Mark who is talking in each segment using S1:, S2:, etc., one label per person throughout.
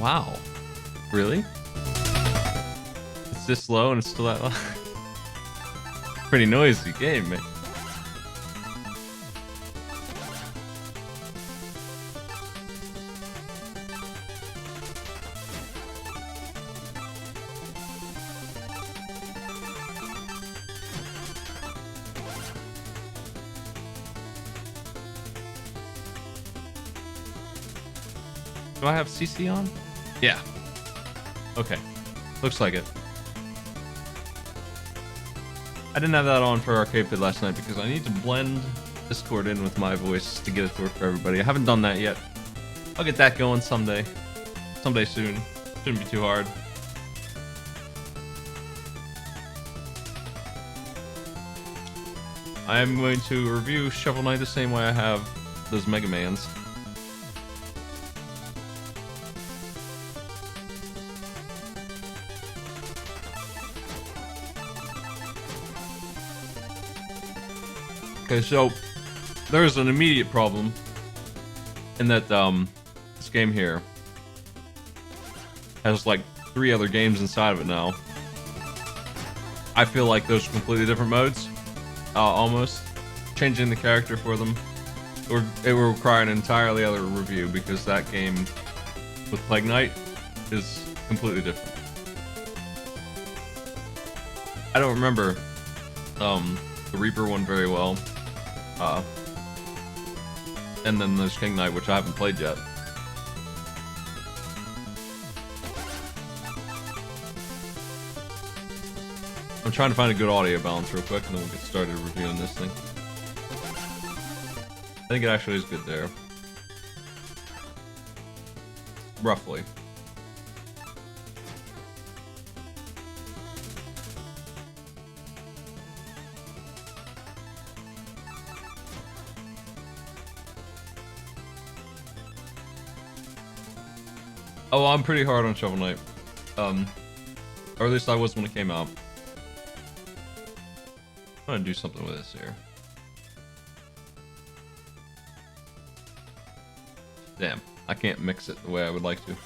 S1: Wow. Really? It's this low and it's still that low? Pretty noisy game, man. Do I have CC on? Yeah. Okay. Looks like it. I didn't have that on for Arcade Pit last night because I need to blend Discord in with my voice to get it to work for everybody. I haven't done that yet. I'll get that going someday. Someday soon. Shouldn't be too hard. I am going to review Shovel Knight the same way I have those Mega Mans. Okay, so there's an immediate problem in that this game here has like 3 other games inside of it now. I feel like those are completely different modes, almost. Changing the character for them, it will require an entirely other review because that game with Plague Knight is completely different. I don't remember the Reaper one very well. And then there's King Knight, which I haven't played yet. I'm trying to find a good audio balance real quick, and then we'll get started reviewing this thing. I think it actually is good there. Roughly. Oh, I'm pretty hard on Shovel Knight. Or at least I was when it came out. I'm gonna do something with this here. Damn, I can't mix it the way I would like to.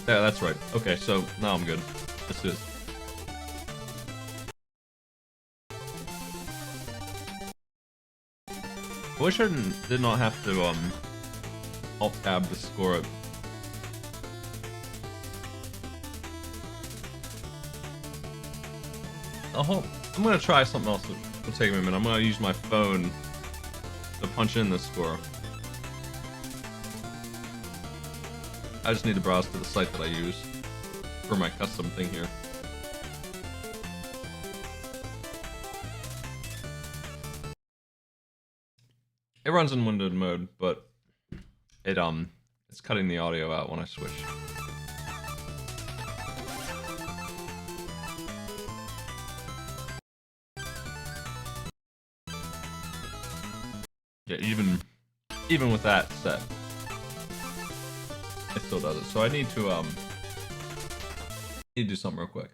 S1: Yeah, that's right. Okay, so now I'm good. Let's do this. I wish I did not have to alt tab to score it. I'm gonna try something else. It'll take me a minute. I'm gonna use my phone to punch in the score. I just need to browse to the site that I use for my custom thing here. It runs in windowed mode, but it's cutting the audio out when I switch. Yeah, even with that set, it still does it. So I need to do something real quick.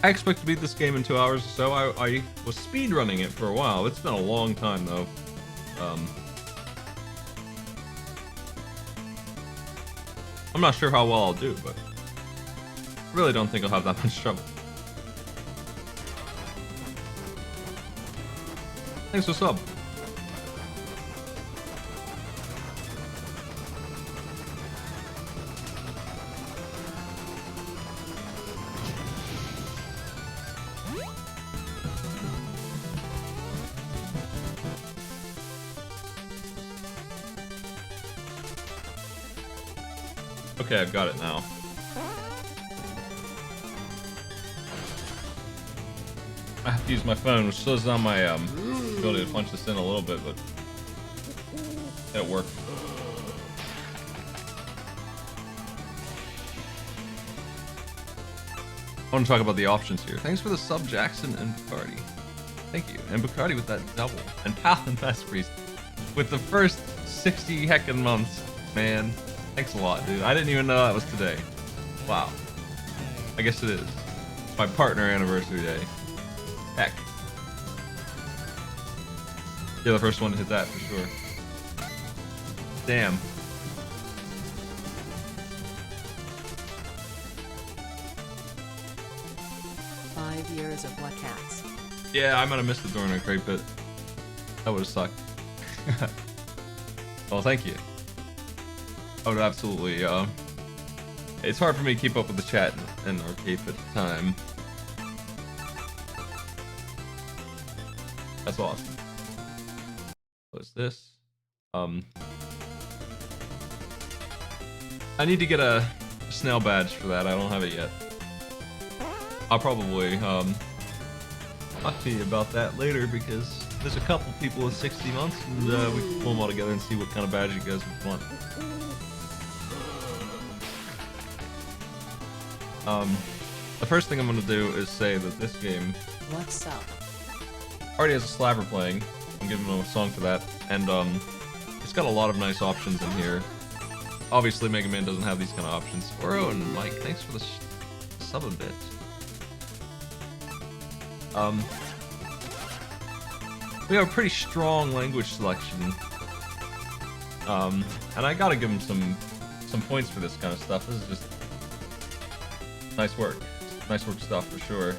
S1: I expect to beat this game in 2 hours or so. I was speedrunning it for a while. It's been a long time though. I'm not sure how well I'll do, but I really don't think I'll have that much trouble. Thanks for sub. Okay, I've got it now. I have to use my phone, which slows down my ability to punch this in a little bit, but it worked. I want to talk about the options here. Thanks for the sub, Jackson and Bacardi. Thank you. And Bacardi with that double. And Pal and Best Priest with the first 60 heckin' months, man. Thanks a lot, dude. I didn't even know that was today. Wow. I guess it is. My partner anniversary day. Heck. You're the first one to hit that for sure. Damn.
S2: Years of what cats?
S1: Yeah, I might have missed the door in a crate, but that would have sucked. Well, thank you. I would absolutely, it's hard for me to keep up with the chat and Arcade at the time. That's awesome. What's this? I need to get a snail badge for that. I don't have it yet. I'll probably talk to you about that later because there's a couple people with 60 months and we can pull them all together and see what kind of badge you guys would want. The first thing I'm going to do is say that this game
S2: What's up?
S1: already has a slapper playing. I'm giving them a song for that, and it's got a lot of nice options in here. Obviously, Mega Man doesn't have these kind of options. Oro and Mike, thanks for the sub a bit. We have a pretty strong language selection, and I gotta give them some points for this kind of stuff. This is just nice work stuff for sure.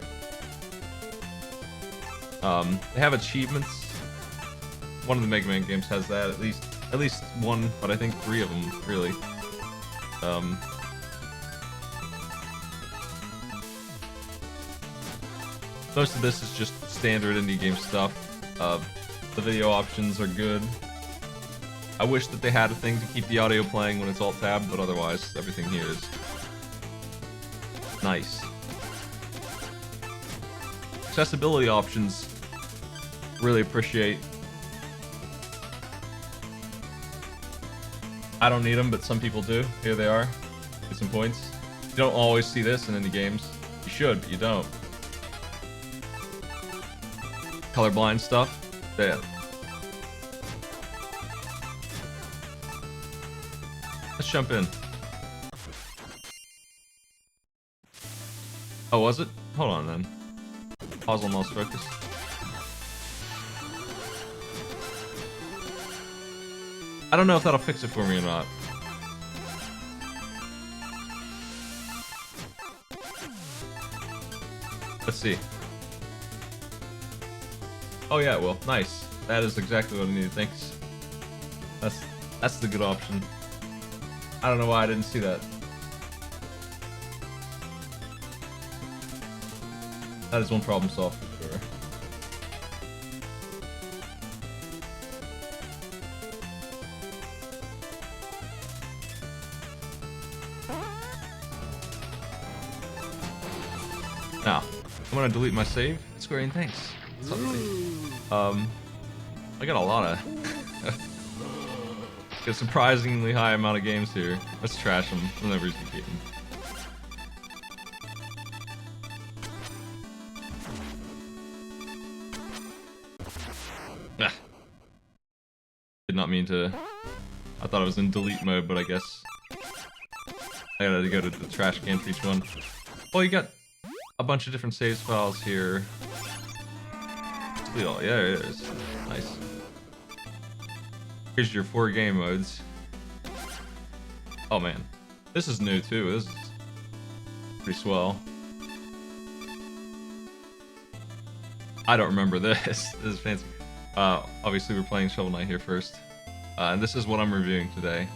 S1: They have achievements. One of the Mega Man games has that, at least one, but I think 3 of them really. Most of this is just standard indie game stuff. The video options are good. I wish that they had a thing to keep the audio playing when it's alt-tabbed, but otherwise everything here is nice. Accessibility options, really appreciate. I don't need them, but some people do. Here they are. Get some points. You don't always see this in indie games. You should, but you don't. Colorblind stuff. Yeah. Let's jump in. Oh, was it? Hold on then. Pause on lost focus. I don't know if that'll fix it for me or not. Let's see. Oh yeah, well, nice. That is exactly what I needed. Thanks. That's the good option. I don't know why I didn't see that. That is one problem solved for sure. Now, I'm gonna delete my save. Square and thanks. What's up, I got a lot of got a surprisingly high amount of games here. Let's trash them. We'll never keep them. Ah. Did not mean to. I thought I was in delete mode, but I guess I gotta go to the trash can for each one. Well, you got a bunch of different saves files here. Oh, yeah, it is. Nice. Here's your 4 game modes. Oh man, this is new too. This is pretty swell. I don't remember this. This is fancy. Obviously we're playing Shovel Knight here first. And this is what I'm reviewing today.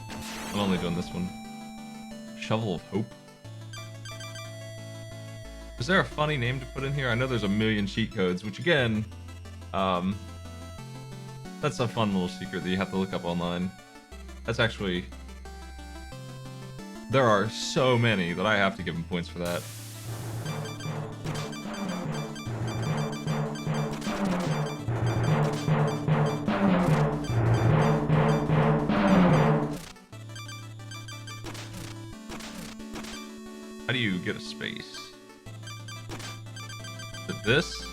S1: I'm only doing this one. Shovel of Hope. Is there a funny name to put in here? I know there's a million cheat codes, which again, that's a fun little secret that you have to look up online. That's actually... There are so many that I have to give them points for that. How do you get a space? Is it this?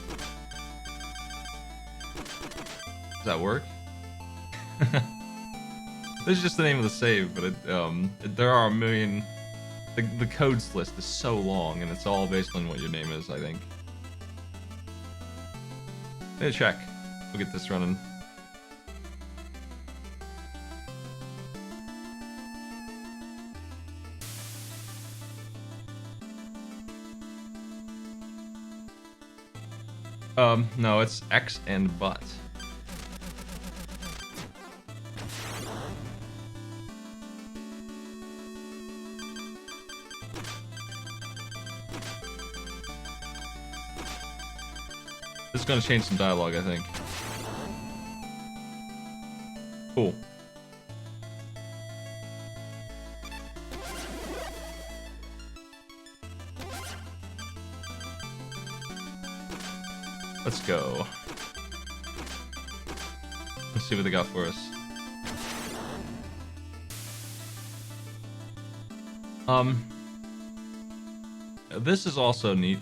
S1: Does that work? This is just the name of the save, but there are a million. The codes list is so long, and it's all based on what your name is, I think. Hey, check. We'll get this running. No, it's X and butt. This is gonna change some dialogue, I think. Cool. Let's go. Let's see what they got for us. This is also neat.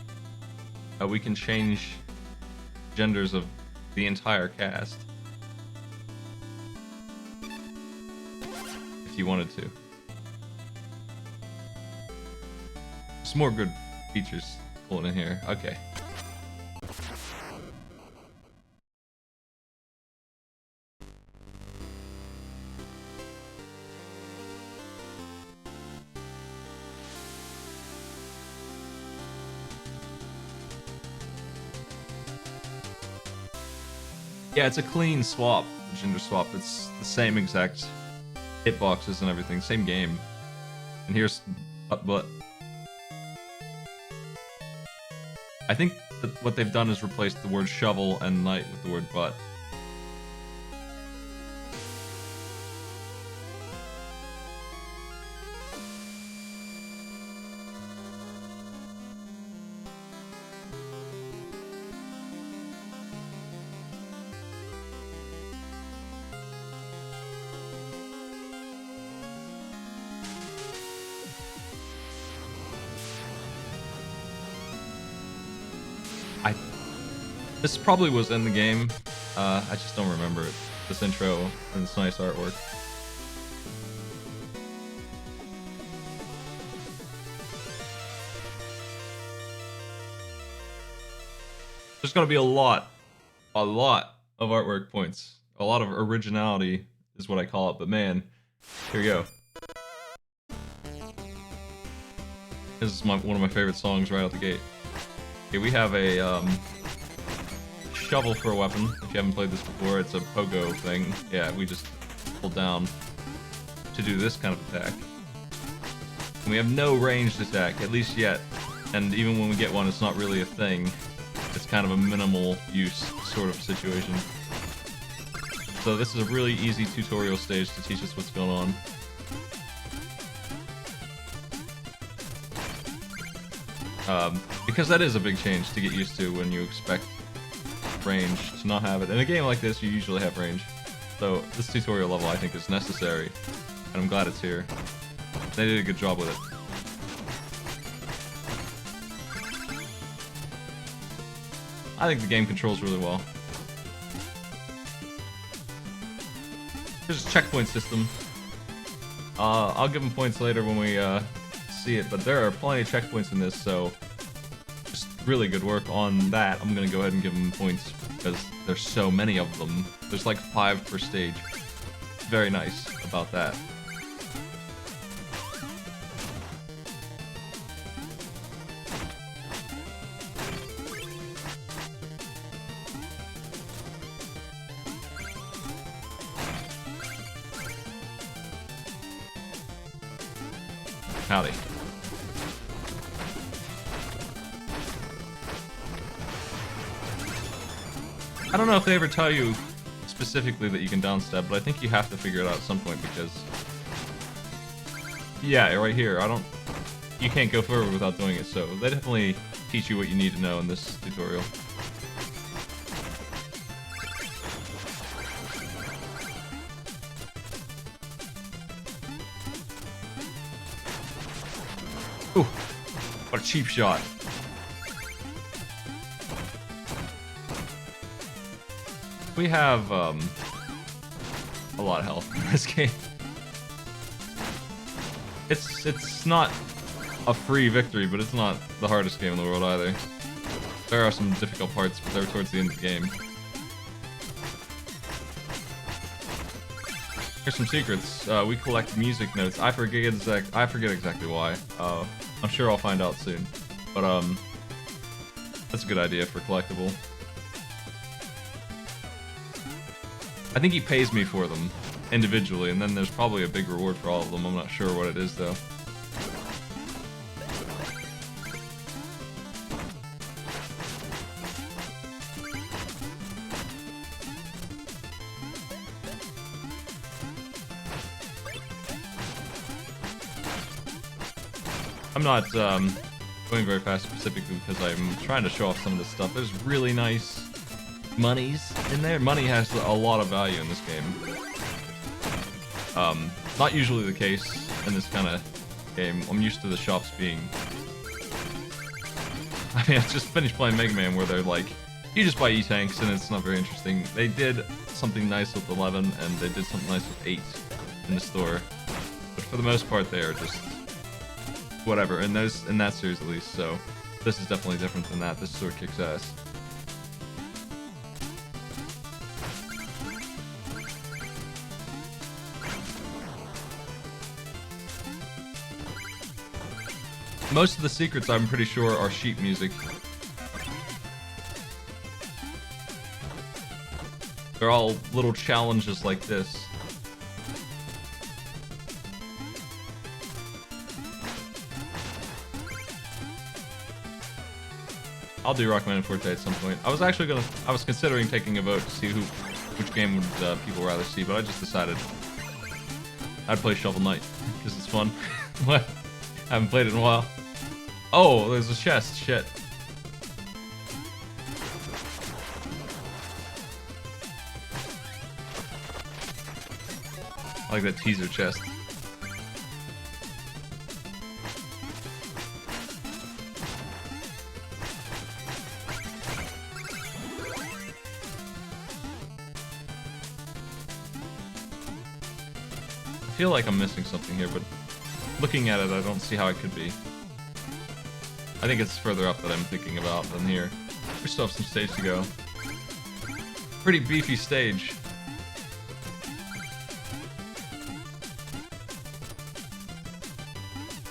S1: We can change genders of the entire cast if you wanted to. Some more good features pulling in here. Okay. Yeah, it's a clean swap, gender swap. It's the same exact hitboxes and everything, same game. And here's but I think that what they've done is replaced the word shovel and knight with the word butt. This probably was in the game. I just don't remember it. This intro and this nice artwork. There's gonna be a lot of artwork points. A lot of originality is what I call it, but man, here we go. This is one of my favorite songs right out the gate. Okay, we have a shovel for a weapon. If you haven't played this before, it's a pogo thing. Yeah, we just hold down to do this kind of attack. And we have no ranged attack, at least yet. And even when we get one, it's not really a thing. It's kind of a minimal use sort of situation. So this is a really easy tutorial stage to teach us what's going on. Because that is a big change to get used to when you expect range to not have it. In a game like this, you usually have range. So this tutorial level I think is necessary, and I'm glad it's here. They did a good job with it. I think the game controls really well. There's a checkpoint system. I'll give them points later when we see it, but there are plenty of checkpoints in this, so just really good work on that. I'm gonna go ahead and give them points because there's so many of them. There's like 5 per stage. Very nice about that. Howdy. I don't know if they ever tell you specifically that you can downstab, but I think you have to figure it out at some point because... Yeah, right here, you can't go forward without doing it, so they definitely teach you what you need to know in this tutorial. Ooh, what a cheap shot. We have a lot of health in this game. It's not a free victory, but it's not the hardest game in the world either. There are some difficult parts, but they're towards the end of the game. Here's some secrets. We collect music notes. I forget exactly why. I'm sure I'll find out soon. But that's a good idea for collectible. I think he pays me for them individually, and then there's probably a big reward for all of them. I'm not sure what it is though. I'm not going very fast specifically because I'm trying to show off some of this stuff. There's really nice monies in there. Money has a lot of value in this game. Not usually the case in this kind of game. I'm used to the shops being... I mean, I just finished playing Mega Man where they're like, you just buy E-Tanks and it's not very interesting. They did something nice with 11 and they did something nice with 8 in the store. But for the most part, they are just whatever, in that series at least, so this is definitely different than that. This sort of kicks ass. Most of the secrets, I'm pretty sure, are sheet music. They're all little challenges like this. I'll do Rockman Forte at some point. I was considering taking a vote to see which game would people rather see, but I just decided I'd play Shovel Knight because it's fun. What? I haven't played it in a while. Oh, there's a chest. Shit. I like that teaser chest. I feel like I'm missing something here, but looking at it, I don't see how it could be. I think it's further up that I'm thinking about than here. We still have some stage to go. Pretty beefy stage.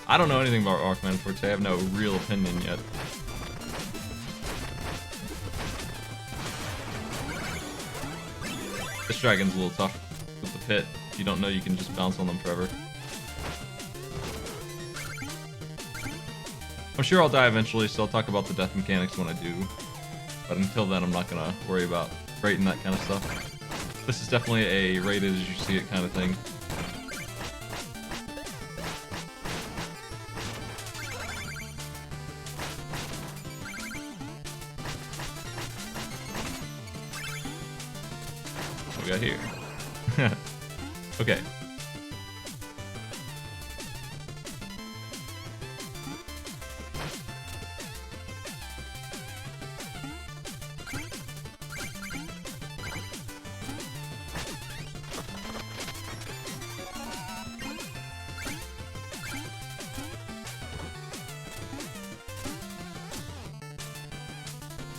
S1: I don't know anything about Rockman Forte. I have no real opinion yet. This dragon's a little tough with the pit. If you don't know, you can just bounce on them forever. I'm sure I'll die eventually, so I'll talk about the death mechanics when I do. But until then, I'm not gonna worry about rating that kind of stuff. This is definitely a rated as you see it kind of thing. What we got here? Okay.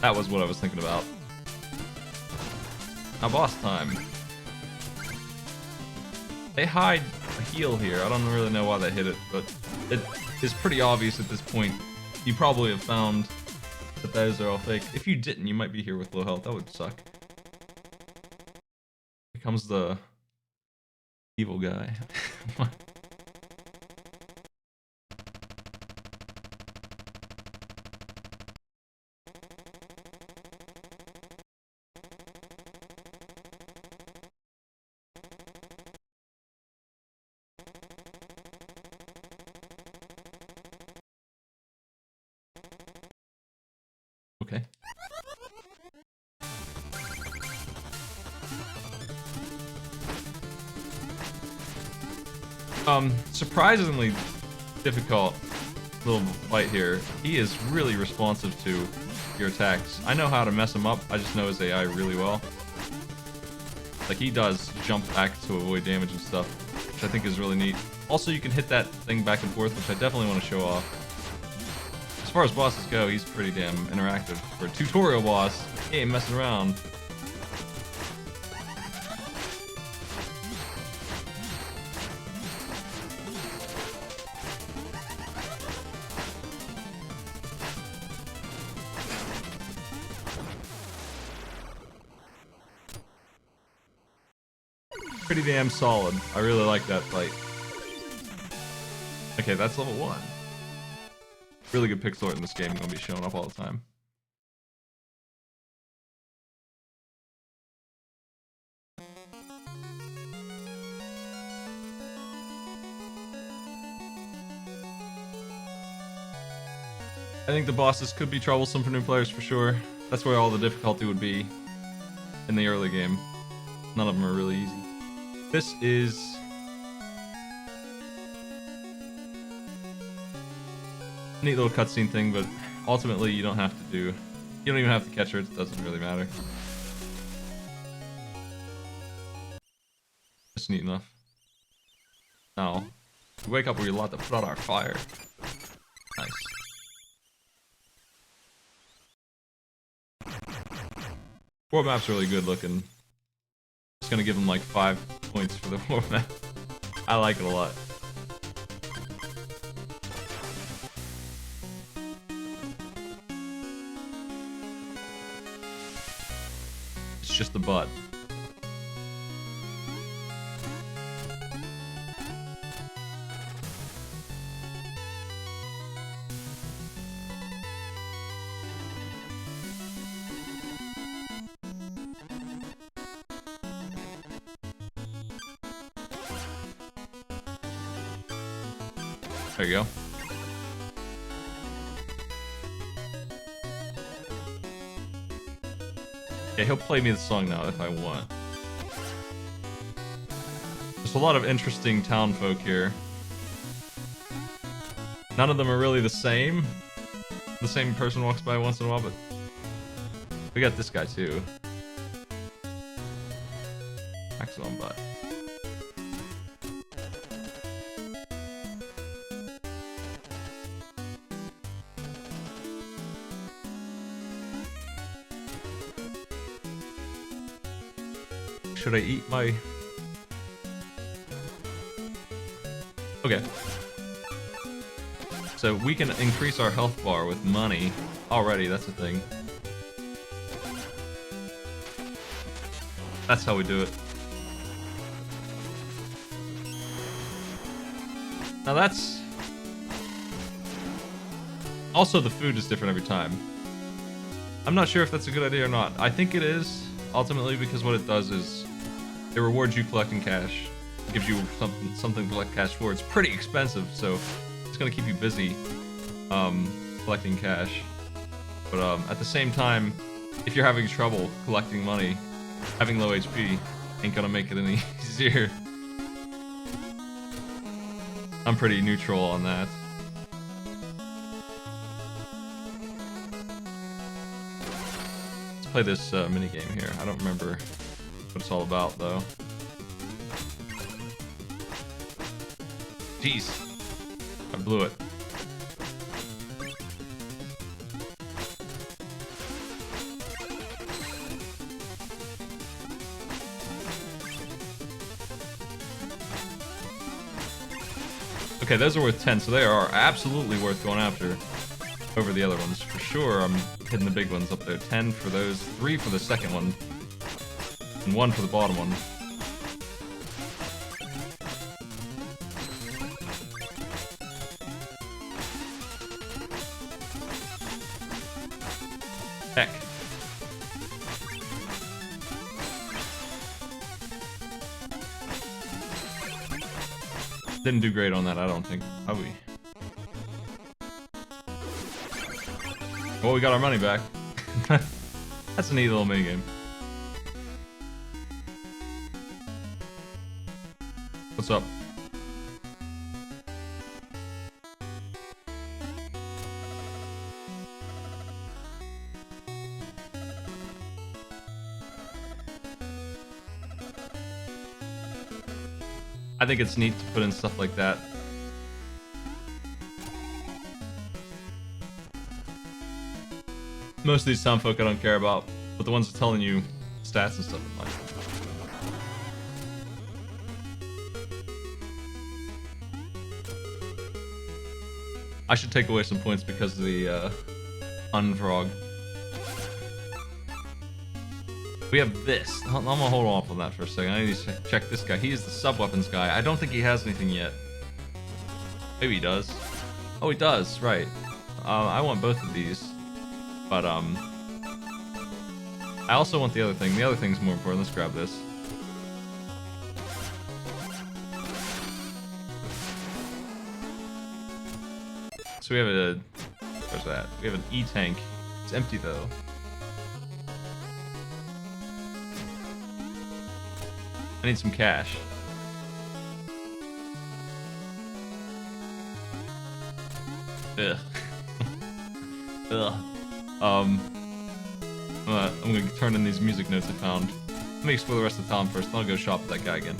S1: That was what I was thinking about. Now boss time. They hide a heal here. I don't really know why they hid it, but it is pretty obvious at this point. You probably have found that those are all fake. If you didn't, you might be here with low health. That would suck. Here comes the evil guy. Okay. Surprisingly difficult little fight here. He is really responsive to your attacks. I know how to mess him up. I just know his AI really well. Like, he does jump back to avoid damage and stuff. which I think is really neat. Also, you can hit that thing back and forth, which I definitely want to show off. As far as bosses go, he's pretty damn interactive. For a tutorial boss, he ain't messing around. Pretty damn solid. I really like that fight. Okay, that's level 1. Really good pixel art in this game, gonna be showing up all the time. I think the bosses could be troublesome for new players for sure. That's where all the difficulty would be in the early game. None of them are really easy. This is a neat little cutscene thing, but ultimately you don't have to do. You don't even have to catch her. It doesn't really matter. It's neat enough. Now, you wake up, we allowed to put out our fire. Nice. World map's really good looking. Just gonna give him like 5 points for the world map. I like it a lot. It's just the butt. There you go. Yeah, he'll play me the song now if I want. There's a lot of interesting town folk here. None of them are really the same. The same person walks by once in a while, but we got this guy too. Excellent butt. Should I eat my... Okay. So we can increase our health bar with money already, that's a thing. That's how we do it. Now that's... Also the food is different every time. I'm not sure if that's a good idea or not. I think it is, ultimately, because what it does is it rewards you collecting cash. It gives you something to collect cash for. It's pretty expensive, so it's gonna keep you busy collecting cash. But at the same time, if you're having trouble collecting money, having low HP ain't gonna make it any easier. I'm pretty neutral on that. Let's play this minigame here. I don't remember what it's all about, though. Jeez. I blew it. Okay, those are worth 10, so they are absolutely worth going after over the other ones. For sure, I'm hitting the big ones up there. 10 for those, 3 for the second one, and 1 for the bottom one. Heck. Didn't do great on that, I don't think. How we? Well, we got our money back. That's a neat little minigame. What's up? I think it's neat to put in stuff like that. Most of these town folk I don't care about, but the ones telling you stats and stuff are fine. I should take away some points because of the unfrog. We have this. I'm gonna hold off on that for a second. I need to check this guy. He is the sub-weapons guy. I don't think he has anything yet. Maybe he does. Oh, he does, right. I want both of these. But, I also want the other thing. The other thing's more important. Let's grab this. So we have a... Where's that? We have an E-tank. It's empty, though. I need some cash. Ugh. Ugh. I'm gonna turn in these music notes I found. Let me explore the rest of the town first, then I'll go shop with that guy again.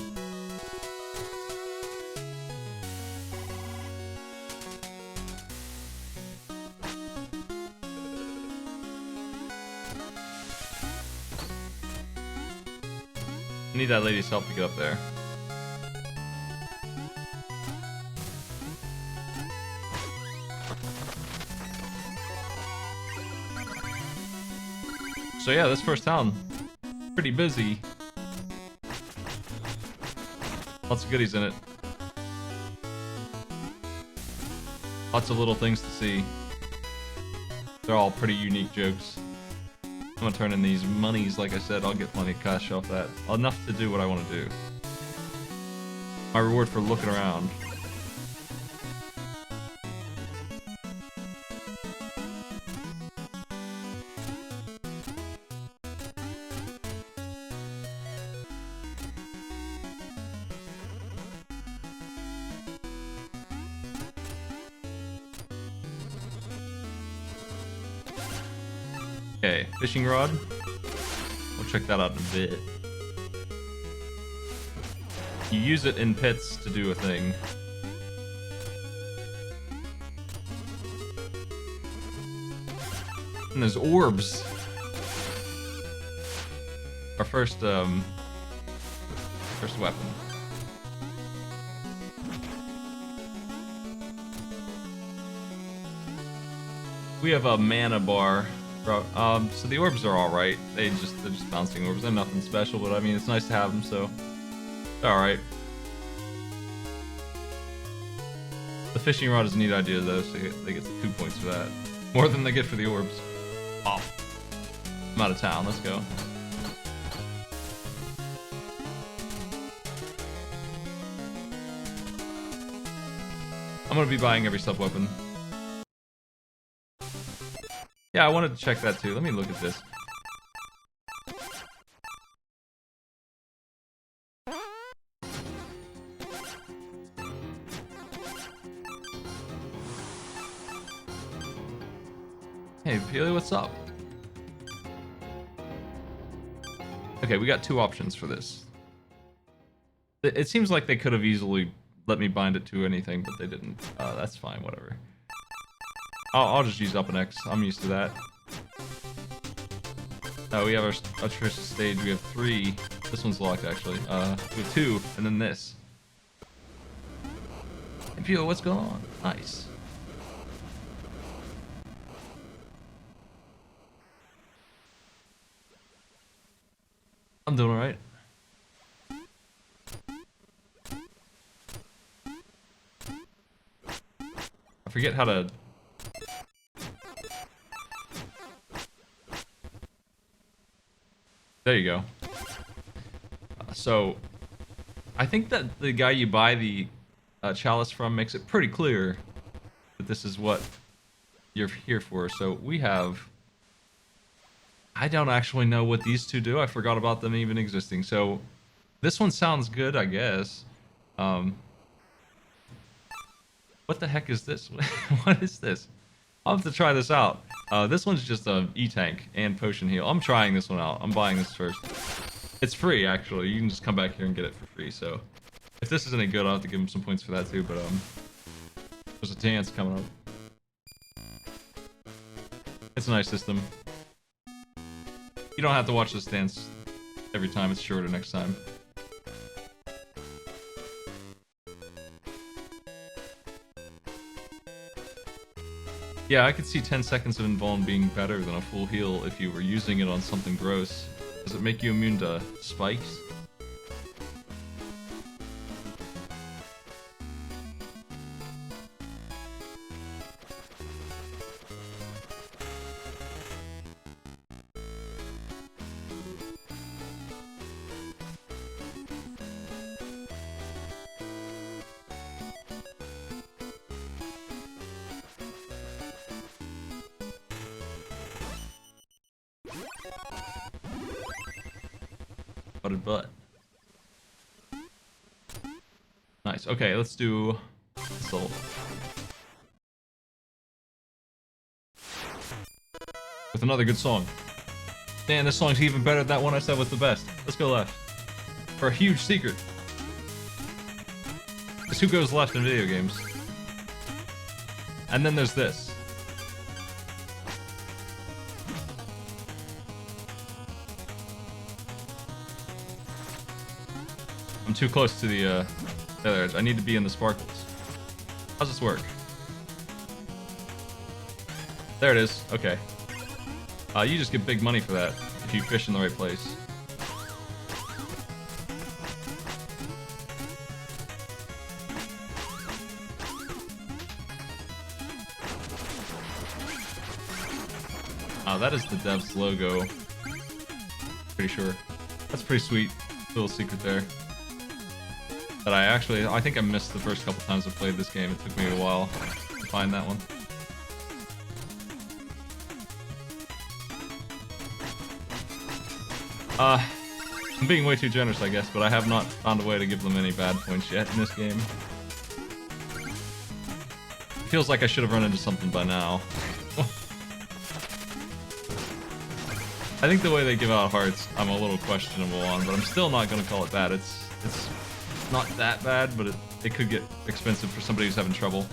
S1: I need that lady's help to get up there. So yeah, this first town, pretty busy. Lots of goodies in it. Lots of little things to see. They're all pretty unique jokes. I'm gonna turn in these monies, like I said, I'll get plenty of cash off that. Enough to do what I want to do. My reward for looking around. Okay, fishing rod. We'll check that out in a bit. You use it in pits to do a thing. And there's orbs. Our first weapon. We have a mana bar. So the orbs are all right. They're just bouncing orbs. They're nothing special, but I mean it's nice to have them. So they're all right. The fishing rod is a neat idea though, so they get 2 points for that. More than they get for the orbs. Oh, I'm out of town. Let's go. I'm gonna be buying every sub weapon. Yeah, I wanted to check that too. Let me look at this. Hey, Peely, what's up? Okay, we got 2 options for this. It seems like they could have easily let me bind it to anything, but they didn't. That's fine, whatever. I'll just use up an X. I'm used to that. We have our Trish stage. We have 3. This one's locked, actually. We have 2, and then this. Hey, Peely, what's going on? Nice. I'm doing alright. I forget how to... There you go. So, I think that the guy you buy the chalice from makes it pretty clear that this is what you're here for. So we have... I don't actually know what these 2 do. I forgot about them even existing. So this one sounds good, I guess. What the heck is this? What is this? I'll have to try this out. This one's just a E-tank and potion heal. I'm trying this one out. I'm buying this first. It's free, actually. You can just come back here and get it for free, so If this is any good, I'll have to give him some points for that too, but there's a dance coming up. It's a nice system. You don't have to watch this dance every time, it's shorter next time. Yeah, I could see 10 seconds of invuln being better than a full heal if you were using it on something gross. Does it make you immune to spikes? Butted butt. Nice. Okay, let's do Soul. With another good song. Man, this song's even better than that one I said was the best. Let's go left. For a huge secret. It's who goes left in video games. And then there's this. I'm too close to the other edge. I need to be in the sparkles. How's this work? There it is. Okay. You just get big money for that if you fish in the right place. That is the dev's logo. Pretty sure. That's pretty sweet. Little secret there. That I think I missed the first couple times I played this game. It took me a while to find that one. I'm being way too generous, I guess, but I have not found a way to give them any bad points yet in this game. It feels like I should have run into something by now. I think the way they give out hearts, I'm a little questionable on, but I'm still not going to call it bad. It's not that bad, but it could get expensive for somebody who's having trouble.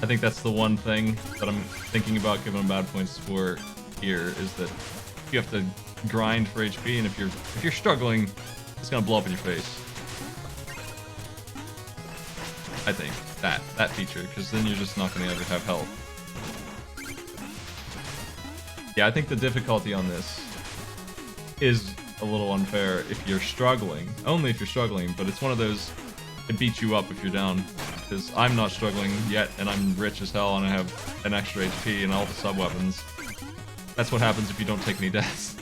S1: I think that's the one thing that I'm thinking about giving them bad points for here, is that you have to grind for HP, and if you're struggling, it's gonna blow up in your face. I think that feature, because then you're just not gonna ever have health. Yeah, I think the difficulty on this is a little unfair if you're struggling. Only if you're struggling, but it's one of those, it beats you up if you're down. Because I'm not struggling yet, and I'm rich as hell, and I have an extra HP and all the sub-weapons. That's what happens if you don't take any deaths.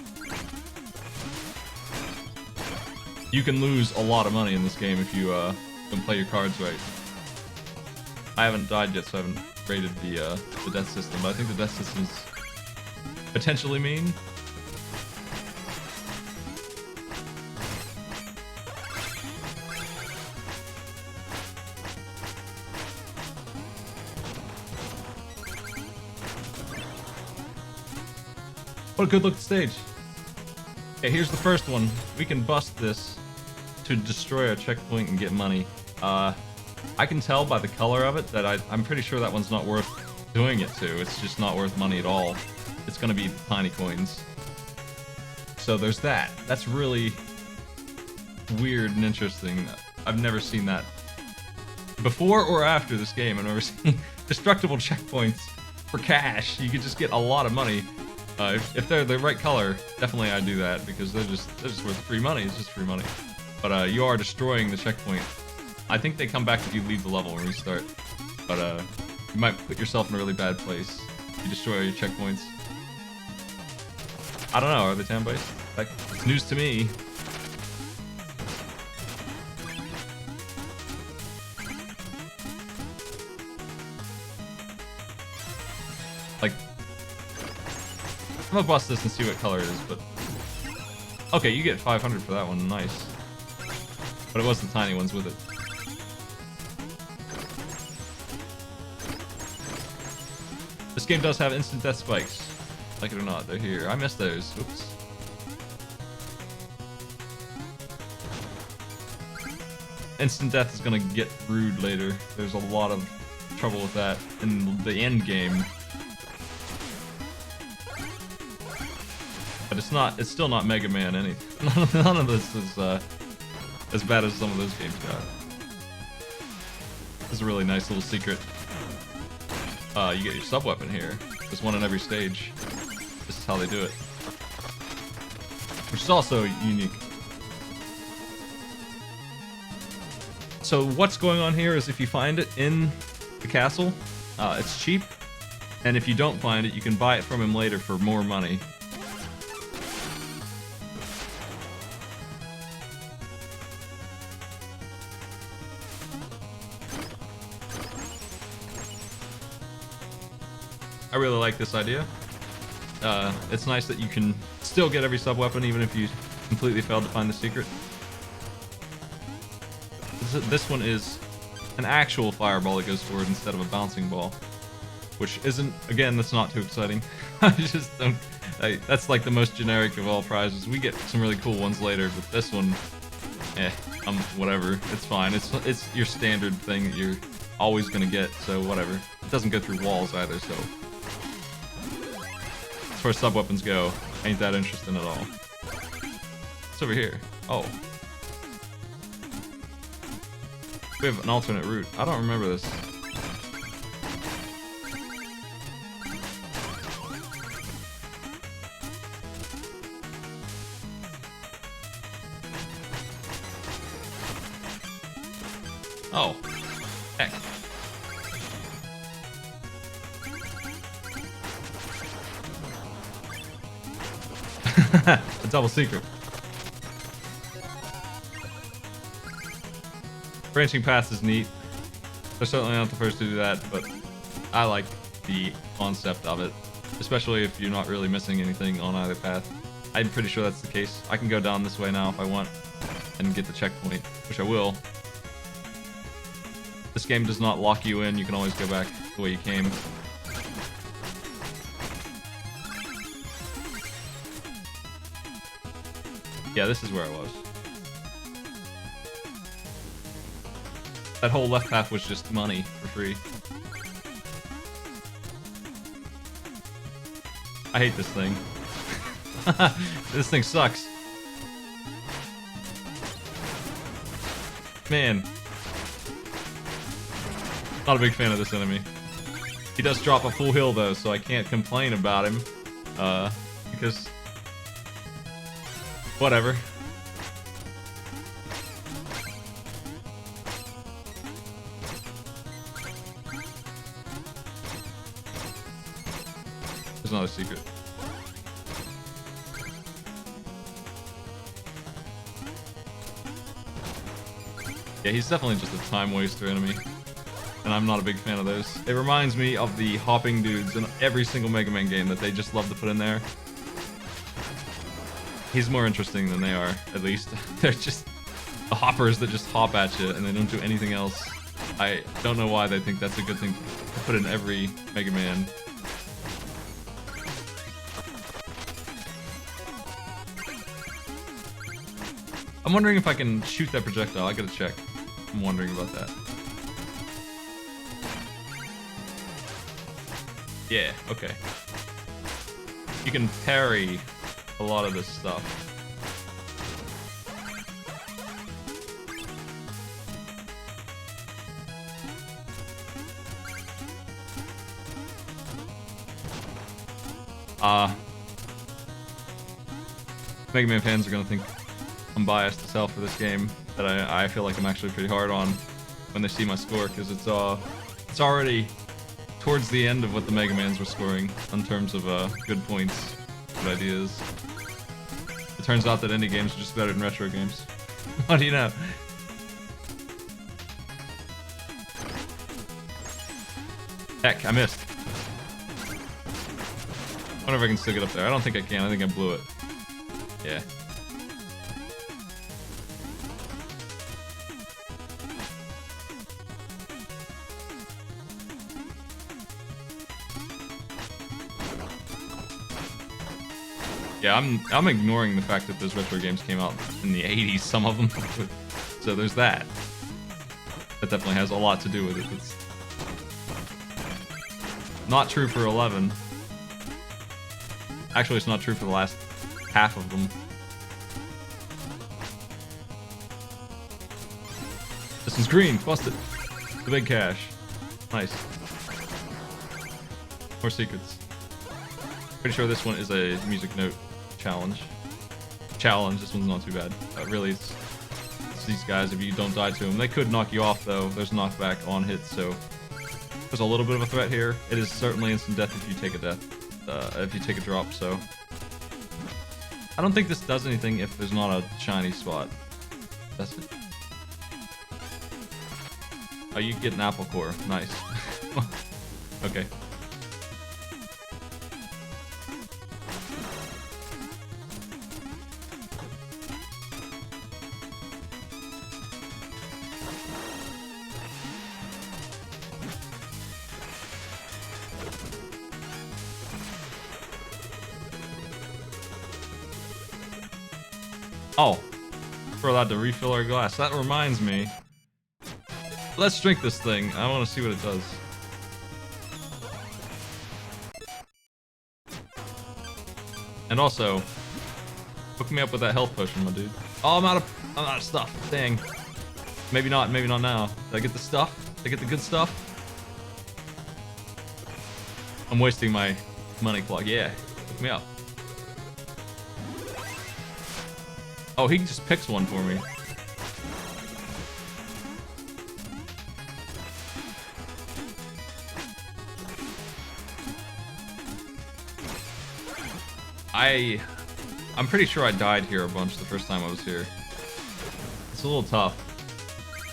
S1: You can lose a lot of money in this game if you don't play your cards right. I haven't died yet, so I haven't rated the death system, but I think the death system is potentially mean. What a good looking stage. Okay, here's the first one. We can bust this to destroy a checkpoint and get money. I can tell by the color of it that I'm pretty sure that one's not worth doing it to. It's just not worth money at all. It's gonna be tiny coins. So there's that. That's really weird and interesting. I've never seen that before or after this game. I've never seen destructible checkpoints for cash. You could just get a lot of money. If they're the right color, definitely I do that, because they're just worth free money. It's just free money. But you are destroying the checkpoint. I think they come back if you leave the level and restart. But you might put yourself in a really bad place if you destroy your checkpoints. I don't know, are they time-based? Like, it's news to me. Like, I'm gonna bust this and see what color it is, but... Okay, you get 500 for that one, nice. But it was the tiny ones with it. This game does have instant death spikes. Like it or not, they're here. I missed those. Oops. instant death is gonna get rude later. There's a lot of trouble with that in the end game. But it's still not Mega Man any. None of this is as bad as some of those games got. This is a really nice little secret. You get your sub weapon here. There's one in every stage. This is how they do it. Which is also unique. So what's going on here is if you find it in the castle, it's cheap. And if you don't find it, you can buy it from him later for more money. I really like this idea. It's nice that you can still get every sub-weapon even if you completely failed to find the secret. This one is an actual fireball that goes forward instead of a bouncing ball. Which isn't, again, that's not too exciting. I just don't, that's like the most generic of all prizes. We get some really cool ones later, but this one, whatever. It's fine. It's your standard thing that you're always gonna get, so whatever. It doesn't go through walls either, so. As far as sub-weapons go, ain't that interesting at all. What's over here? Oh. We have an alternate route. I don't remember this. Oh. Heck. A double secret. Branching paths is neat. They're certainly not the first to do that, but I like the concept of it, especially if you're not really missing anything on either path. I'm pretty sure that's the case. I can go down this way now if I want and get the checkpoint, which I will. This game does not lock you in. You can always go back the way you came. Yeah, this is where I was. That whole left path was just money for free. I hate this thing. This thing sucks. Man. Not a big fan of this enemy. He does drop a full heal though, so I can't complain about him. Because... whatever. There's another secret. Yeah, he's definitely just a time waster enemy. And I'm not a big fan of those. It reminds me of the hopping dudes in every single Mega Man game that they just love to put in there. He's more interesting than they are, at least. They're just the hoppers that just hop at you and they don't do anything else. I don't know why they think that's a good thing to put in every Mega Man. I'm wondering if I can shoot that projectile. I gotta check. I'm wondering about that. Yeah, okay. You can parry a lot of this stuff. Mega Man fans are gonna think I'm biased as hell for this game, that I feel like I'm actually pretty hard on when they see my score, because it's already towards the end of what the Mega Mans were scoring in terms of good points, good ideas. It turns out that indie games are just better than retro games. What do you know? Heck, I missed. I wonder if I can still get up there. I don't think I can. I think I blew it. Yeah. Yeah, I'm ignoring the fact that those retro games came out in the 80s, some of them. So there's that. That definitely has a lot to do with it. It's not true for 11. Actually, it's not true for the last half of them. This is green. Bust it. The big cash. Nice. More secrets. Pretty sure this one is a music note challenge. This one's not too bad. Really, it's these guys. If you don't die to them, they could knock you off though. There's knockback on hits, so there's a little bit of a threat here. It is certainly instant death if you take a if you take a drop. So I don't think this does anything if there's not a shiny spot. That's it. Oh, you get an apple core. Nice. Okay. Oh, we're allowed to refill our glass. That reminds me. Let's drink this thing. I want to see what it does. And also, hook me up with that health potion, my dude. Oh, I'm out of stuff. Dang. Maybe not now. Did I get the stuff? Did I get the good stuff? I'm wasting my money clock. Yeah, hook me up. Oh, he just picks one for me. I'm pretty sure I died here a bunch the first time I was here. It's a little tough,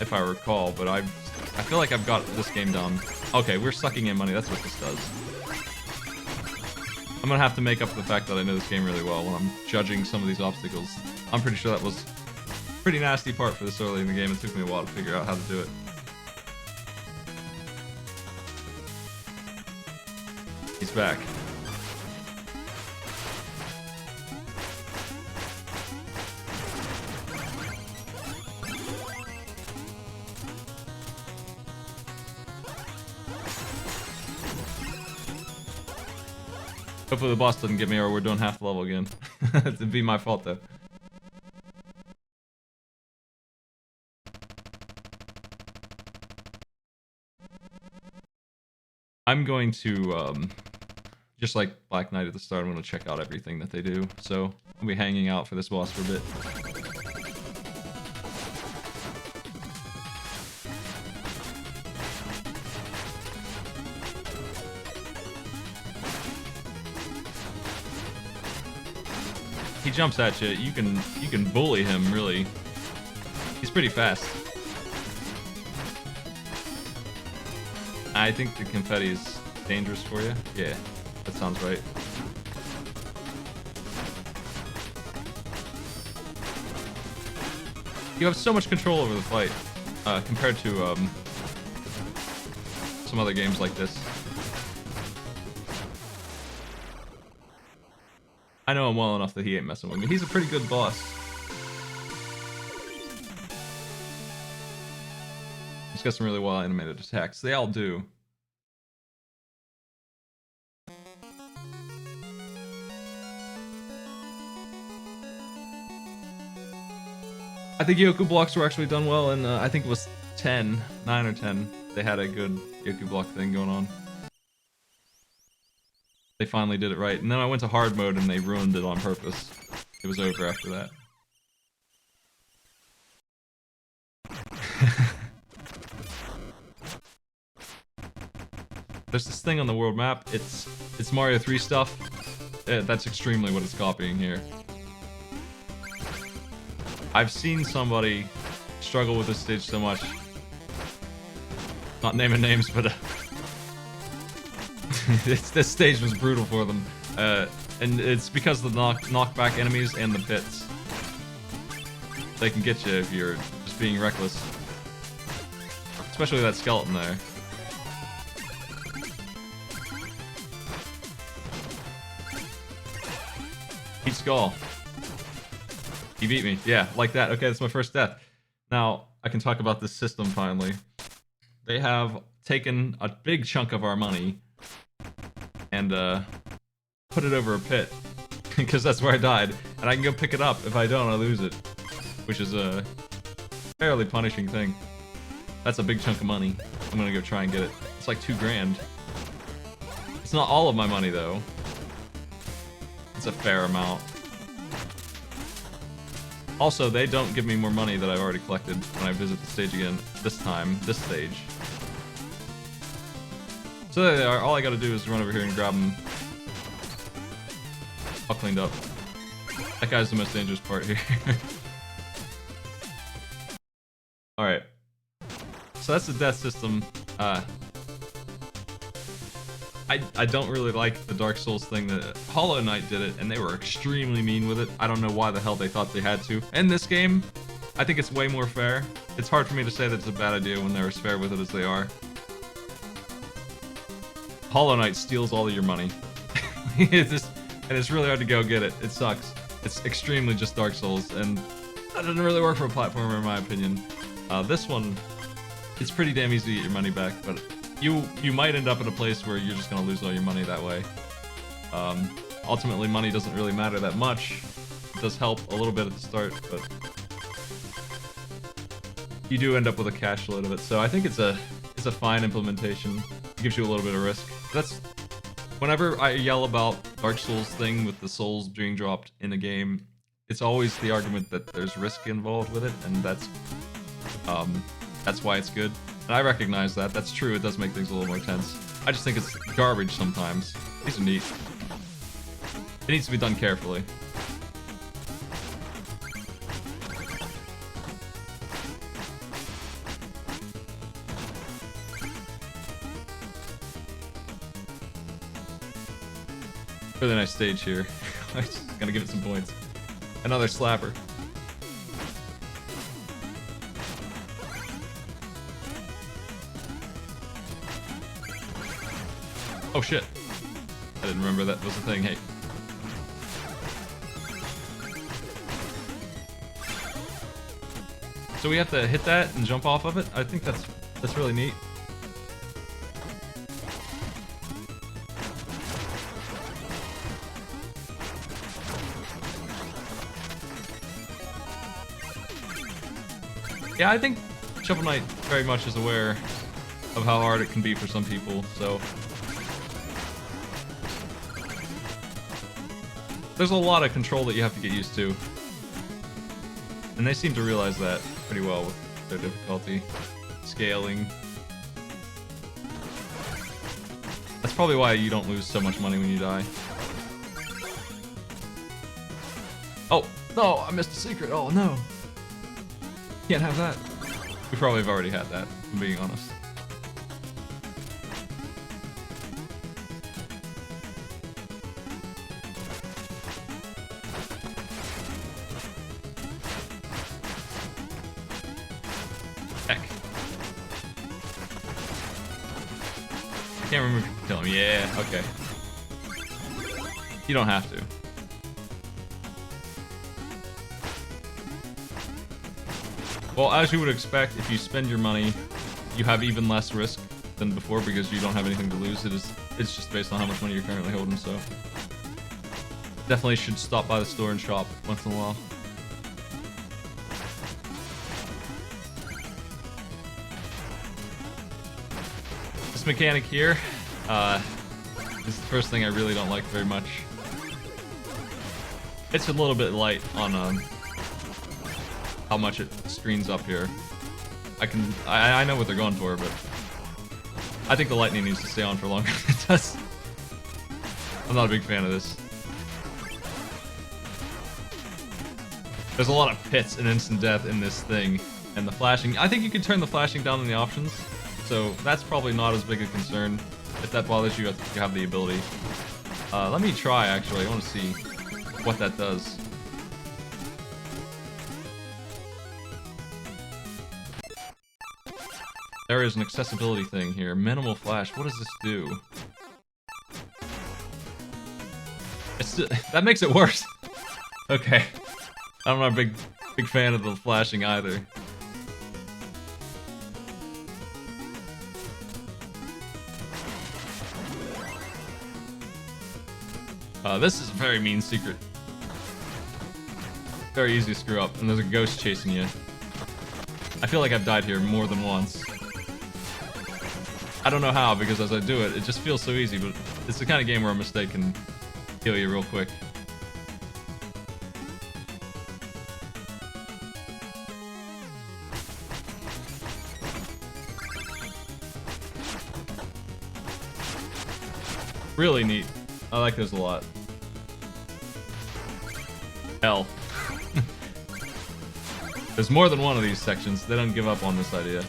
S1: if I recall, but I feel like I've got this game done. Okay, we're sucking in money. That's what this does. I'm gonna have to make up for the fact that I know this game really well when I'm judging some of these obstacles. I'm pretty sure that was a pretty nasty part for this early in the game. It took me a while to figure out how to do it. He's back. Hopefully the boss doesn't get me or we're doing half the level again. It'd be my fault though. I'm going to, just like Black Knight at the start, I'm going to check out everything that they do. So I'll be hanging out for this boss for a bit. He jumps at you. You can bully him, really. He's pretty fast. I think the confetti is dangerous for you. Yeah, that sounds right. You have so much control over the fight compared to some other games like this. I know him well enough that he ain't messing with me. He's a pretty good boss. He's got some really well animated attacks. They all do. I think Yoku blocks were actually done well, and I think it was 9 or 10. They had a good Yoku block thing going on. They finally did it right. And then I went to hard mode and they ruined it on purpose. It was over after that. There's this thing on the world map. It's Mario 3 stuff. That's extremely what it's copying here. I've seen somebody struggle with this stage so much. Not naming names, but this stage was brutal for them, and it's because of the knockback enemies and the bits. They can get you if you're just being reckless. Especially that skeleton there. Heat Skull. He beat me. Yeah, like that. Okay, that's my first death. Now, I can talk about this system finally. they have taken a big chunk of our money and put it over a pit because that's where I died, and I can go pick it up. If I don't, I lose it, which is a fairly punishing thing. That's a big chunk of money. I'm gonna go try and get it. It's like 2 grand. It's not all of my money though. It's a fair amount. Also, they don't give me more money that I've already collected when I visit the stage again. This time, this stage. So there they are. All I gotta do is run over here and grab them. All cleaned up. That guy's the most dangerous part here. Alright. So that's the death system. I don't really like the Dark Souls thing. That Hollow Knight did it, and they were extremely mean with it. I don't know why the hell they thought they had to. In this game, I think it's way more fair. It's hard for me to say that it's a bad idea when they're as fair with it as they are. Hollow Knight steals all of your money. And it's really hard to go get it. It sucks. It's extremely just Dark Souls, and that doesn't really work for a platformer in my opinion. This one, it's pretty damn easy to get your money back, but you might end up in a place where you're just gonna lose all your money that way. Ultimately, money doesn't really matter that much. It does help a little bit at the start, but you do end up with a cash load of it. So I think it's a fine implementation. It gives you a little bit of risk. That's whenever I yell about Dark Souls thing with the souls being dropped in a game, it's always the argument that there's risk involved with it, and that's why it's good. And I recognize that. That's true. It does make things a little more tense. I just think it's garbage sometimes. These are neat. It needs to be done carefully. Really nice stage here. I'm just gonna give it some points. Another slapper. Oh shit. I didn't remember that was a thing. Hey. So we have to hit that and jump off of it? I think that's really neat. Yeah, I think Shovel Knight very much is aware of how hard it can be for some people, so there's a lot of control that you have to get used to. And they seem to realize that pretty well with their difficulty scaling. That's probably why you don't lose so much money when you die. Oh, no, I missed a secret. Oh, no. Can't have that. We probably have already had that, if I'm being honest. Heck. I can't remember if you can kill him. Yeah, okay. You don't have to. Well, as you would expect, if you spend your money, you have even less risk than before because you don't have anything to lose. It's just based on how much money you're currently holding, so definitely should stop by the store and shop once in a while. This mechanic here, is the first thing I really don't like very much. It's a little bit light on how much it screens up here. I know what they're going for, but I think the lightning needs to stay on for longer than it does. I'm not a big fan of this. There's a lot of pits and instant death in this thing, and the flashing. I think you can turn the flashing down in the options, so that's probably not as big a concern. If that bothers you, I think you have the ability. Let me try, actually. I want to see what that does. There is an accessibility thing here. Minimal flash. What does this do? That makes it worse. Okay. I'm not a big fan of the flashing either. This is a very mean secret. Very easy to screw up, and there's a ghost chasing you. I feel like I've died here more than once. I don't know how, because as I do it, it just feels so easy, but it's the kind of game where a mistake can kill you real quick. Really neat. I like this a lot. Hell. There's more than one of these sections. They don't give up on this idea.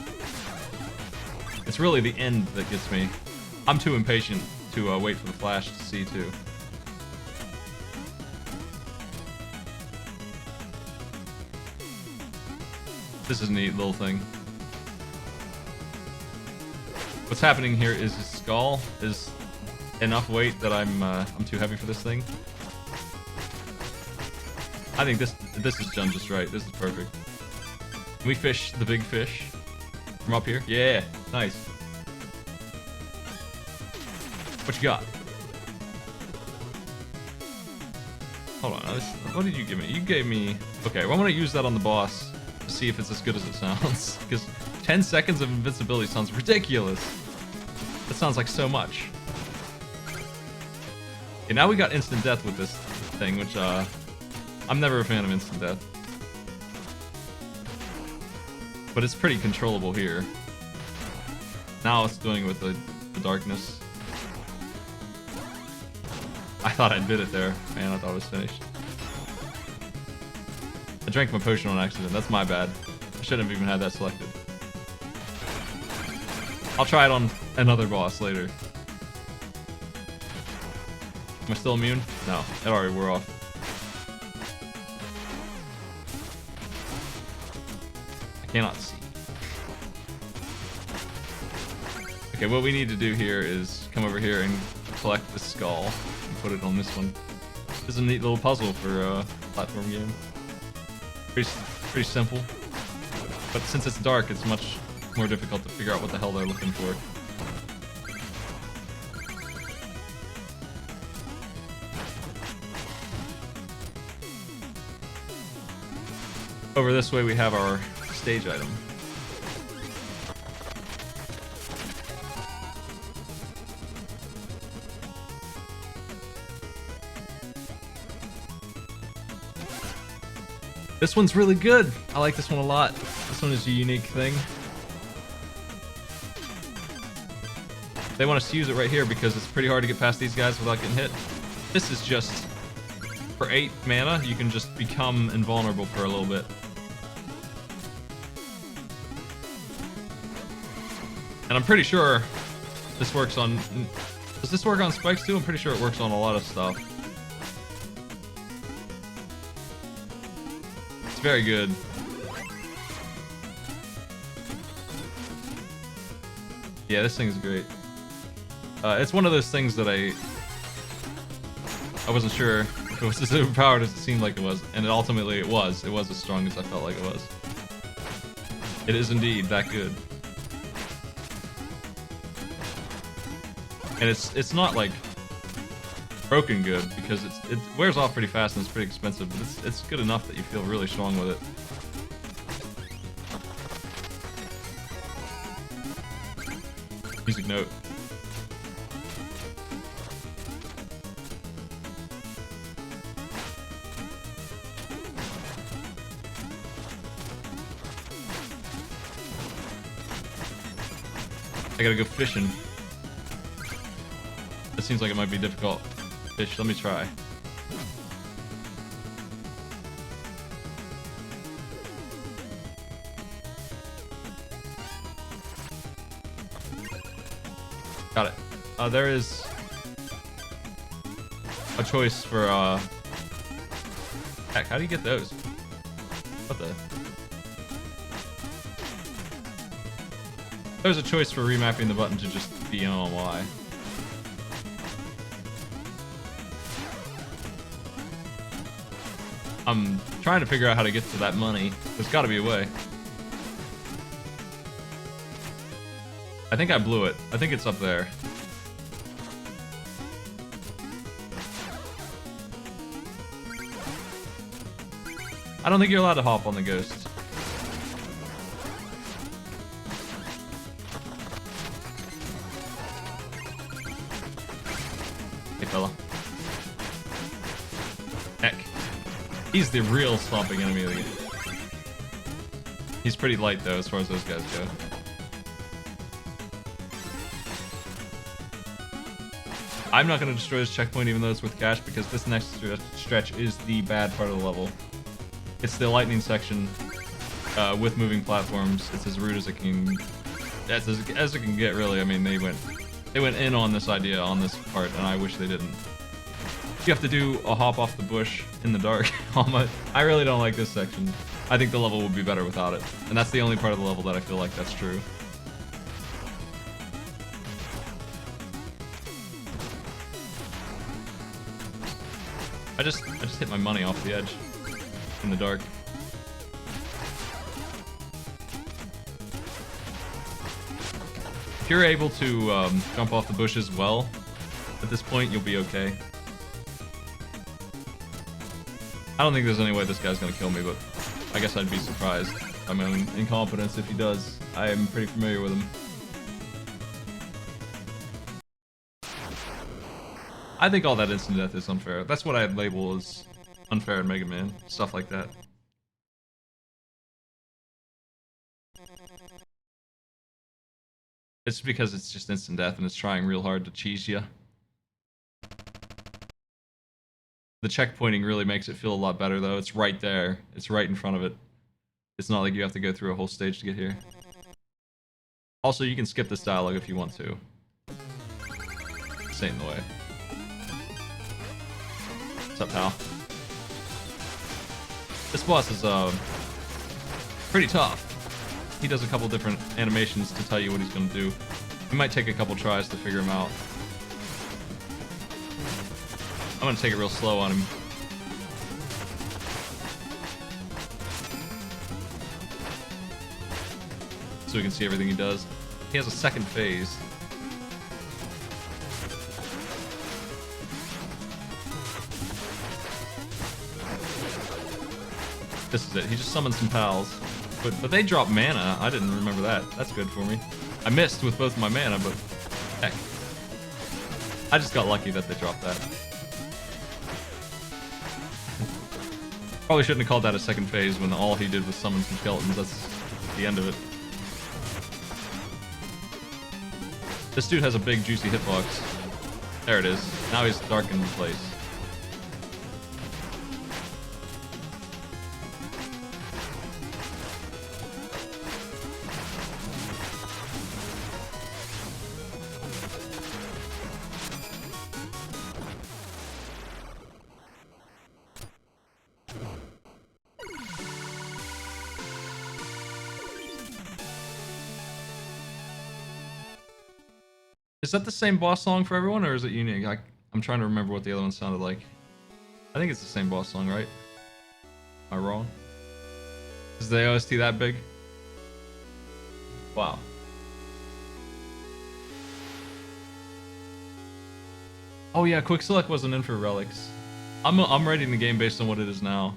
S1: It's really the end that gets me. I'm too impatient to wait for the flash to see too. This is a neat little thing. What's happening here is his skull is enough weight that I'm too heavy for this thing. I think this is done just right. This is perfect. Can we fish the big fish from up here? Yeah, nice. What you got? Hold on. What did you give me? You gave me... Okay, well, I'm going to use that on the boss to see if it's as good as it sounds. Because 10 seconds of invincibility sounds ridiculous. That sounds like so much. Okay, now we got instant death with this thing, which, I'm never a fan of instant death. But it's pretty controllable here. Now it's doing it with the darkness. I thought I did it there. Man, I thought it was finished. I drank my potion on accident. That's my bad. I shouldn't have even had that selected. I'll try it on another boss later. Am I still immune? No, it already wore off. I cannot see. Okay, what we need to do here is come over here and collect the skull and put it on this one. This is a neat little puzzle for a platform game. Pretty simple. But since it's dark, it's much more difficult to figure out what the hell they're looking for. Over this way we have our stage item. This one's really good. I like this one a lot. This one is a unique thing. They want us to use it right here because it's pretty hard to get past these guys without getting hit. This is just for 8 mana, you can just become invulnerable for a little bit. And I'm pretty sure this works on... Does this work on spikes too? I'm pretty sure it works on a lot of stuff. It's very good. Yeah, this thing is great. It's one of those things that I wasn't sure if it was as overpowered as it seemed like it was, and ultimately it was. It was as strong as I felt like it was. It is indeed that good. And it's not like broken good because it wears off pretty fast and it's pretty expensive, but it's good enough that you feel really strong with it. Music note. I gotta go fishing. It seems like it might be difficult. Fish, let me try. Got it. There is a choice for, heck, how do you get those? What the? There's a choice for remapping the button to just be on Y. I'm trying to figure out how to get to that money. There's got to be a way. I think I blew it. I think it's up there. I don't think you're allowed to hop on the ghost. Hey, fella. Heck. He's the real stomping enemy of the game. He's pretty light, though, as far as those guys go. I'm not going to destroy this checkpoint even though it's with cash, because this next stretch is the bad part of the level. It's the lightning section with moving platforms. It's as rude as it can, as it can get, really. I mean, they went in on this idea on this part, and I wish they didn't. You have to do a hop off the bush in the dark. I really don't like this section. I think the level would be better without it, and that's the only part of the level that I feel like that's true. I just hit my money off the edge in the dark. If you're able to jump off the bush as well, at this point you'll be okay. I don't think there's any way this guy's gonna kill me, but I guess I'd be surprised by my own incompetence if he does. I am pretty familiar with him. I think all that instant death is unfair. That's what I'd label as unfair in Mega Man. Stuff like that. It's because it's just instant death and it's trying real hard to cheese you. The checkpointing really makes it feel a lot better, though. It's right there. It's right in front of it. It's not like you have to go through a whole stage to get here. Also, you can skip this dialogue if you want to. This ain't in the way. What's up, pal? This boss is pretty tough. He does a couple different animations to tell you what he's gonna do. It might take a couple tries to figure him out. I'm gonna take it real slow on him. So we can see everything he does. He has a second phase. This is it. He just summoned some pals. But they drop mana. I didn't remember that. That's good for me. I missed with both my mana, but heck. I just got lucky that they dropped that. Probably shouldn't have called that a second phase when all he did was summon some skeletons. That's the end of it. This dude has a big juicy hitbox. There it is. Now he's darkened in place. Is that the same boss song for everyone, or is it unique? I'm trying to remember what the other one sounded like. I think it's the same boss song, right? Am I wrong? Is the OST that big? Wow. Oh yeah, Quick Select wasn't in for Relics. I'm rating the game based on what it is now.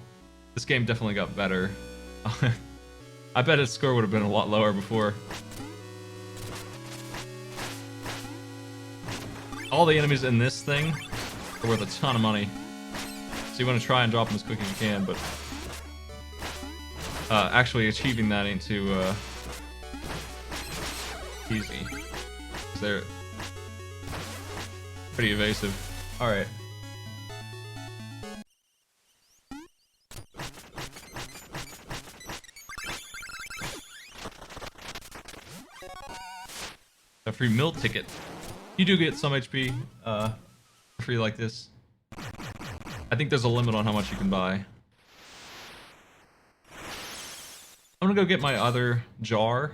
S1: This game definitely got better. I bet its score would have been a lot lower before. All the enemies in this thing are worth a ton of money. So you want to try and drop them as quick as you can, but actually achieving that ain't too easy. 'Cause they're pretty evasive. Alright. A free meal ticket. You do get some HP for free like this. I think there's a limit on how much you can buy. I'm gonna go get my other jar,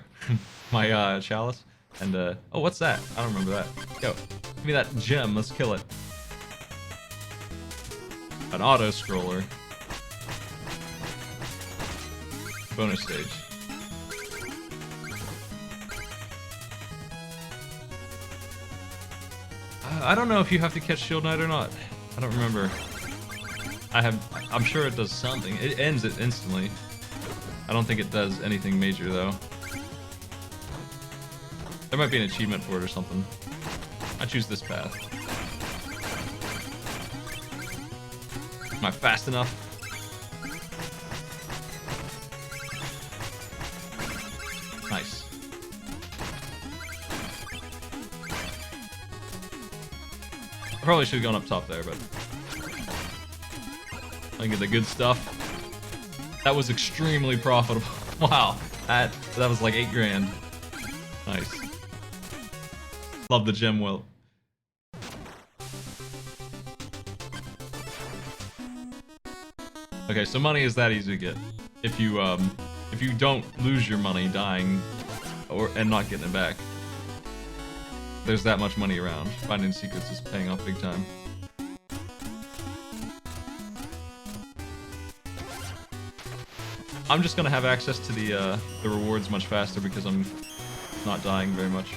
S1: my chalice, and oh, what's that? I don't remember that. Yo, give me that gem. Let's kill it. An auto scroller. Bonus stage. I don't know if you have to catch Shield Knight or not. I don't remember. I'm sure it does something. It ends it instantly. I don't think it does anything major though. There might be an achievement for it or something. I choose this path. Am I fast enough? Nice. I probably should have gone up top there, but I get the good stuff. That was extremely profitable. Wow, that was like 8 grand. Nice. Love the gem wheel. Okay, so money is that easy to get. If you don't lose your money dying and not getting it back. There's that much money around. Finding secrets is paying off big time. I'm just gonna have access to the rewards much faster because I'm not dying very much.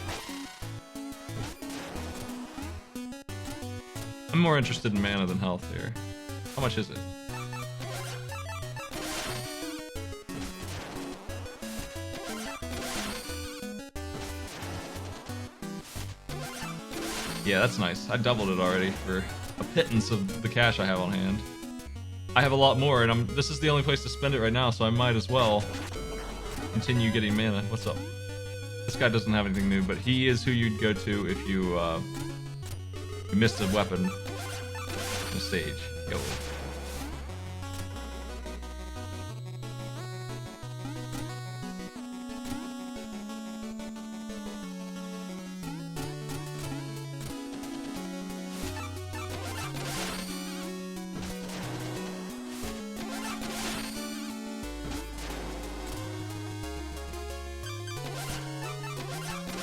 S1: I'm more interested in mana than health here. How much is it? Yeah, that's nice. I doubled it already for a pittance of the cash I have on hand. I have a lot more, and this is the only place to spend it right now, so I might as well continue getting mana. What's up? This guy doesn't have anything new, but he is who you'd go to if you missed a weapon on the stage. Yo.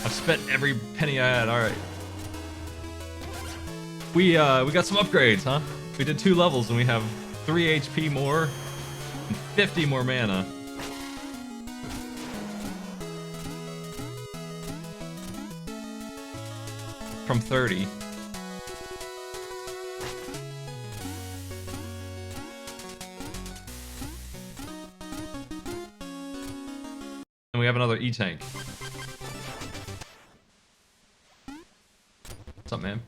S1: I've spent every penny I had. All right. We got some upgrades, huh? We did 2 levels and we have 3 HP more and 50 more mana. From 30. And we have another E-Tank. What's up, man?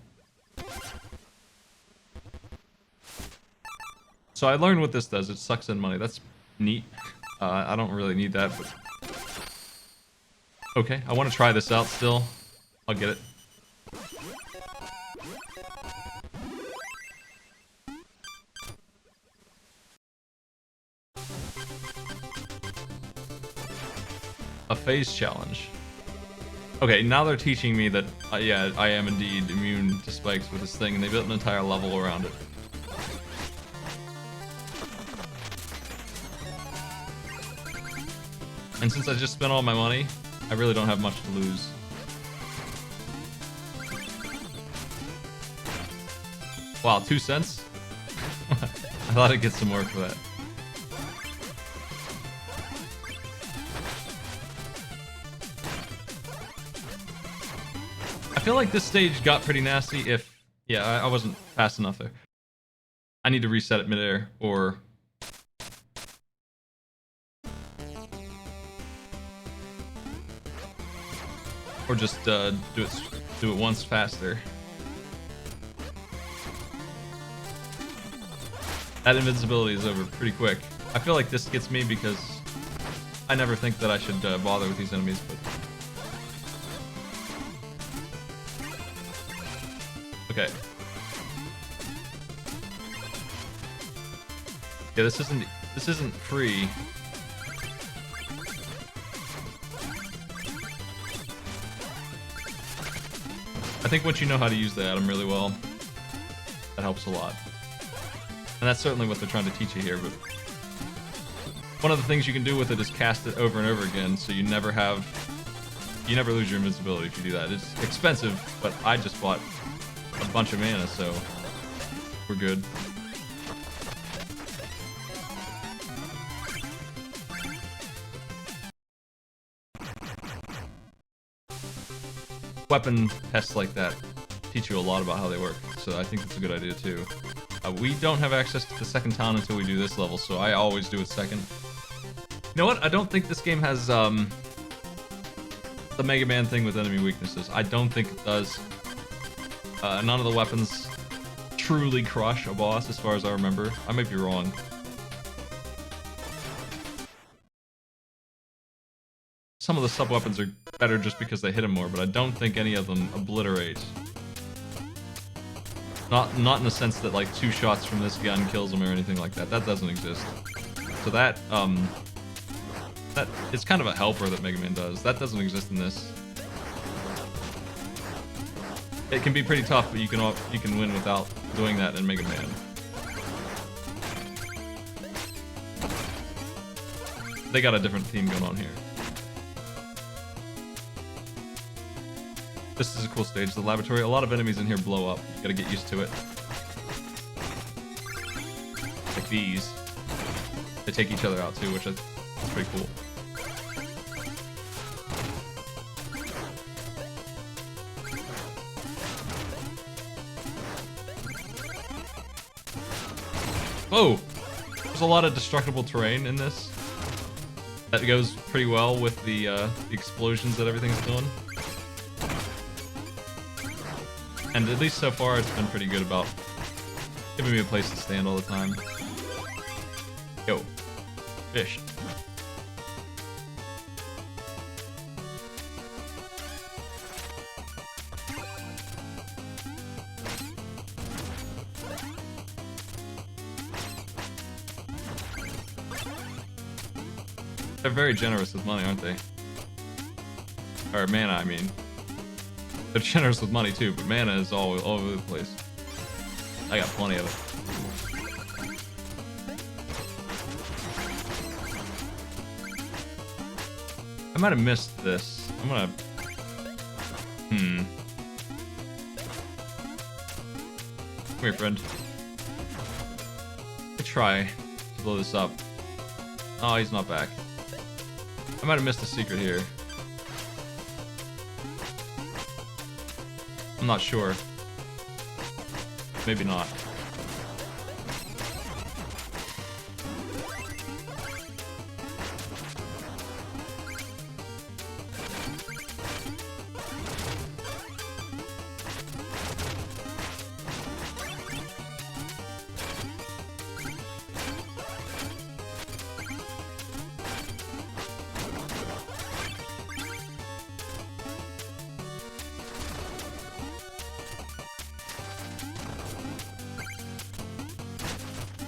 S1: So I learned what this does. It sucks in money. That's neat. I don't really need that, but... Okay, I want to try this out still. I'll get it. A phase challenge. Okay, now they're teaching me that, yeah, I am indeed immune to spikes with this thing, and they built an entire level around it. And since I just spent all my money, I really don't have much to lose. Wow, 2 cents? I thought I'd get some more for that. I feel like this stage got pretty nasty if... Yeah, I wasn't fast enough there. I need to reset it midair, or... Or just do it once faster. That invincibility is over pretty quick. I feel like this gets me because I never think that I should bother with these enemies, but... Okay. Yeah, this isn't free. I think once you know how to use the atom really well, that helps a lot. And that's certainly what they're trying to teach you here, but one of the things you can do with it is cast it over and over again, so you never lose your invincibility if you do that. It's expensive, but I just bought a bunch of mana, so we're good. Weapon tests like that teach you a lot about how they work, so I think it's a good idea too. We don't have access to the second town until we do this level, so I always do it second. You know what? I don't think this game has the Mega Man thing with enemy weaknesses. I don't think it does. None of the weapons truly crush a boss, as far as I remember. I might be wrong. Some of the sub-weapons are better just because they hit him more, but I don't think any of them obliterate. Not in the sense that like 2 shots from this gun kills him or anything like that. That doesn't exist. So that it's kind of a helper that Mega Man does. That doesn't exist in this. It can be pretty tough, but you can win without doing that in Mega Man. They got a different theme going on here. This is a cool stage, the laboratory. A lot of enemies in here blow up. You gotta get used to it. Like these. They take each other out too, which is pretty cool. Whoa! There's a lot of destructible terrain in this. That goes pretty well with the explosions that everything's doing. And at least so far, it's been pretty good about giving me a place to stand all the time. Yo, fish. They're very generous with money, aren't they? Or mana, I mean. They're generous with money too, but mana is all over the place. I got plenty of it. I might have missed this. I'm gonna... Come here, friend. Let's try to blow this up. Oh, he's not back. I might have missed a secret here. I'm not sure. Maybe not.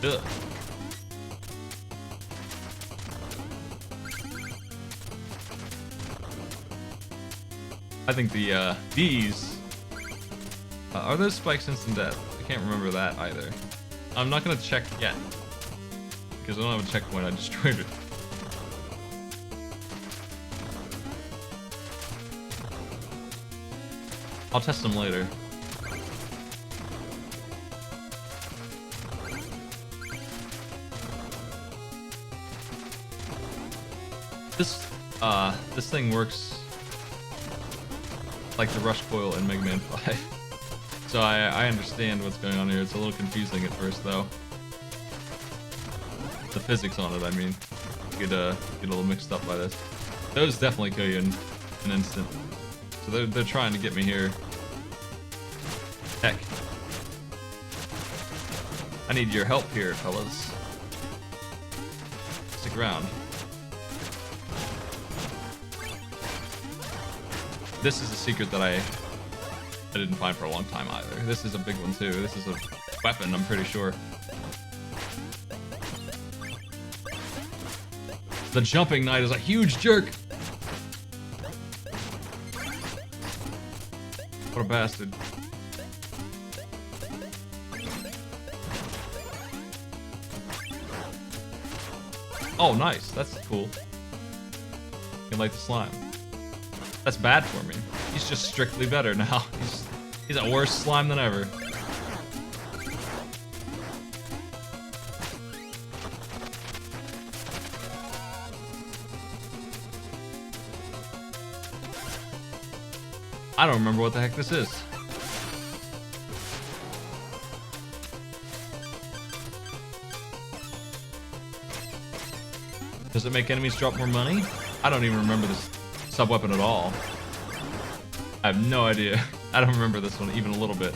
S1: Ugh. I think these are those spikes instant death? I can't remember that either. I'm not gonna check yet because I don't have a checkpoint. I destroyed it. I'll test them later. This thing works like the rush coil in Mega Man 5. So I understand what's going on here. It's a little confusing at first though. The physics on it, I mean. Get a little mixed up by this. Those definitely kill you in an instant. So they're trying to get me here. Heck. I need your help here, fellas. Stick around. This is a secret that I didn't find for a long time either. This is a big one too. This is a weapon, I'm pretty sure. The jumping knight is a huge jerk. What a bastard. Oh, nice. That's cool. You can light the slime. That's bad for me. He's just strictly better now. He's a worse slime than ever. I don't remember what the heck this is. Does it make enemies drop more money? I don't even remember this sub-weapon at all. I have no idea. I don't remember this one even a little bit.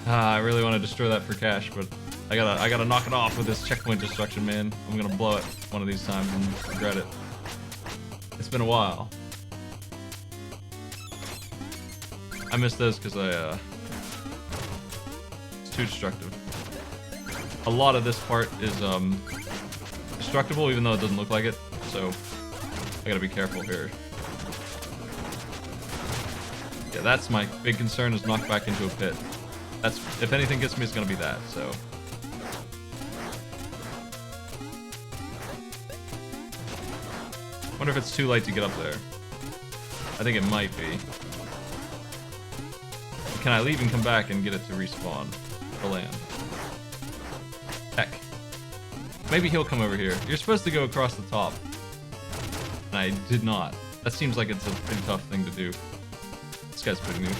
S1: I really want to destroy that for cash, but I gotta knock it off with this checkpoint destruction, man. I'm gonna blow it one of these times and regret it. It's been a while. I missed those because it's too destructive. A lot of this part is destructible, even though it doesn't look like it. So I gotta be careful here. Yeah, that's my big concern, is knocked back into a pit. That's, if anything gets me, it's gonna be that, so. Wonder if it's too late to get up there. I think it might be. Can I leave and come back and get it to respawn? To land. Heck. Maybe he'll come over here. You're supposed to go across the top. And I did not. That seems like it's a pretty tough thing to do. This guy's pretty new.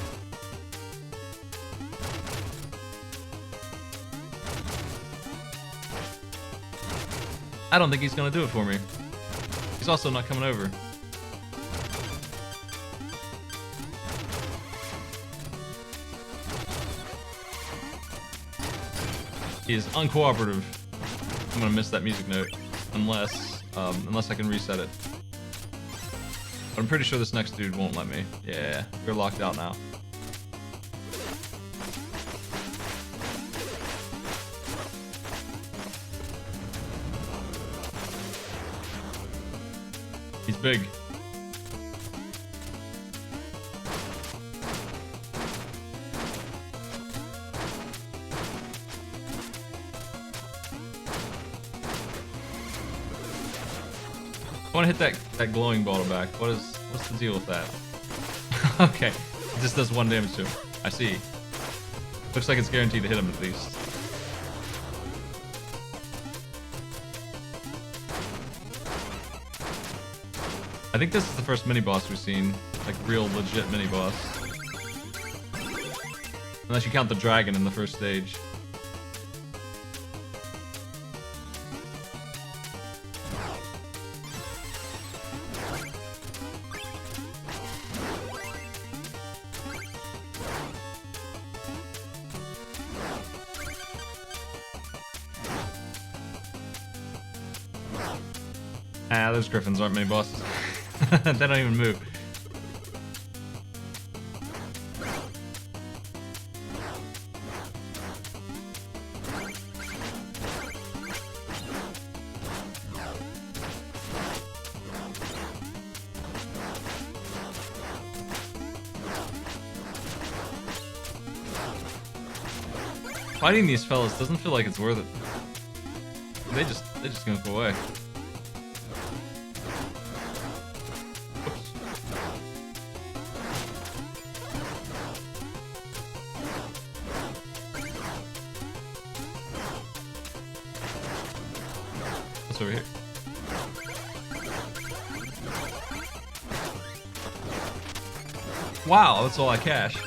S1: I don't think he's gonna do it for me. He's also not coming over. He is uncooperative. I'm gonna miss that music note unless I can reset it. But I'm pretty sure this next dude won't let me. Yeah, we're locked out now. He's big. I want to hit that glowing bottle back. What's the deal with that? Okay, it just does 1 damage to him. I see. Looks like it's guaranteed to hit him at least. I think this is the first mini-boss we've seen. Like, real, legit mini-boss. Unless you count the dragon in the first stage. Ah, those griffins aren't mini bosses. They don't even move. Fighting these fellas doesn't feel like it's worth it. They just gonna go away. What's over here? Wow, that's all I cash.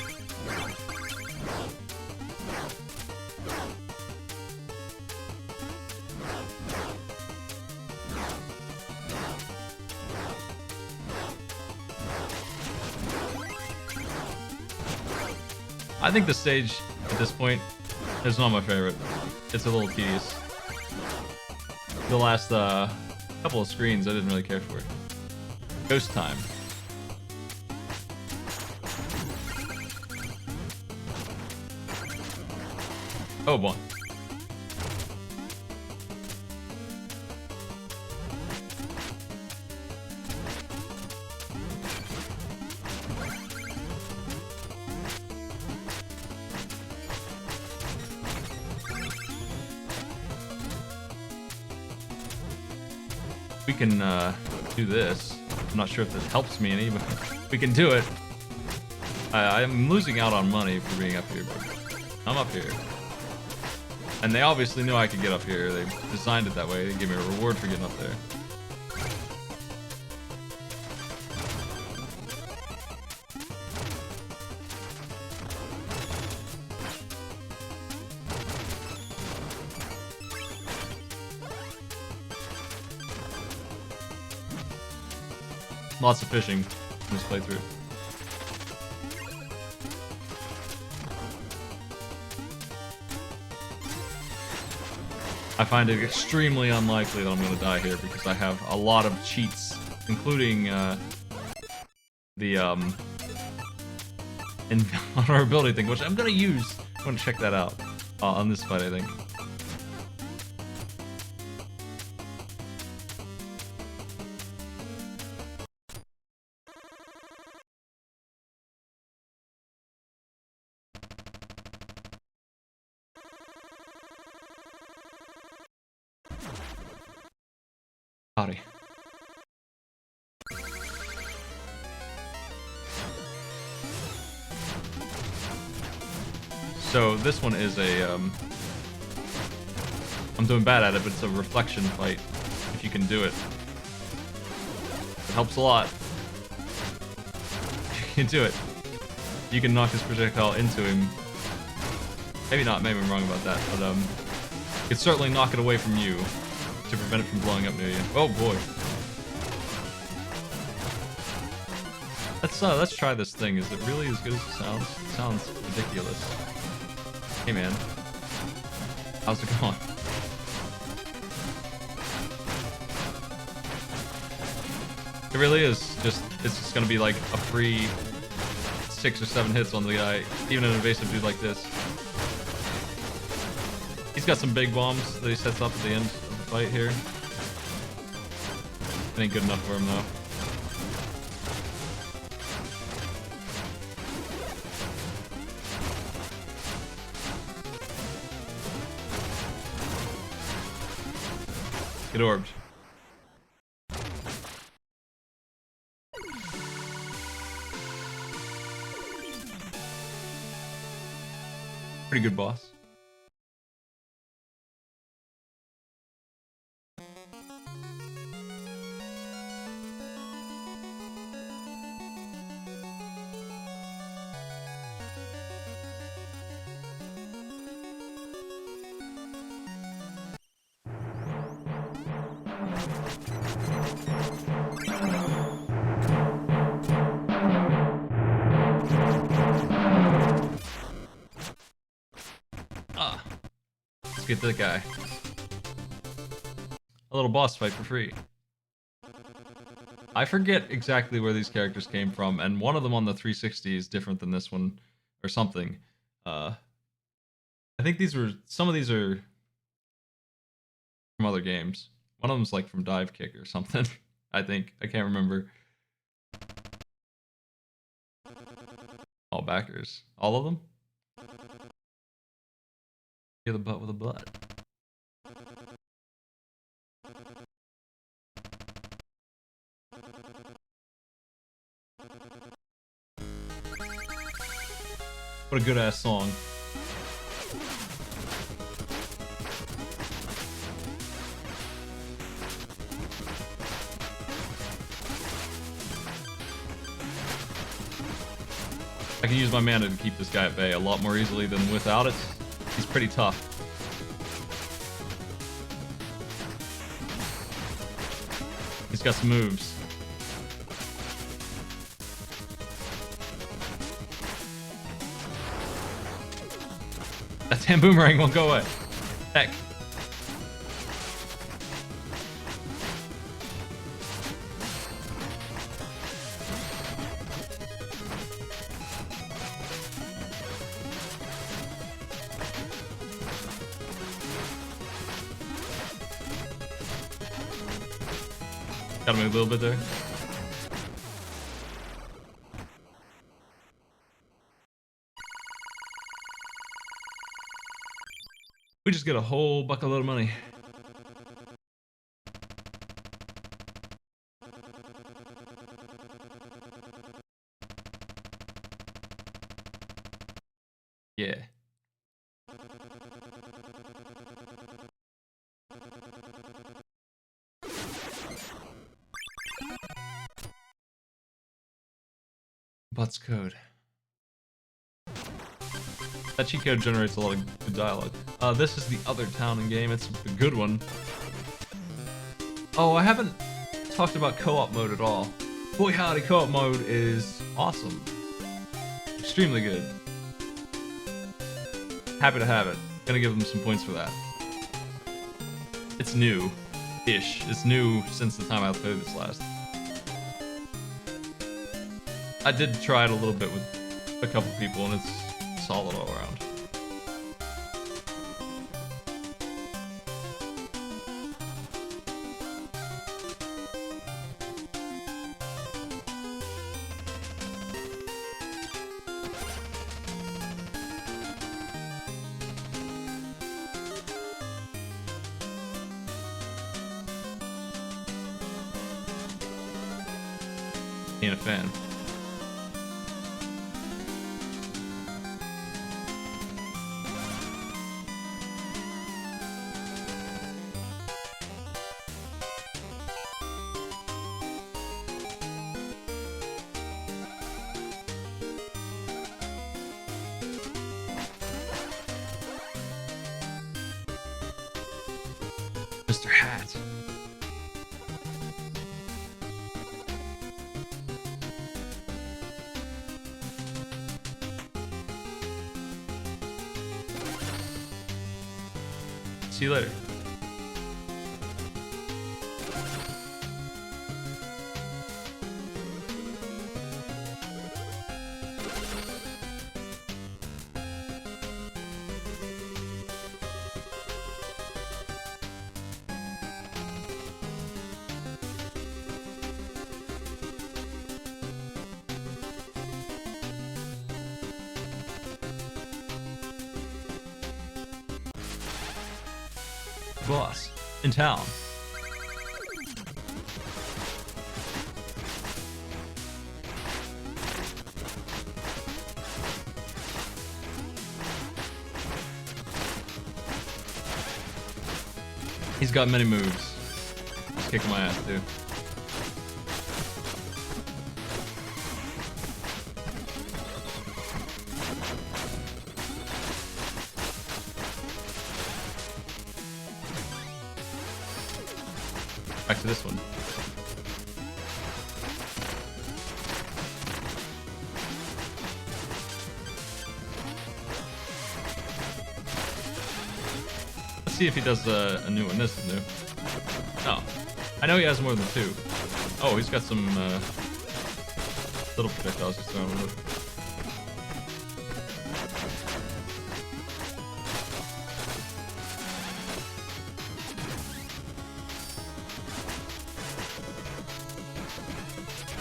S1: I think the stage at this point is not my favorite. It's a little tedious. The last couple of screens I didn't really care for. Ghost time. Oh boy. We can do this. I'm not sure if this helps me any, but we can do it. I'm losing out on money for being up here, but I'm up here. And they obviously knew I could get up here. They designed it that way. They gave me a reward for getting up there. Lots of fishing in this playthrough. I find it extremely unlikely that I'm going to die here because I have a lot of cheats, including the invulnerability thing, which I'm going to use. I'm going to check that out on this fight, I think. Body. So this one is a I'm doing bad at it, but it's a reflection fight. If you can do it, it helps a lot. If you can do it, you can knock this projectile into him. Maybe not. Maybe I'm wrong about that, but you can certainly knock it away from you to prevent it from blowing up near you. Oh boy. Let's try this thing. Is it really as good as it sounds? It sounds ridiculous. Hey man. How's it going? It really is just, it's just gonna be like a free 6 or 7 hits on the guy, even an invasive dude like this. He's got some big bombs that he sets up at the end of the fight here. It ain't good enough for him though. Get orbed. Pretty good boss. Get that guy. A little boss fight for free. I forget exactly where these characters came from, and one of them on the 360 is different than this one, or something. I think some of these are from other games. One of them's like from Dive Kick or something. I think. I can't remember. All backers. All of them? Get the butt with a butt. What a good ass song. I can use my mana to keep this guy at bay a lot more easily than without it. He's pretty tough. He's got some moves. That damn boomerang won't go away. Heck. Gotta move a little bit there. We just get a whole bucketload of money. Yeah. Butts code. That cheat code generates a lot of good dialogue. This is the other town in game. It's a good one. Oh, I haven't talked about co-op mode at all. Boy howdy, co-op mode is awesome. Extremely good. Happy to have it. Gonna give them some points for that. It's new-ish. It's new since the time I played this last. I did try it a little bit with a couple people, and it's solid all around. Ain't a fan. Mr. Hat. See you later. Boss in town. He's got many moves. He's kicking my ass too. Back to this one. Let's see if he does a new one. This is new. No. I know he has more than two. Oh, he's got some little projectiles he's throwing with it.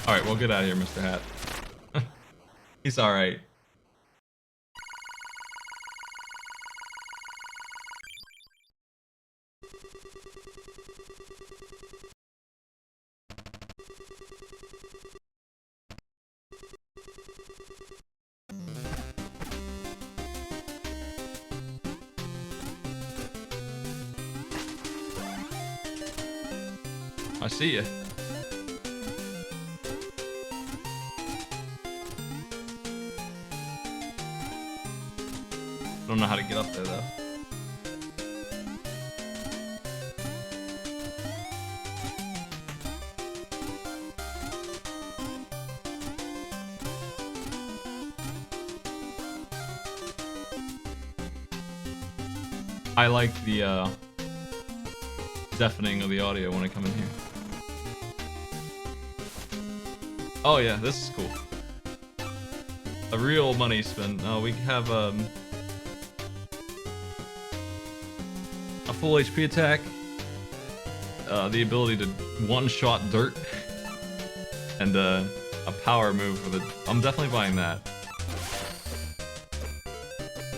S1: Alright, well, get out of here, Mr. Hat. He's alright. I see ya. I don't know how to get up there though. I like the deafening of the audio when I come in here. Oh yeah, this is cool. A real money spent. We have a full HP attack, the ability to one-shot dirt, and a power move with it. I'm definitely buying that.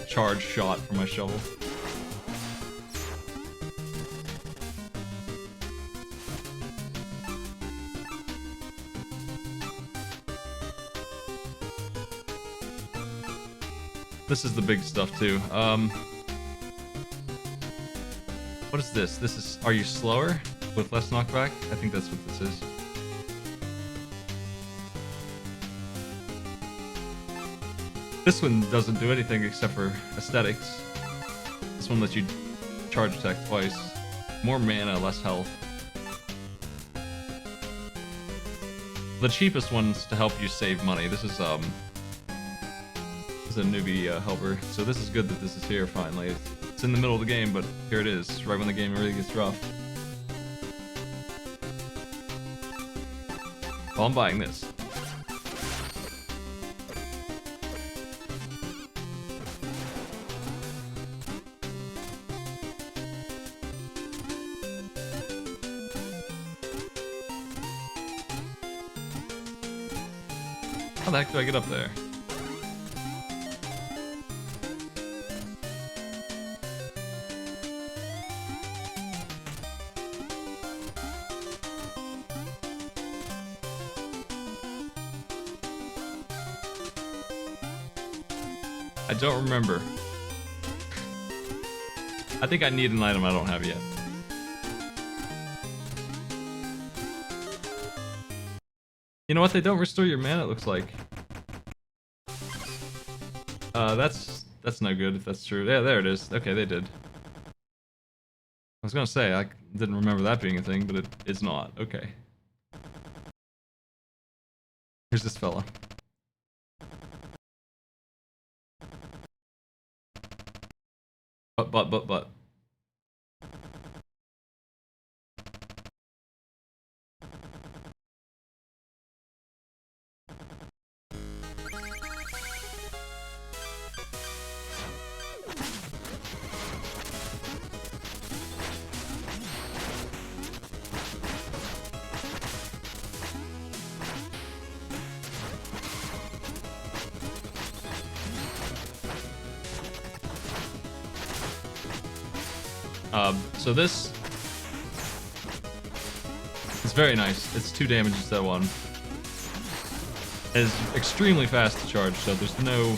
S1: Charge shot for my shovel. This is the big stuff too. What is this? This is, are you slower with less knockback? I think that's what this is. This one doesn't do anything except for aesthetics. This one lets you charge attack twice. More mana, less health. The cheapest one's to help you save money. This is a newbie helper, so this is good that this is here finally. It's in the middle of the game, but here it is, right when the game really gets rough. Well, I'm buying this. How the heck do I get up there? I don't remember. I think I need an item I don't have yet. You know what? They don't restore your mana, it looks like. That's no good if that's true. Yeah, there it is. Okay, they did. I was gonna say, I didn't remember that being a thing, but it is not. Okay. Here's this fella. But. So this is very nice. It's 2 damage instead of 1. It is extremely fast to charge, so there's no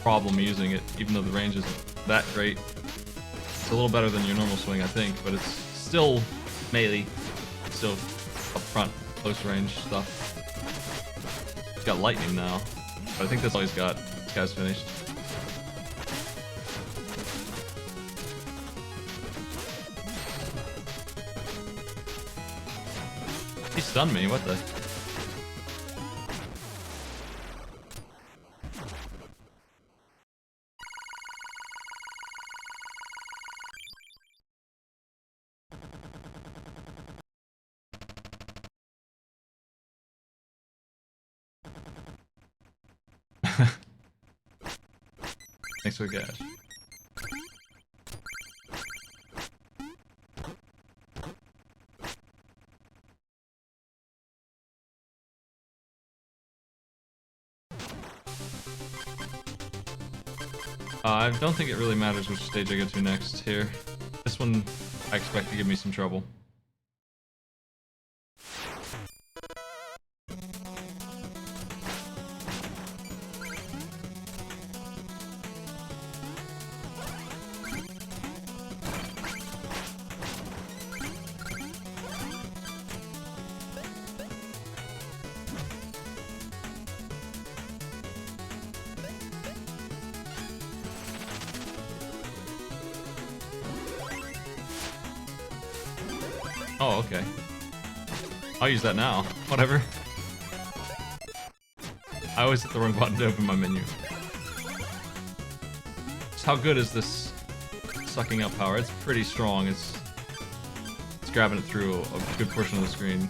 S1: problem using it, even though the range isn't that great. It's a little better than your normal swing, I think, but it's still melee. It's still up front, close range stuff. He's got lightning now, but I think that's all he's got. This guy's finished. He stunned me, what the? Thanks for the cash. I don't think it really matters which stage I go to next here. This one I expect to give me some trouble. Oh, okay. I'll use that now. Whatever. I always hit the wrong button to open my menu. So how good is this sucking up power? It's pretty strong. It's grabbing it through a good portion of the screen.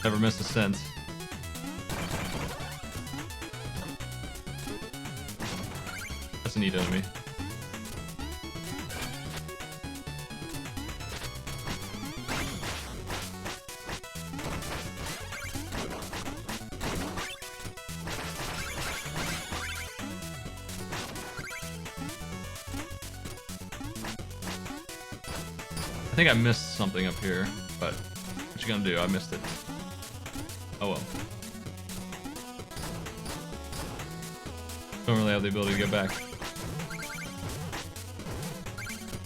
S1: Never missed a cent. That's a neat enemy. I think I missed something up here, but what you gonna do? I missed it. Oh well. Don't really have the ability to go back.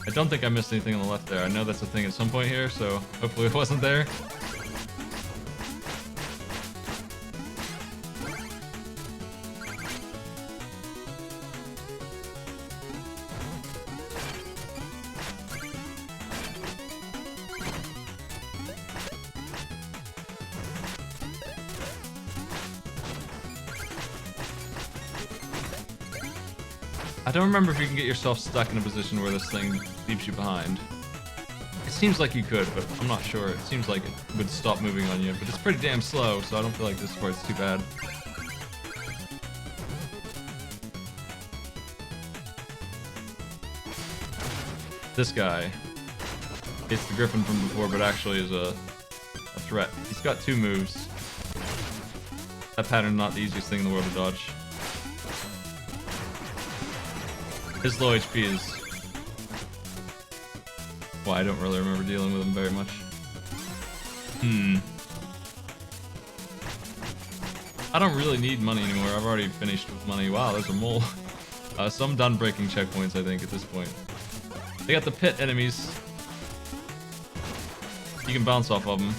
S1: I don't think I missed anything on the left there. I know that's a thing at some point here, so hopefully it wasn't there. I don't remember if you can get yourself stuck in a position where this thing leaves you behind. It seems like you could, but I'm not sure. It seems like it would stop moving on you, but it's pretty damn slow, so I don't feel like this part's too bad. This guy. It's the Griffin from before, but actually is a threat. He's got 2 moves. That pattern's not the easiest thing in the world to dodge. His low HP is... well, I don't really remember dealing with him very much. I don't really need money anymore. I've already finished with money. Wow, there's a mole. So I'm done breaking checkpoints, I think, at this point. They got the pit enemies. You can bounce off of them,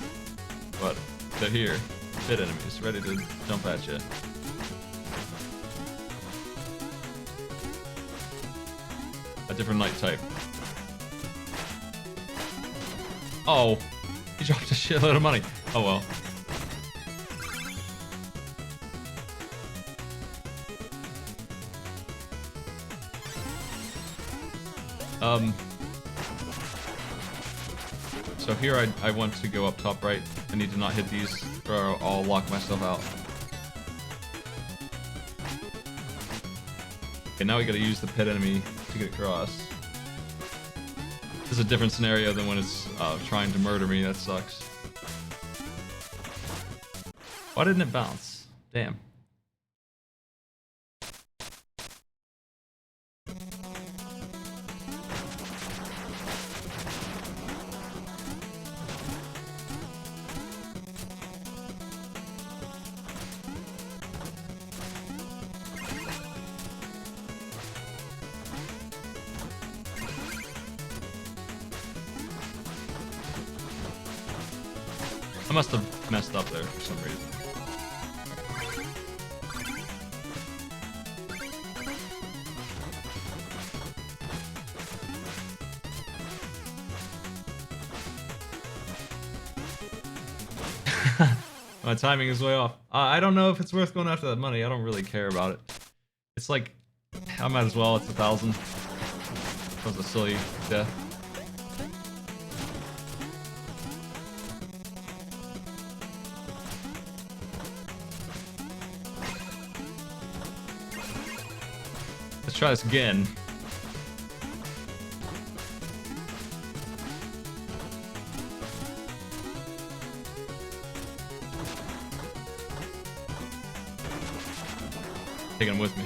S1: but they're here. Pit enemies, ready to jump at you. A different light type. Oh, he dropped a shitload of money. Oh well. So here I want to go up top right. I need to not hit these or I'll lock myself out. Okay, now we gotta use the pit enemy to get across. This is a different scenario than when it's trying to murder me. That sucks. Why didn't it bounce? Damn. I must have messed up there for some reason. My timing is way off. I don't know if it's worth going after that money. I don't really care about it. It's like, I might as well. It's 1,000. That was a silly death. Let's try this again. Taking him with me.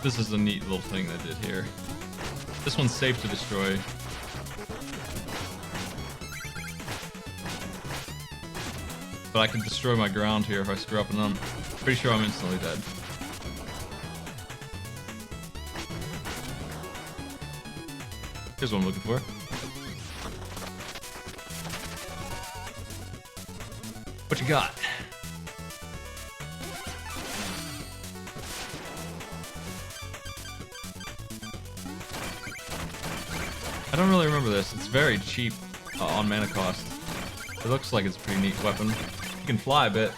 S1: This is a neat little thing they did here. This one's safe to destroy. But I can destroy my ground here if I screw up, and I'm pretty sure I'm instantly dead. Here's what I'm looking for. What you got? I don't really remember this. It's very cheap on mana cost. It looks like it's a pretty neat weapon. You can fly a bit.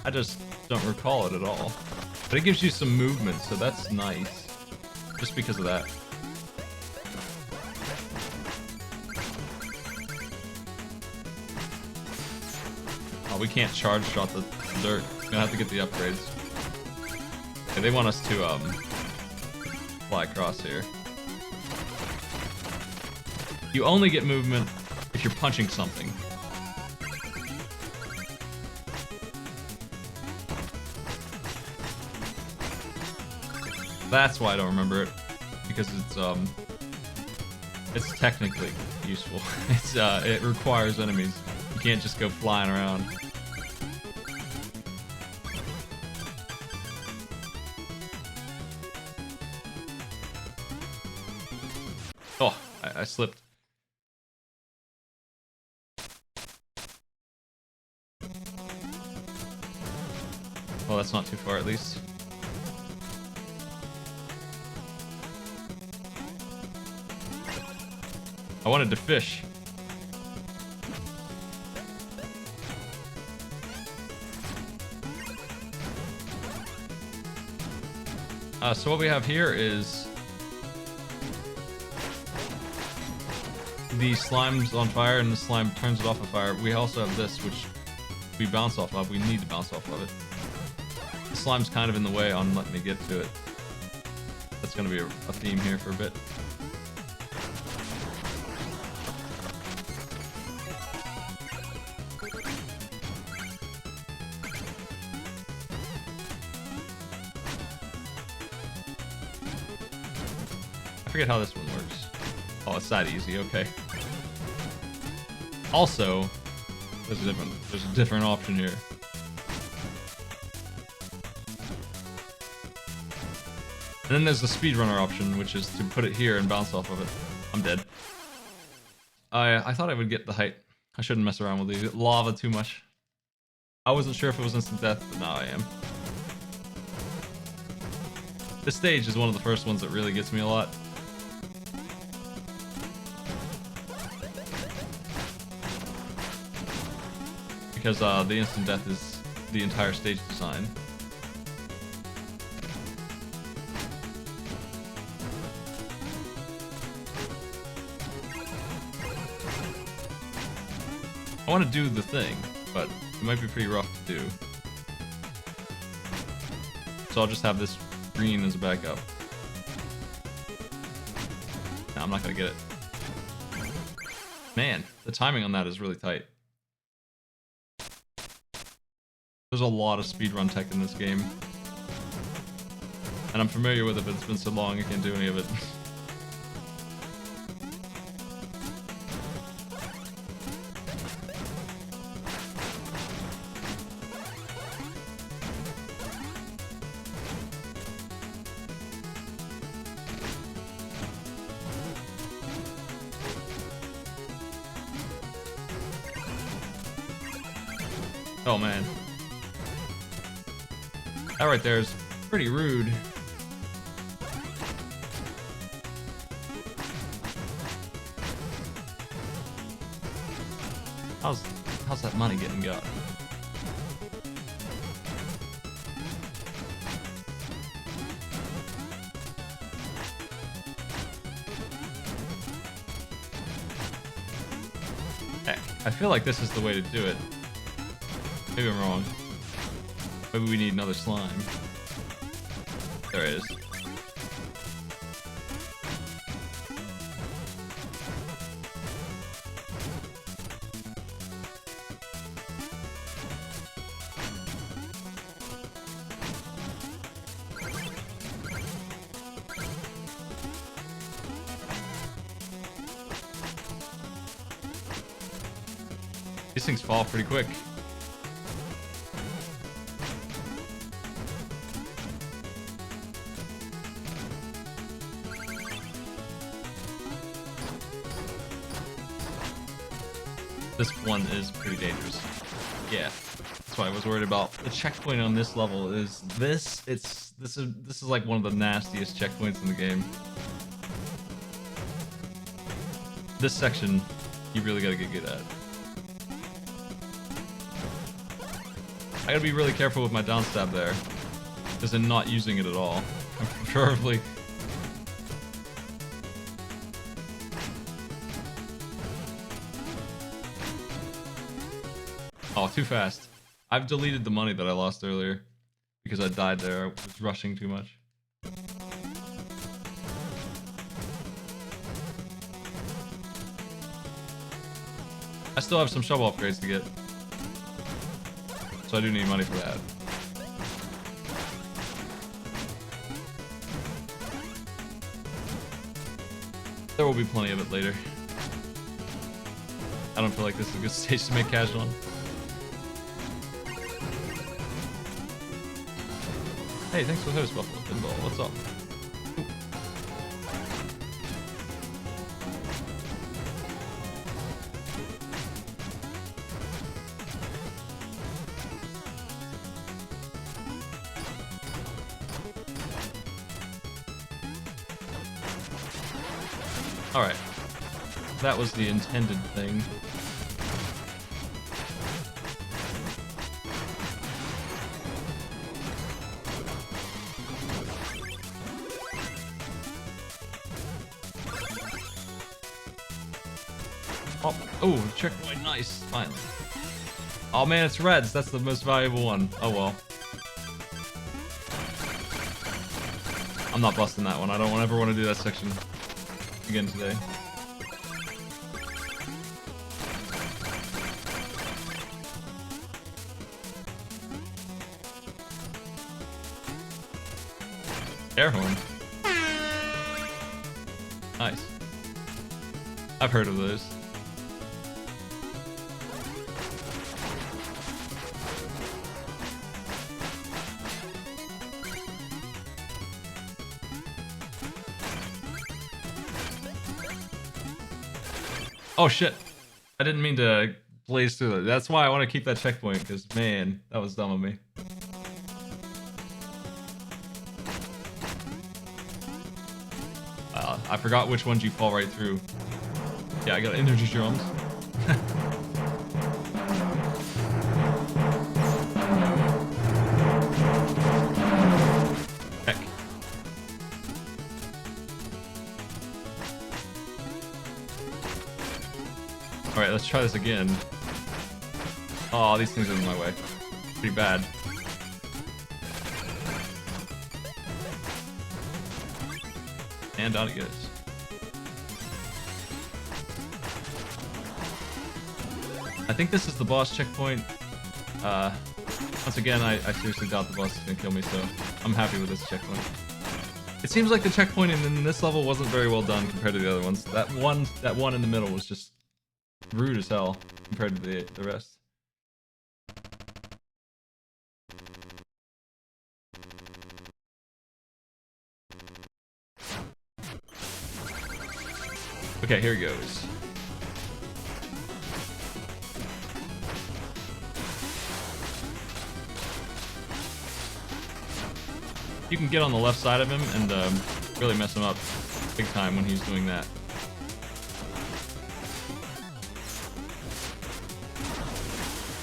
S1: I just don't recall it at all. But it gives you some movement, so that's nice. Just because of that. Oh, we can't charge shot the dirt. We're gonna have to get the upgrades. Okay, they want us to fly across here. You only get movement if you're punching something. That's why I don't remember it, because it's technically useful. It requires enemies. You can't just go flying around. Oh, I slipped. Well, that's not too far at least. I wanted to fish. So what we have here is the slime's on fire and the slime turns it off of fire. We also have this, which we bounce off of. We need to bounce off of it. The slime's kind of in the way on letting me get to it. That's going to be a theme here for a bit. I forget how this one works. Oh, it's that easy. Okay. Also, there's a different option here. And then there's the speedrunner option, which is to put it here and bounce off of it. I'm dead. I thought I would get the height. I shouldn't mess around with the lava too much. I wasn't sure if it was instant death, but now I am. This stage is one of the first ones that really gets me a lot. Because the instant death is the entire stage design. I want to do the thing, but it might be pretty rough to do. So I'll just have this green as a backup. No, I'm not gonna get it. Man, the timing on that is really tight. There's a lot of speedrun tech in this game. And I'm familiar with it, but it's been so long I can't do any of it. Oh man. That right there is pretty rude. How's that money getting got? Heck, I feel like this is the way to do it. Maybe I'm wrong. Maybe we need another slime. There it is. These things fall pretty quick. This one is pretty dangerous. Yeah, that's why I was worried about. The checkpoint on this level is this. This is like one of the nastiest checkpoints in the game. This section, you really gotta get good at. I gotta be really careful with my down stab there, because I'm not using it at all. I'm preferably. Oh, too fast. I've deleted the money that I lost earlier because I died there. I was rushing too much. I still have some shovel upgrades to get, so I do need money for that. There will be plenty of it later. I don't feel like this is a good stage to make cash on. Hey, thanks for the host, Buffalo Pinball. What's up? Alright. that was the intended thing. Oh, checkpoint, nice, finally. Oh man, it's reds, that's the most valuable one. Oh well. I'm not busting that one, I don't ever want to do that section again today. Air horn. Nice. I've heard of those. Oh shit. I didn't mean to blaze through that. That's why I want to keep that checkpoint, because man, that was dumb of me. I forgot which ones you fall right through. Yeah, I got energy drums. Heck. Alright, let's try this again. Oh, these things are in my way. Pretty bad. And down it goes. I think this is the boss checkpoint. Once again, I seriously doubt the boss is gonna kill me, so I'm happy with this checkpoint. It seems like the checkpoint in this level wasn't very well done compared to the other ones. That one in the middle was just rude as hell compared to the rest. Okay, here it goes. You can get on the left side of him and really mess him up big time when he's doing that.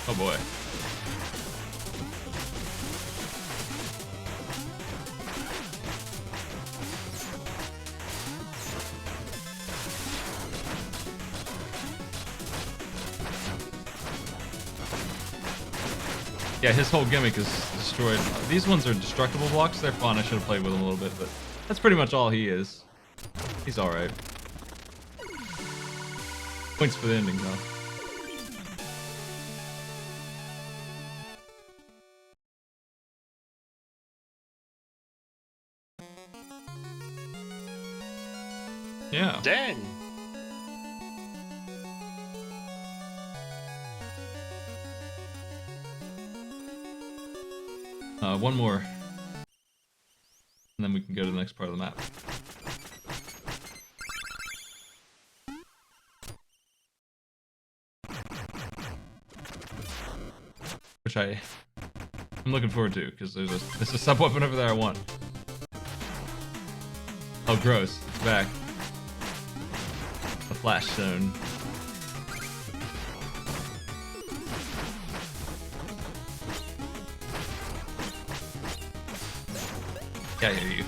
S1: Oh boy. Yeah, his whole gimmick is destroyed. These ones are destructible blocks. They're fun. I should have played with them a little bit, but that's pretty much all he is. He's alright. Points for the ending, though. Yeah.
S3: Dang.
S1: One more. And then we can go to the next part of the map. Which I'm looking forward to, because there's a sub weapon over there I want. Oh gross, it's back. The flash zone. Yeah, I hear you.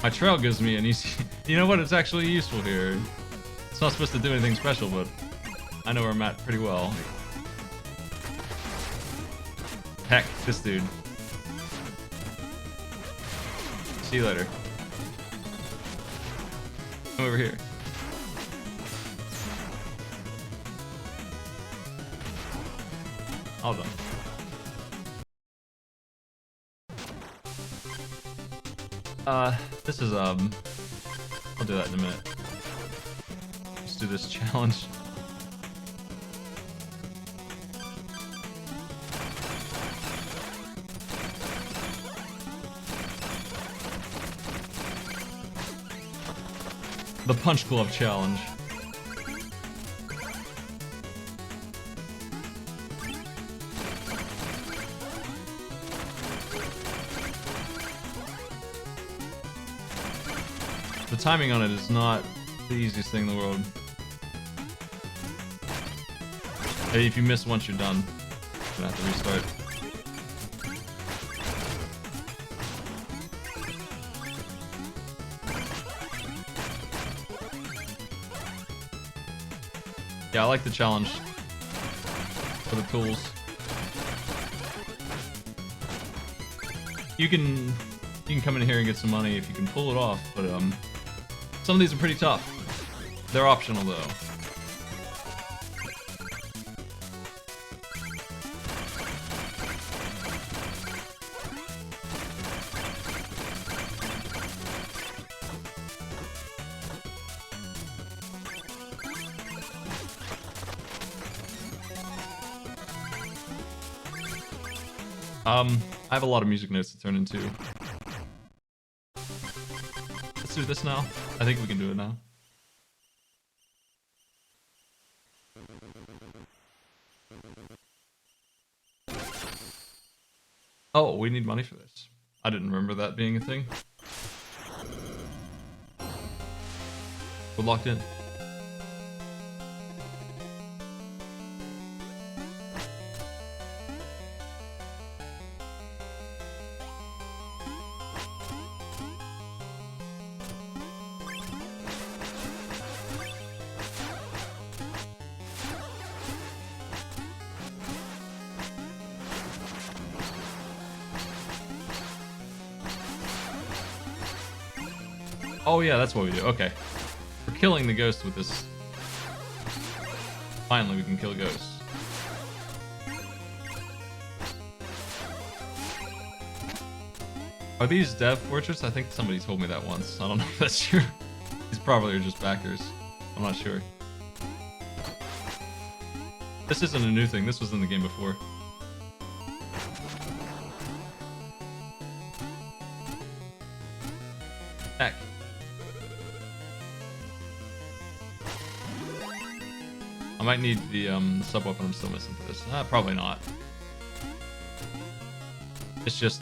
S1: My trail gives me an easy... You know what? It's actually useful here. It's not supposed to do anything special, but I know where I'm at pretty well. Heck, this dude. See you later. Come over here. All done. This is, I'll do that in a minute. used to this challenge. The Punch Glove Challenge. The timing on it is not the easiest thing in the world. Hey, if you miss once, you're done. You're gonna have to restart. Yeah, I like the challenge for the tools. You can come in here and get some money if you can pull it off, but some of these are pretty tough. They're optional though. I have a lot of music notes to turn into. Let's do this now. I think we can do it now. Oh, we need money for this. I didn't remember that being a thing. We're locked in. Oh yeah, that's what we do. Okay. We're killing the ghost with this. Finally, we can kill ghosts. Are these Dev Fortress? I think somebody told me that once. I don't know if that's true. These probably are just backers. I'm not sure. This isn't a new thing. This was in the game before. Heck. I might need the sub weapon I'm still missing for this. Probably not. It's just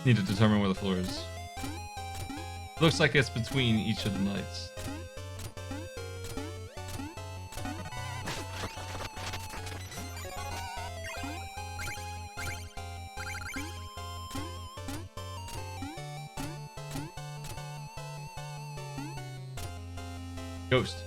S1: need to determine where the floor is. Looks like it's between each of the knights. Ghost.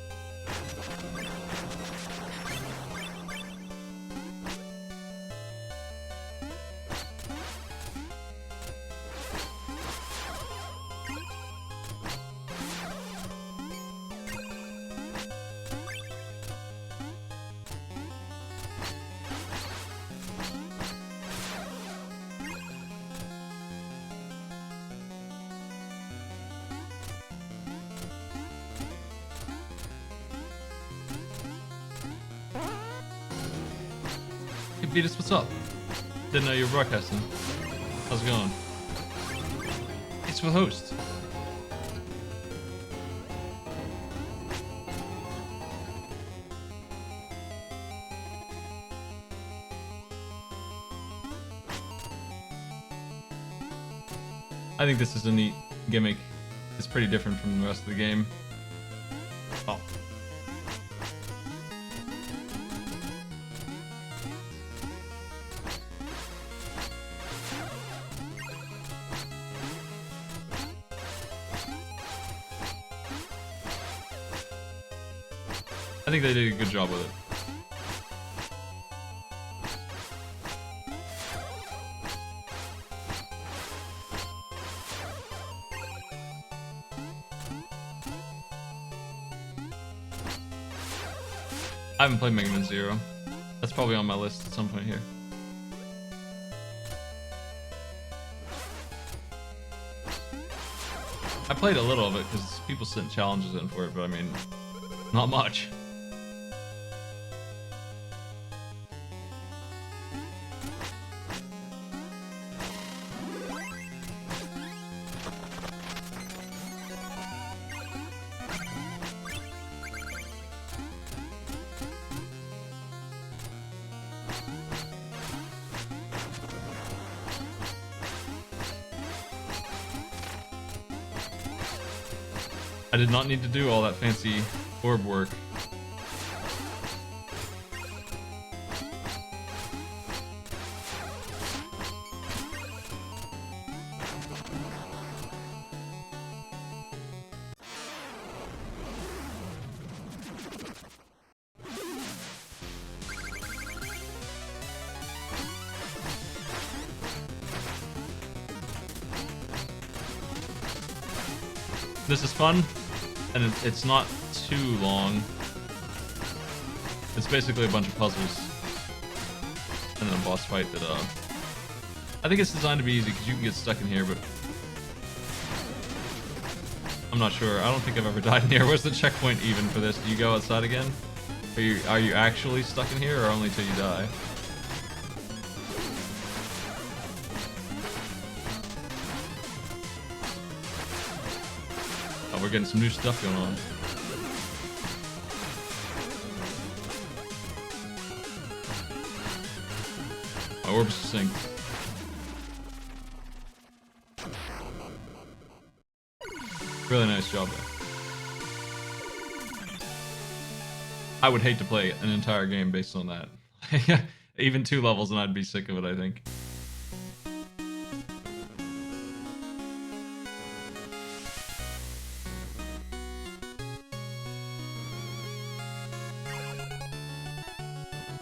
S1: Hey Beatus, what's up? Didn't know you were broadcasting. How's it going? Thanks for the host. I think this is a neat gimmick. It's pretty different from the rest of the game. Oh. I think they did a good job with it. I haven't played Mega Man Zero. That's probably on my list at some point here. I played a little of it because people sent challenges in for it, but I mean, Not much. I did not need to do all that fancy orb work. This is fun, and it's not too long. It's basically a bunch of puzzles and then a boss fight that I think it's designed to be easy because you can get stuck in here, but I'm not sure. I don't think I've ever died in here. Where's the checkpoint even for this? Do you go outside again? Are you actually stuck in here or only till you die? Oh, we're getting some new stuff going on. My orbs sink. Really nice job there. I would hate to play an entire game based on that. Even 2 levels and I'd be sick of it, I think.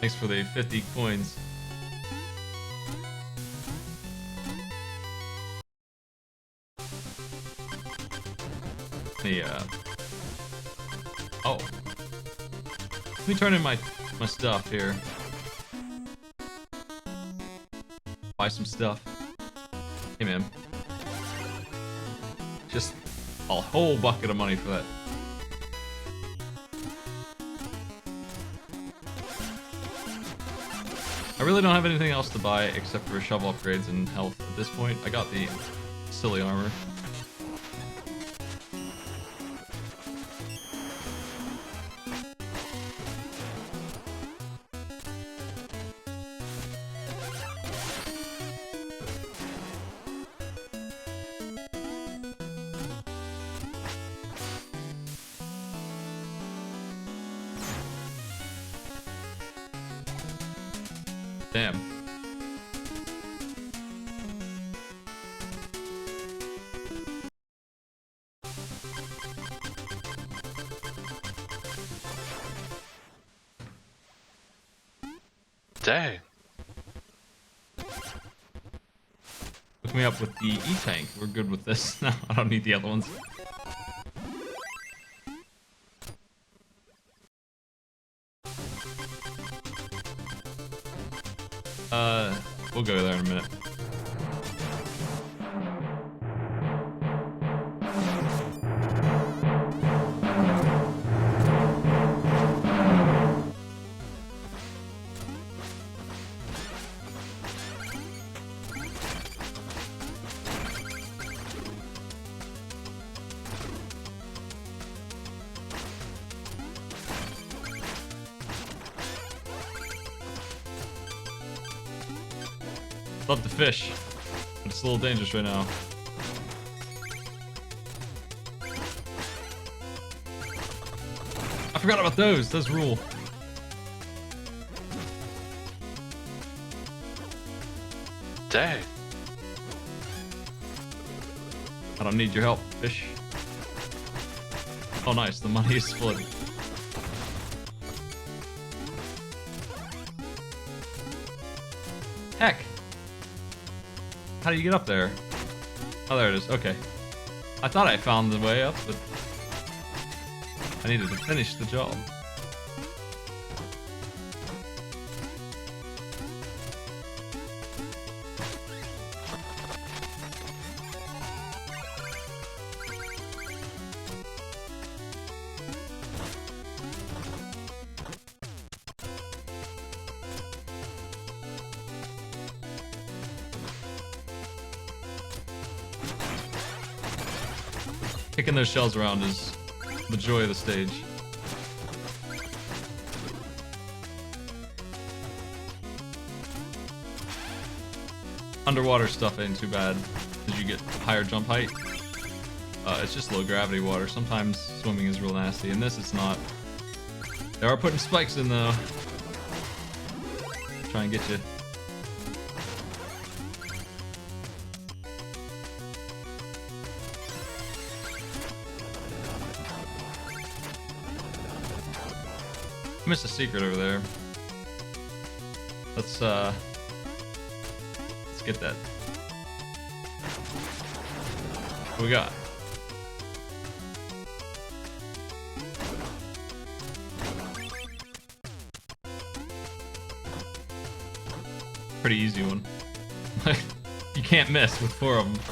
S1: Thanks for the 50 coins. Oh. Let me turn in my stuff here. Buy some stuff. Hey man. Just a whole bucket of money for that. I really don't have anything else to buy except for shovel upgrades and health at this point. I got the silly armor. Damn.
S3: Dang.
S1: Hook me up with the E-Tank. We're good with this now. I don't need the other ones. We'll go there in a minute. Love the fish, but it's a little dangerous right now. I forgot about those. Those rule.
S3: Dang.
S1: I don't need your help, fish. Oh nice, the money is split. Heck! How do you get up there? Oh, there it is. Okay. I thought I found the way up, but I needed to finish the job. Kicking those shells around is the joy of the stage. Underwater stuff ain't too bad, as you get higher jump height. It's just low gravity water. Sometimes swimming is real nasty. In this, it's not. They are putting spikes in though. Try and get you. I missed a secret over there. Let's get that. What we got? Pretty easy one. You can't miss with 4 of them.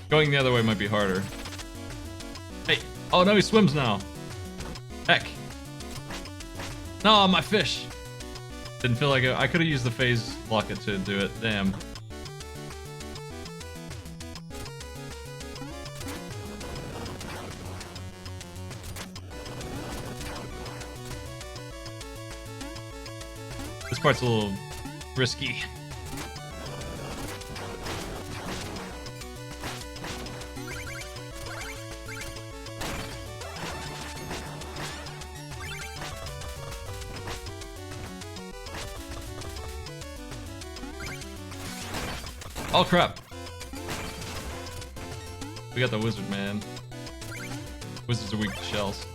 S1: Going the other way might be harder. Hey! Oh no, he swims now! Heck! No, my fish! Didn't feel like it. I could have used the phase locket to do it. Damn. This part's a little risky. Oh crap! We got the wizard, man. Wizards are weak to shells.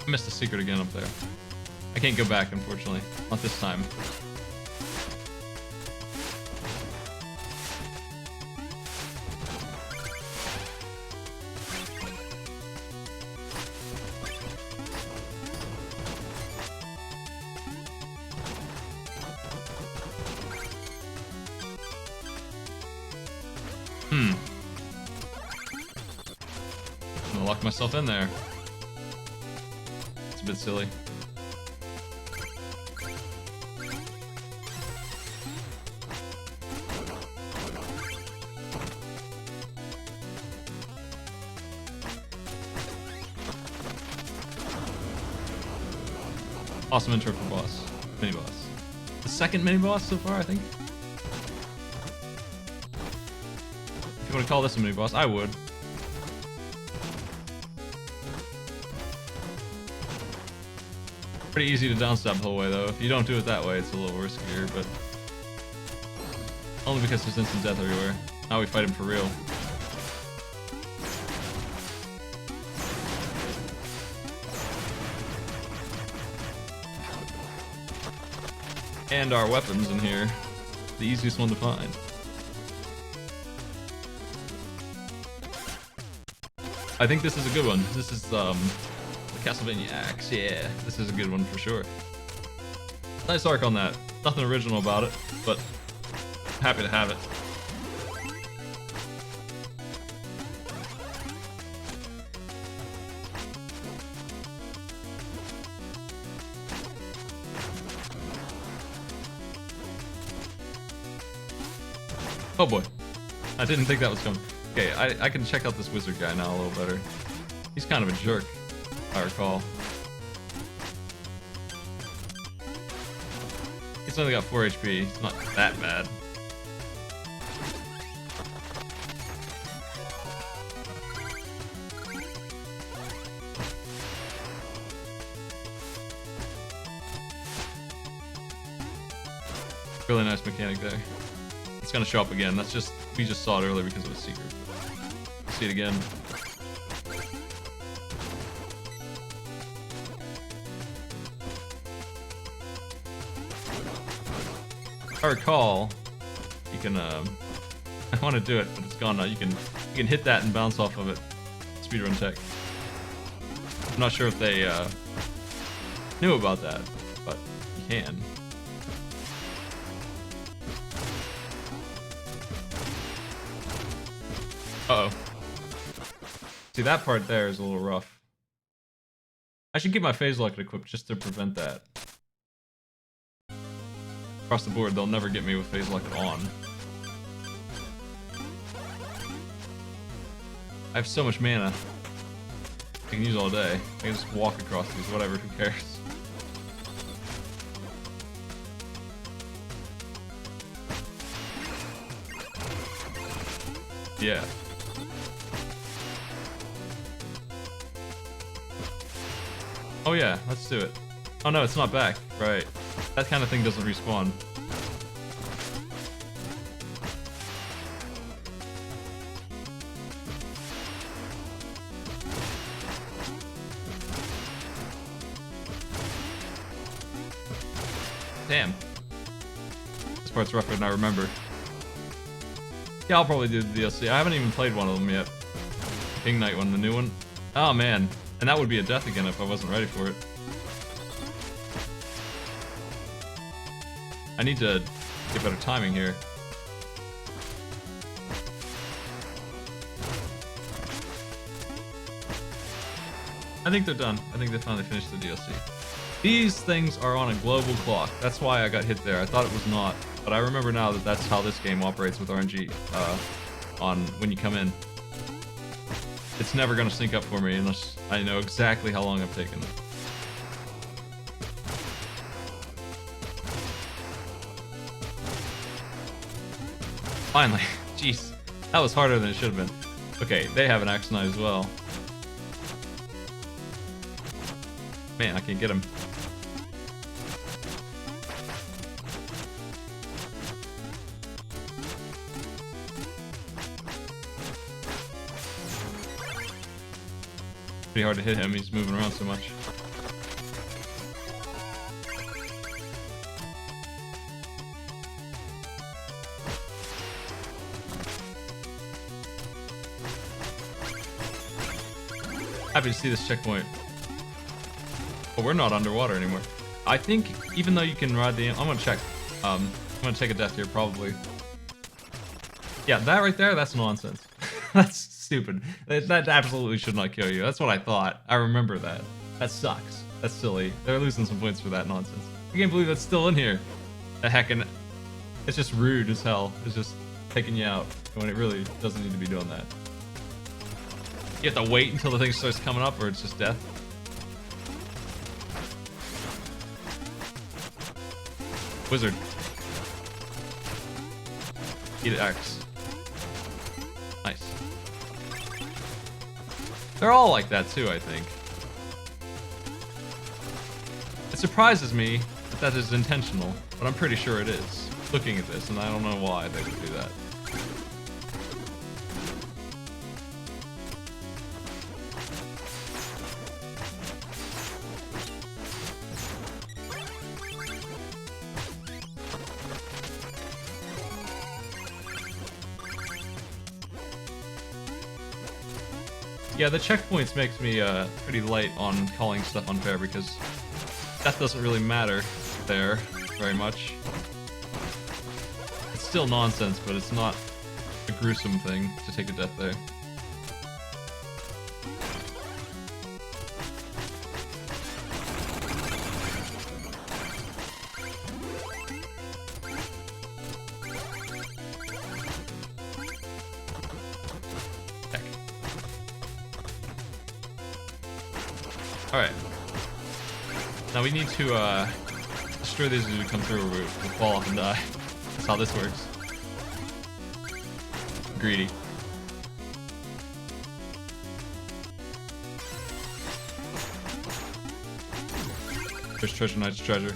S1: I missed a secret again up there. I can't go back, unfortunately. Not this time. I'm gonna lock myself in there. A bit silly. Awesome intro for boss. Mini boss. The second mini boss so far, I think. If you want to call this a mini boss, I would. Pretty easy to downstab the whole way though. If you don't do it that way, it's a little riskier, but only because there's instant death everywhere. Now we fight him for real. And our weapons in here, the easiest one to find. I think this is a good one. This is the Castlevania axe, yeah. This is a good one for sure. Nice arc on that. Nothing original about it, but happy to have it. Oh boy. I didn't think that was coming. Okay, I can check out this wizard guy now a little better. He's kind of a jerk, if I recall. He's only got 4 HP. It's not that bad. Really nice mechanic there. It's gonna show up again. That's just, we just saw it earlier because it was secret. See it again. I recall, you can I want to do it, but it's gone now. You can hit that and bounce off of it. Speedrun tech. I'm not sure if they knew about that, but you can. Uh-oh. See, that part there is a little rough. I should get my phase lock equipped just to prevent that. Across the board, they'll never get me with phase lock on. I have so much mana. I can use all day. I can just walk across these, whatever, who cares? Yeah. Oh yeah, let's do it. Oh no, it's not back. Right. That kind of thing doesn't respawn. Damn. This part's rougher than I remember. Yeah, I'll probably do the DLC. I haven't even played one of them yet. King Knight one, the new one. Oh man. And that would be a death again if I wasn't ready for it. I need to get better timing here. I think they're done. I think they finally finished the DLC. These things are on a global clock. That's why I got hit there. I thought it was not, but I remember now that that's how this game operates with RNG on when you come in. It's never going to sync up for me unless I know exactly how long I've taken. Finally. Jeez. That was harder than it should have been. Okay, they have an Axe Knight as well. Man, I can't get him. Pretty hard to hit him, he's moving around so much. Happy to see this checkpoint. But we're not underwater anymore. I think even though you can ride the... I'm gonna check. I'm gonna take a death here, probably. Yeah, that right there, that's nonsense. That's stupid. That absolutely should not kill you. That's what I thought. I remember that. That sucks. That's silly. They're losing some points for that nonsense. I can't believe that's still in here. The heckin'... It's just rude as hell. It's just taking you out when it really doesn't need to be doing that. You have to wait until the thing starts coming up or it's just death. Wizard. Eat X. Nice. They're all like that too, I think. It surprises me that is intentional, but I'm pretty sure it is. Looking at this, and I don't know why they would do that. Yeah, the checkpoints makes me pretty light on calling stuff unfair because that doesn't really matter there very much. It's still nonsense, but it's not a gruesome thing to take a death there. Alright. Now we need to destroy these as we come through or we'll fall off and die. That's how this works. Greedy. There's Treasure Knight's treasure.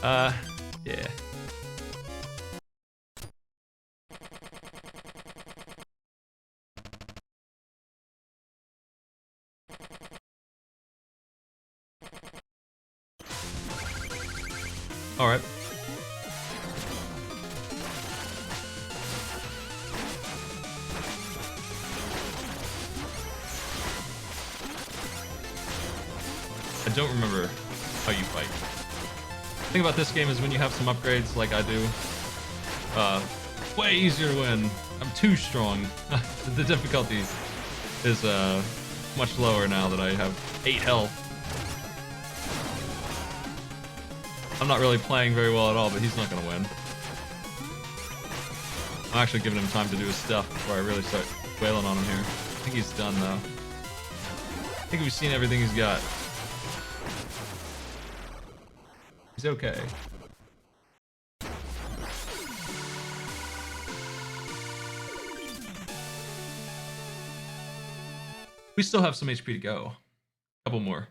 S1: Yeah. Alright. I don't remember how you fight. The thing about this game is when you have some upgrades like I do, way easier to win. I'm too strong. The difficulty is much lower now that I have 8 health. I'm not really playing very well at all, but he's not gonna win. I'm actually giving him time to do his stuff before I really start wailing on him here. I think he's done though. I think we've seen everything he's got. He's okay. We still have some HP to go. A couple more.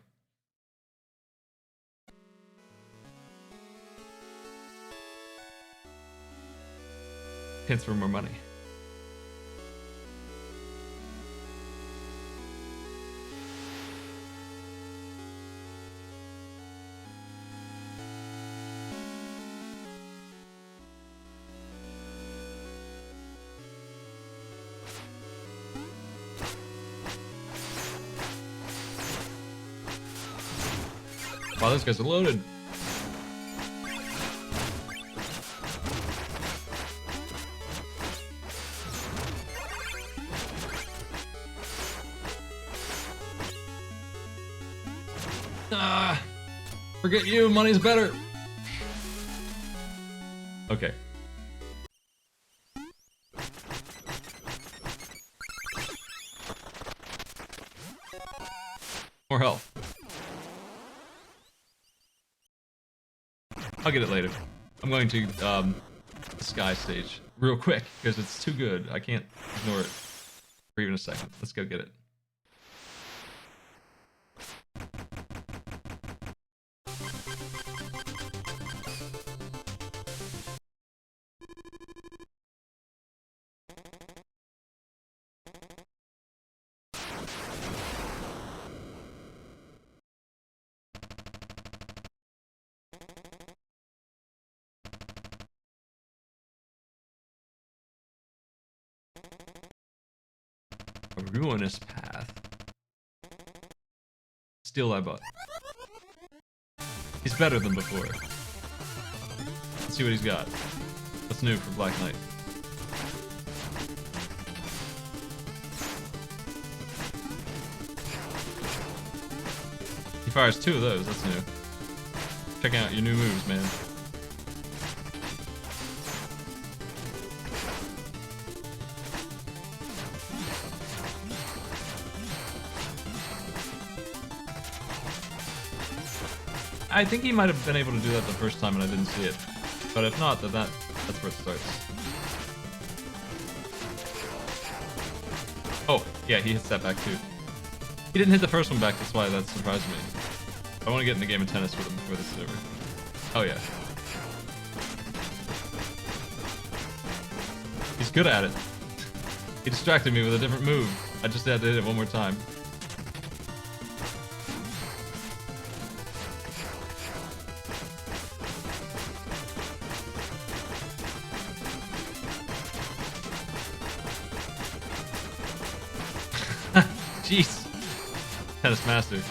S1: Hits for more money. Wow, those guys are loaded. Ah, forget you, money's better. Okay. More health. I'll get it later. I'm going to the sky stage real quick because it's too good. I can't ignore it for even a second. Let's go get it. A ruinous path. Steal I bought. He's better than before. Let's see what he's got. What's new for Black Knight? He fires 2 of those, that's new. Check out your new moves, man. I think he might have been able to do that the first time and I didn't see it. But if not, then that's where it starts. Oh, yeah, he hits that back too. He didn't hit the first one back, that's why that surprised me. I want to get in a game of tennis with him before this is over. Oh yeah. He's good at it. He distracted me with a different move. I just had to hit it one more time. Jeez. Tennis master.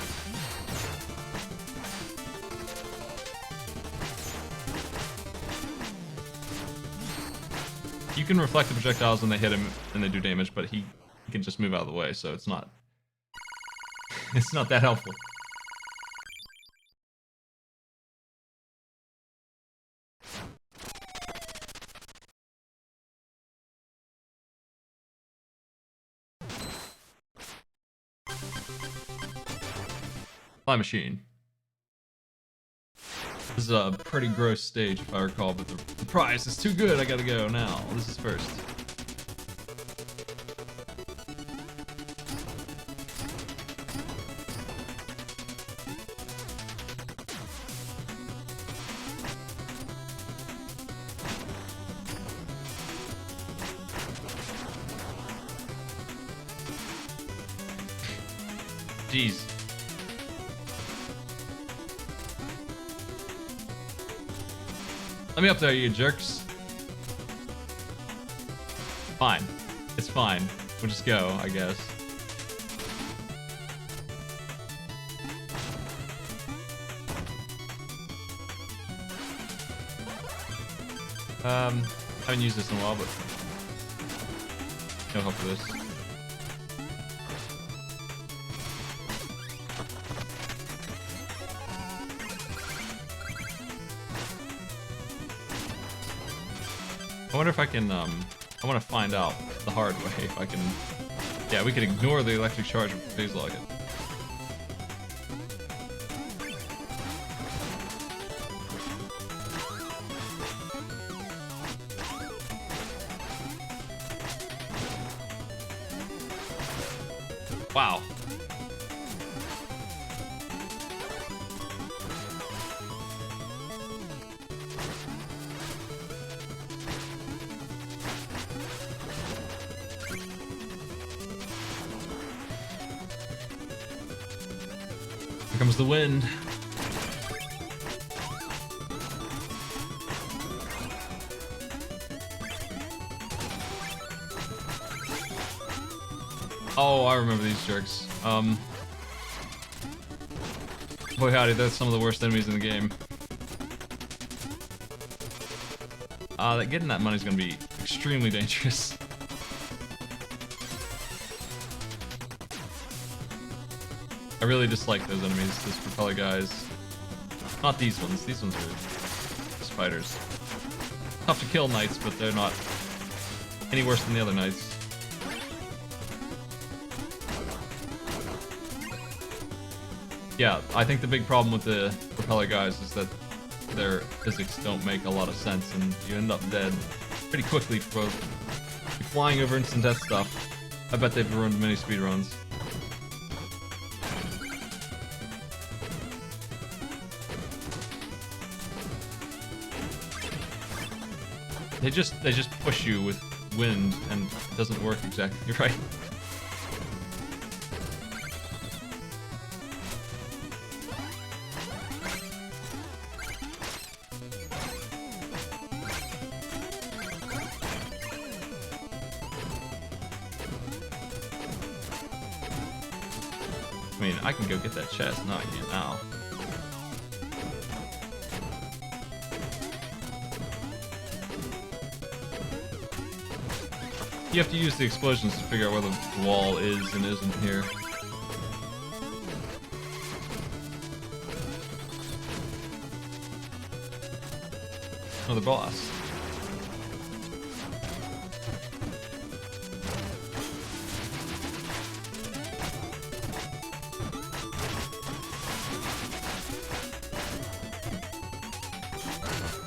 S1: You can reflect the projectiles when they hit him and they do damage, but he can just move out of the way, so it's not that helpful. Fly machine. This is a pretty gross stage if I recall, but the prize is too good. I gotta go now. This is first. Jeez. Let me up there, you jerks. Fine. It's fine. We'll just go, I guess. Haven't used this in a while, but no help for this. I wonder if I can, I want to find out the hard way if I can, yeah, we can ignore the electric charge if it feels like it. Wow. Here comes the wind. Oh, I remember these jerks. Boy howdy, that's some of the worst enemies in the game. Getting that money is gonna be extremely dangerous. I really dislike those enemies, those propeller guys. Not these ones are spiders. Tough to kill knights, but they're not any worse than the other knights. Yeah, I think the big problem with the propeller guys is that their physics don't make a lot of sense and you end up dead pretty quickly for both. You're flying over instant death stuff. I bet they've ruined many speedruns. They just push you with wind and it doesn't work exactly right. I mean, I can go get that chest. No, I can't now. You have to use the explosions to figure out where the wall is and isn't here. Another boss.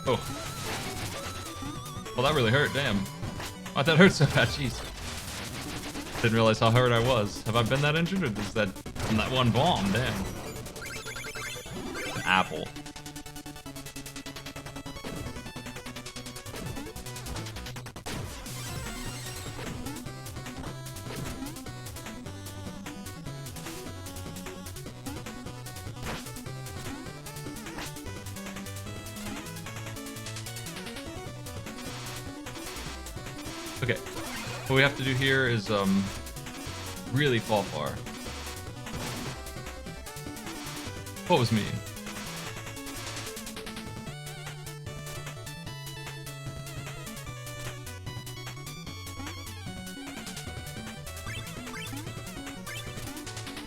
S1: Oh. Well, that really hurt, damn. Why'd that hurt so bad? Jeez. Didn't realize how hurt I was. Have I been that injured, or is that from that one bomb? Damn. An apple. Okay, what we have to do here is really fall far. What was me?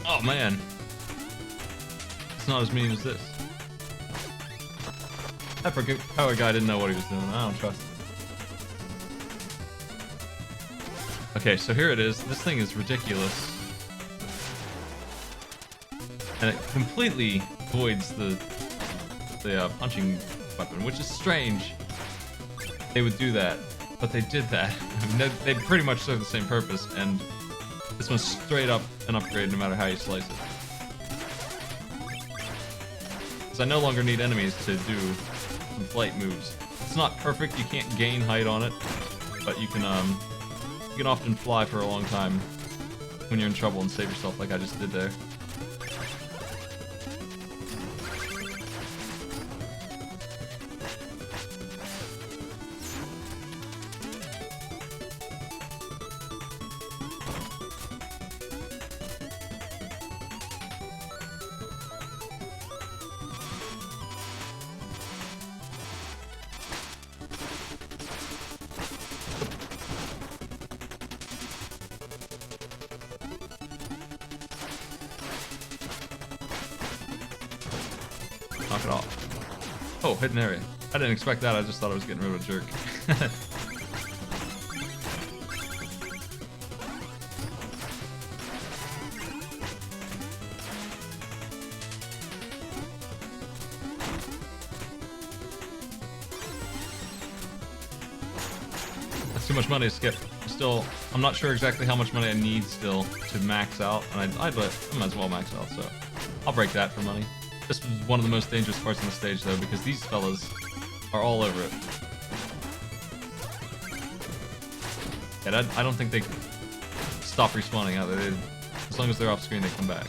S1: Oh man, it's not as mean as this. That power guy didn't know what he was doing. I don't trust him. Okay, so here it is. This thing is ridiculous. And it completely voids the punching weapon, which is strange. They would do that, but they did that. I mean, they pretty much serve the same purpose, and this one's straight up an upgrade no matter how you slice it. Because I no longer need enemies to do some flight moves. It's not perfect, you can't gain height on it, but you can often fly for a long time when you're in trouble and save yourself like I just did there. Knock it off. Oh, hidden area. I didn't expect that. I just thought I was getting rid of a jerk. That's too much money to skip. I'm not sure exactly how much money I need still to max out, and I might as well max out, so I'll break that for money. This was one of the most dangerous parts on the stage, though, because these fellas are all over it. Yeah, I don't think they stop respawning out. As long as they're off screen, they come back.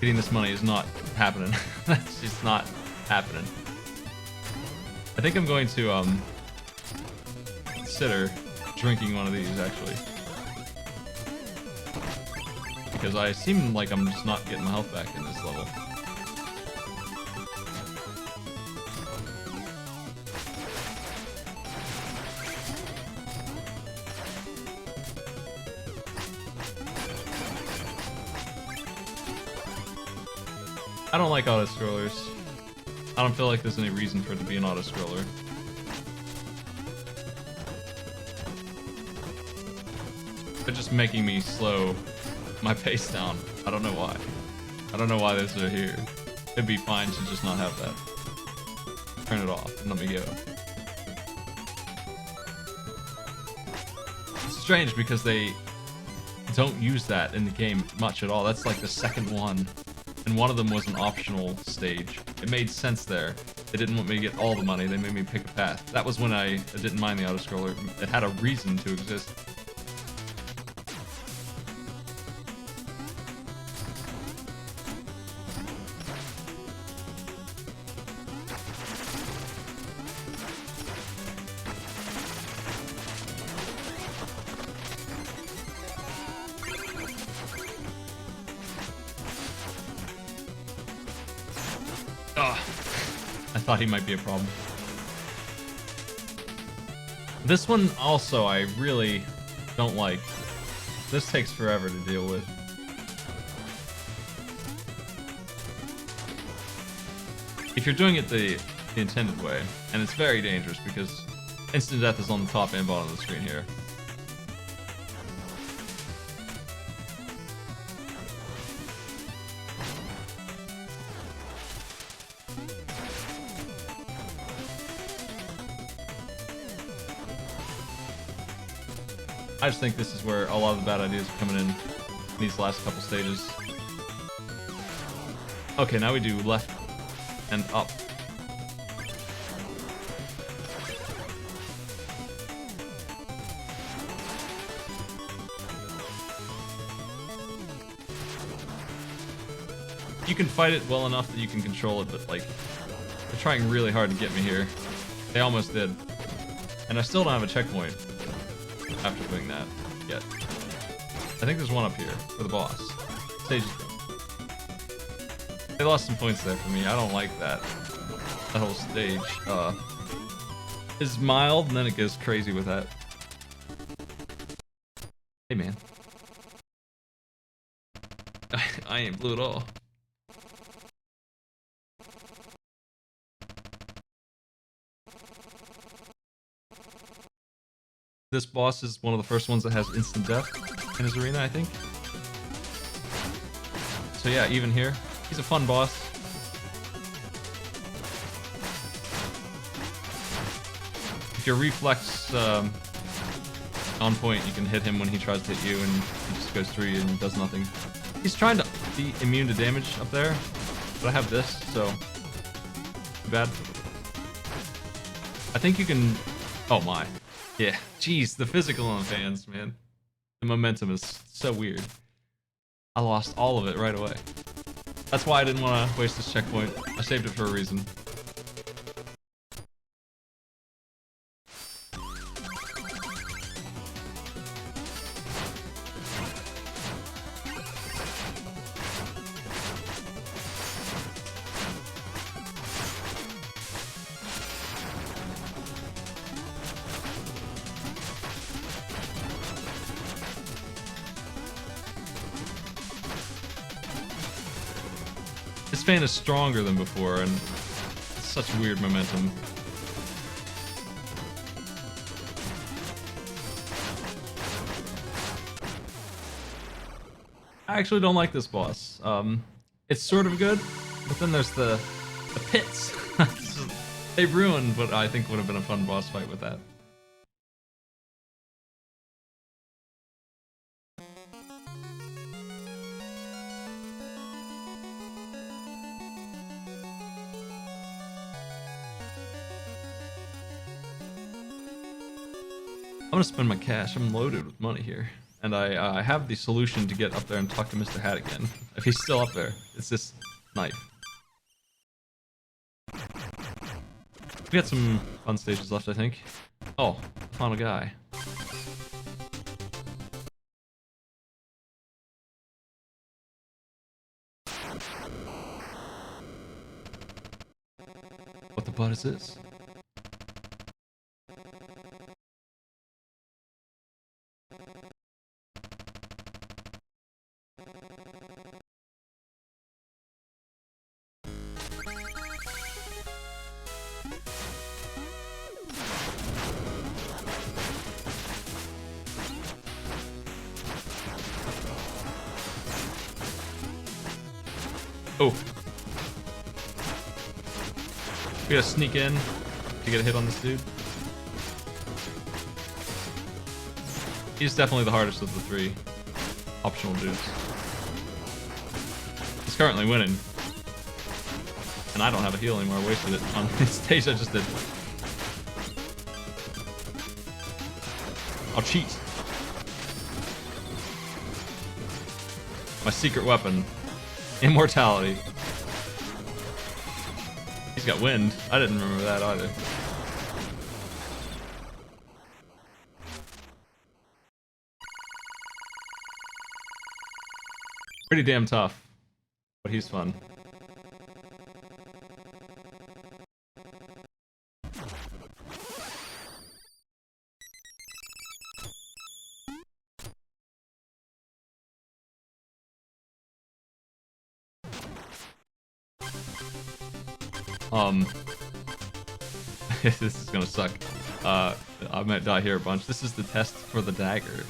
S1: Getting this money is not happening. That's just not happening. I think I'm going to consider drinking one of these, actually. Because I seem like I'm just not getting my health back in this level. I don't like auto-scrollers. I don't feel like there's any reason for it to be an auto-scroller. They're just making me slow my pace down. I don't know why. I don't know why those are here. It'd be fine to just not have that. Turn it off and let me go. It's strange because they don't use that in the game much at all. That's like the second one. And one of them was an optional stage. It made sense there. They didn't want me to get all the money. They made me pick a path. That was when I didn't mind the auto-scroller. It had a reason to exist. I thought he might be a problem. This one also I really don't like. This takes forever to deal with. If you're doing it the intended way, and it's very dangerous because instant death is on the top and bottom of the screen here. I just think this is where a lot of the bad ideas are coming in these last couple stages. Okay, now we do left and up. You can fight it well enough that you can control it, but like, they're trying really hard to get me here. They almost did. And I still don't have a checkpoint after doing that yet. I think there's one up here for the boss. Stage is done. They lost some points there for me. I don't like that. That whole stage is mild and then it goes crazy with that. Hey man. I ain't blue at all. This boss is one of the first ones that has instant death in his arena, I think. So yeah, even here, he's a fun boss. If your reflex on point, you can hit him when he tries to hit you and he just goes through you and does nothing. He's trying to be immune to damage up there, but I have this, so too bad. I think you can... Oh my. Yeah, jeez, the physical on fans, man. The momentum is so weird. I lost all of it right away. That's why I didn't want to waste this checkpoint. I saved it for a reason. Fan is stronger than before, and it's such weird momentum. I actually don't like this boss. It's sort of good, but then there's the pits. They ruined what I think would have been a fun boss fight with that. I'm gonna spend my cash. I'm loaded with money here. And I have the solution to get up there and talk to Mr. Hat again. If he's still up there, it's this knife. We got some fun stages left, I think. Oh, final guy. What the butt is this? Oh. We gotta sneak in to get a hit on this dude. He's definitely the hardest of the three optional dudes. He's currently winning. And I don't have a heal anymore. I wasted it on this stage I just did. I'll cheat. My secret weapon. Immortality. He's got wind. I didn't remember that either. Pretty damn tough, but he's fun. This is gonna suck. I might die here a bunch. This is the test for the dagger.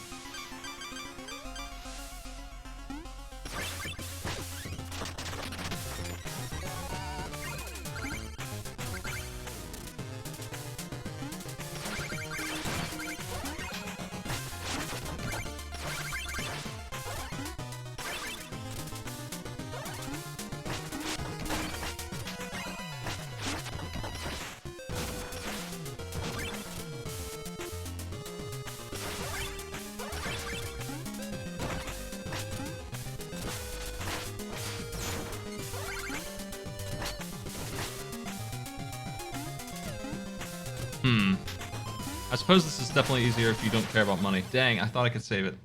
S1: I suppose this is definitely easier if you don't care about money. Dang, I thought I could save it.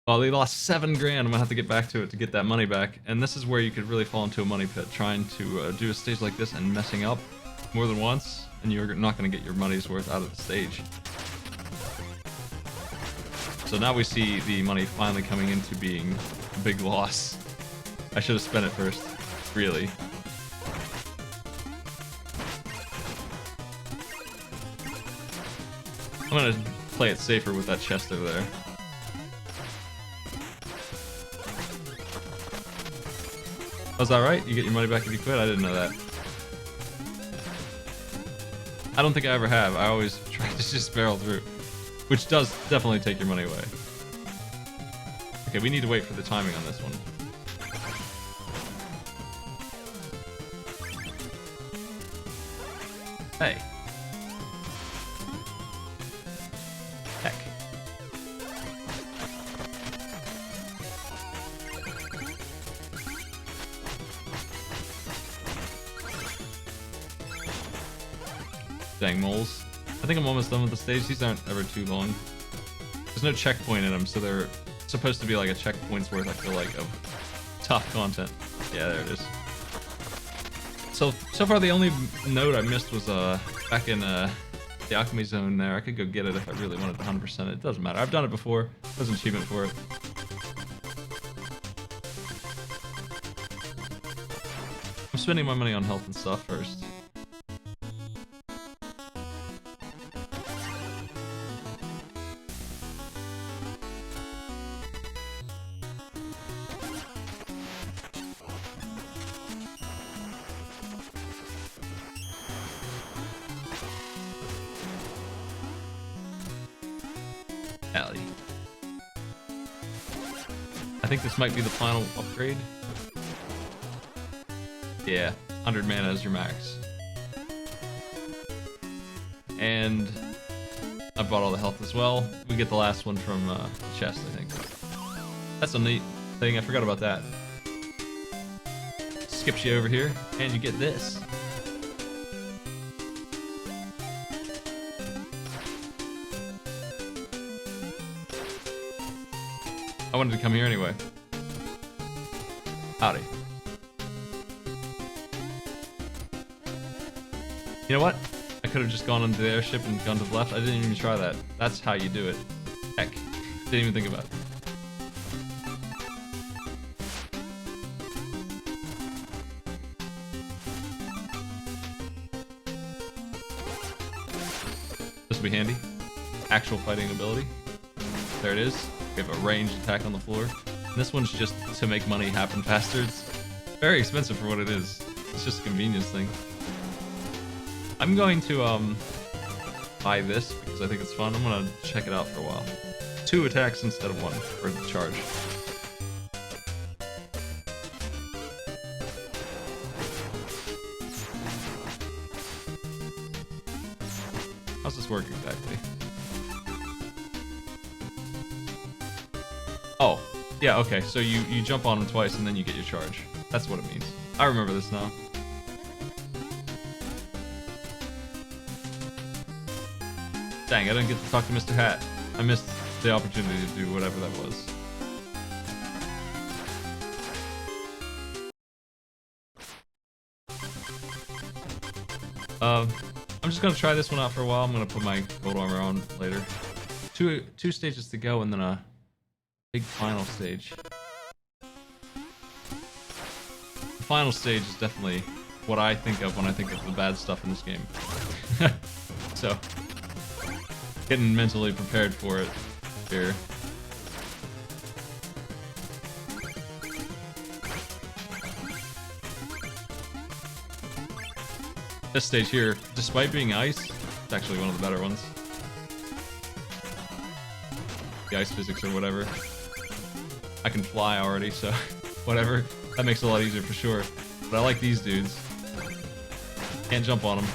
S1: Oh, they lost 7 grand. I'm gonna have to get back to it to get that money back. And this is where you could really fall into a money pit, trying to do a stage like this and messing up more than once, and you're not gonna get your money's worth out of the stage. So now we see the money finally coming into being a big loss. I should have spent it first, really. I'm gonna play it safer with that chest over there. Was that right? You get your money back if you quit? I didn't know that. I don't think I ever have. I always try to just barrel through, which does definitely take your money away. Okay, we need to wait for the timing on this one. Hey. Heck. Dang moles. I think I'm almost done with the stage. These aren't ever too long. There's no checkpoint in them, so they're supposed to be like a checkpoint's worth, I feel like, of tough content. Yeah, there it is. So far the only node I missed was back in the alchemy zone there. I could go get it if I really wanted to 100%. It doesn't matter. I've done it before. There's an achievement for it. spending my money on health and stuff first. Alley. I think this might be the final upgrade. Yeah, 100 mana is your max. And I bought all the health as well. We get the last one from the chest, I think. That's a neat thing, I forgot about that. Skips you over here, and you get this. I wanted to come here anyway. Howdy. You know what? I could have just gone into the airship and gone to the left. I didn't even try that. That's how you do it. Heck. Didn't even think about it. This will be handy. Actual fighting ability. There it is. We have a ranged attack on the floor. And this one's just to make money happen faster. It's very expensive for what it is. It's just a convenience thing. I'm going to buy this because I think it's fun. I'm gonna check it out for a while. 2 attacks instead of 1 for the charge. How's this work exactly? Oh, yeah, okay, so you jump on them twice and then you get your charge. That's what it means. I remember this now. Dang, I didn't get to talk to Mr. Hat. I missed the opportunity to do whatever that was. I'm just gonna try this one out for a while. I'm gonna put my gold armor on later. Two stages to go and then a big final stage. The final stage is definitely what I think of when I think of the bad stuff in this game. So, getting mentally prepared for it here. This stage here, despite being ice, it's actually one of the better ones. The ice physics or whatever. I can fly already, so whatever. That makes it a lot easier for sure. But I like these dudes. Can't jump on them.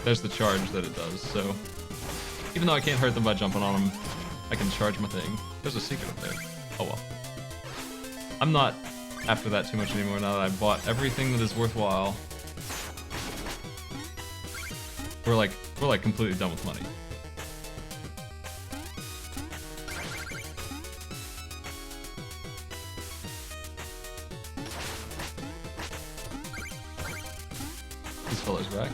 S1: There's the charge that it does, so even though I can't hurt them by jumping on them, I can charge my thing. There's a secret up there. Oh well. I'm not after that too much anymore now that I've bought everything that is worthwhile. We're like completely done with money. This fellow's back.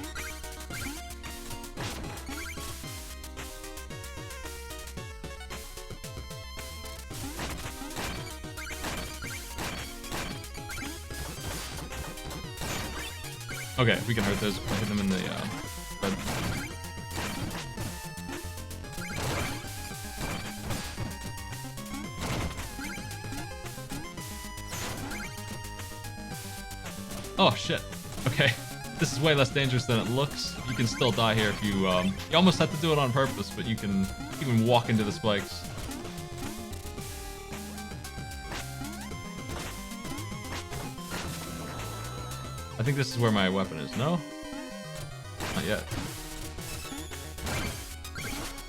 S1: Okay, we can hurt those if I hit them in the red. Oh shit. Okay. This is way less dangerous than it looks. You can still die here if you you almost have to do it on purpose, but you can even walk into the spikes. I think this is where my weapon is. No? Not yet.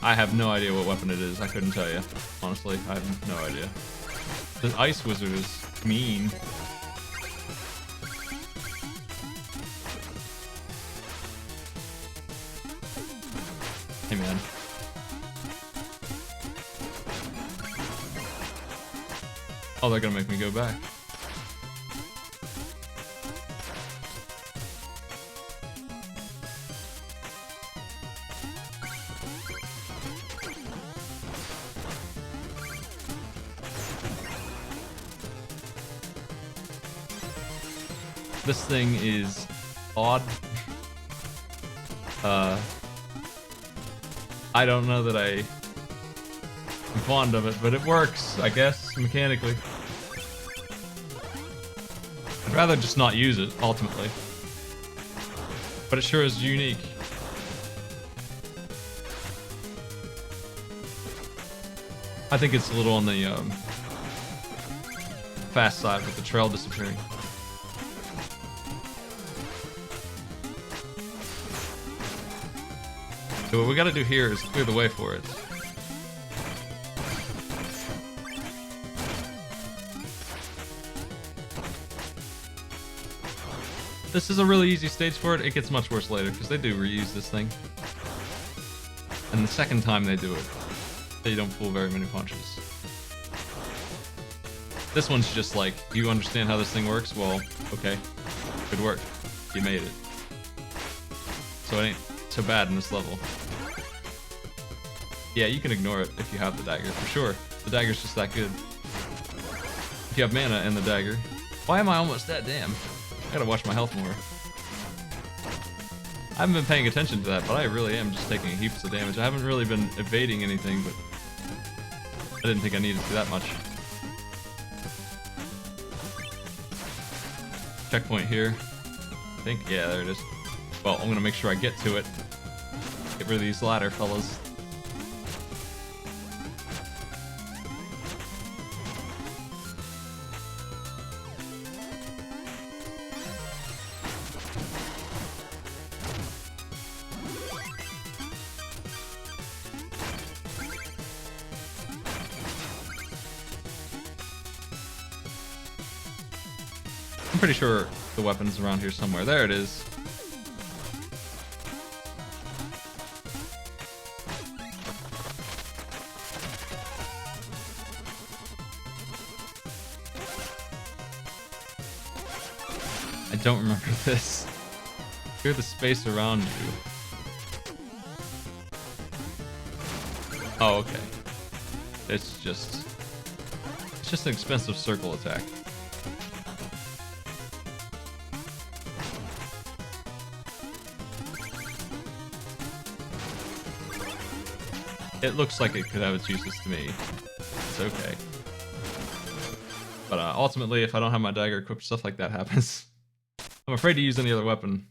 S1: I have no idea what weapon it is. I couldn't tell you. Honestly, I have no idea. The ice wizard is mean. Hey man. Oh, they're gonna make me go back. This thing is odd. I don't know that I'm fond of it, but it works, I guess, mechanically. I'd rather just not use it, ultimately. But it sure is unique. I think it's a little on the fast side with the trail disappearing. So what we gotta do here is clear the way for it. This is a really easy stage for it. It gets much worse later because they do reuse this thing. And the second time they do it, they don't pull very many punches. This one's just like, you understand how this thing works? Well, okay. Good work. You made it. So it ain't so bad in this level. Yeah, you can ignore it if you have the dagger, for sure. The dagger's just that good. If you have mana and the dagger. Why am I almost that damn? I gotta watch my health more. I haven't been paying attention to that, but I really am just taking heaps of damage. I haven't really been evading anything, but I didn't think I needed to that much. Checkpoint here. I think, yeah, there it is. Well, I'm gonna make sure I get to it. Get rid of these ladder fellas. I'm pretty sure the weapon's around here somewhere. There it is. I don't remember this. Clear the space around you. Oh, okay. It's just an expensive circle attack. It looks like it could have its uses to me. It's okay. But ultimately, if I don't have my dagger equipped, stuff like that happens. I'm afraid to use any other weapon.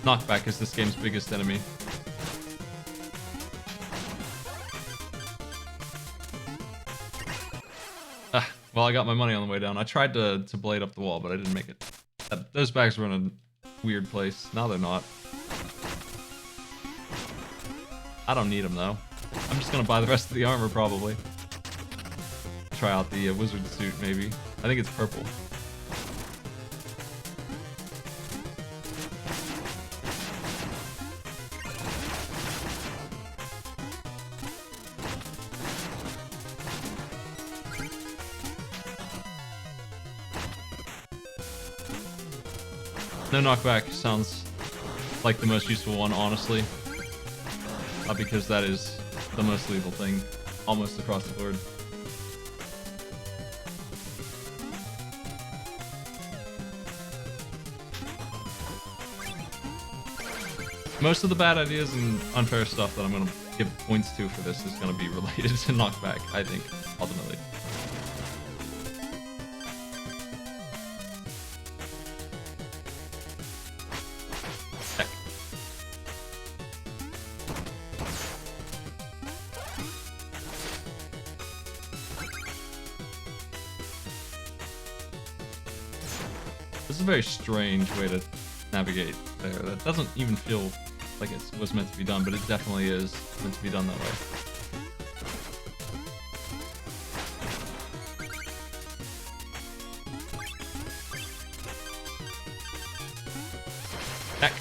S1: Knockback is this game's biggest enemy. Well, I got my money on the way down. I tried to blade up the wall, but I didn't make it. Those bags were in a weird place. Now they're not. I don't need them, though. I'm just gonna buy the rest of the armor, probably. Try out the wizard suit, maybe. I think it's purple. No knockback sounds like the most useful one, honestly. Because that is the most lethal thing, almost across the board. Most of the bad ideas and unfair stuff that I'm going to give points to for this is going to be related to knockback, I think, ultimately. This is a very strange way to navigate there. That doesn't even feel like it was meant to be done, but it definitely is meant to be done that way. Heck.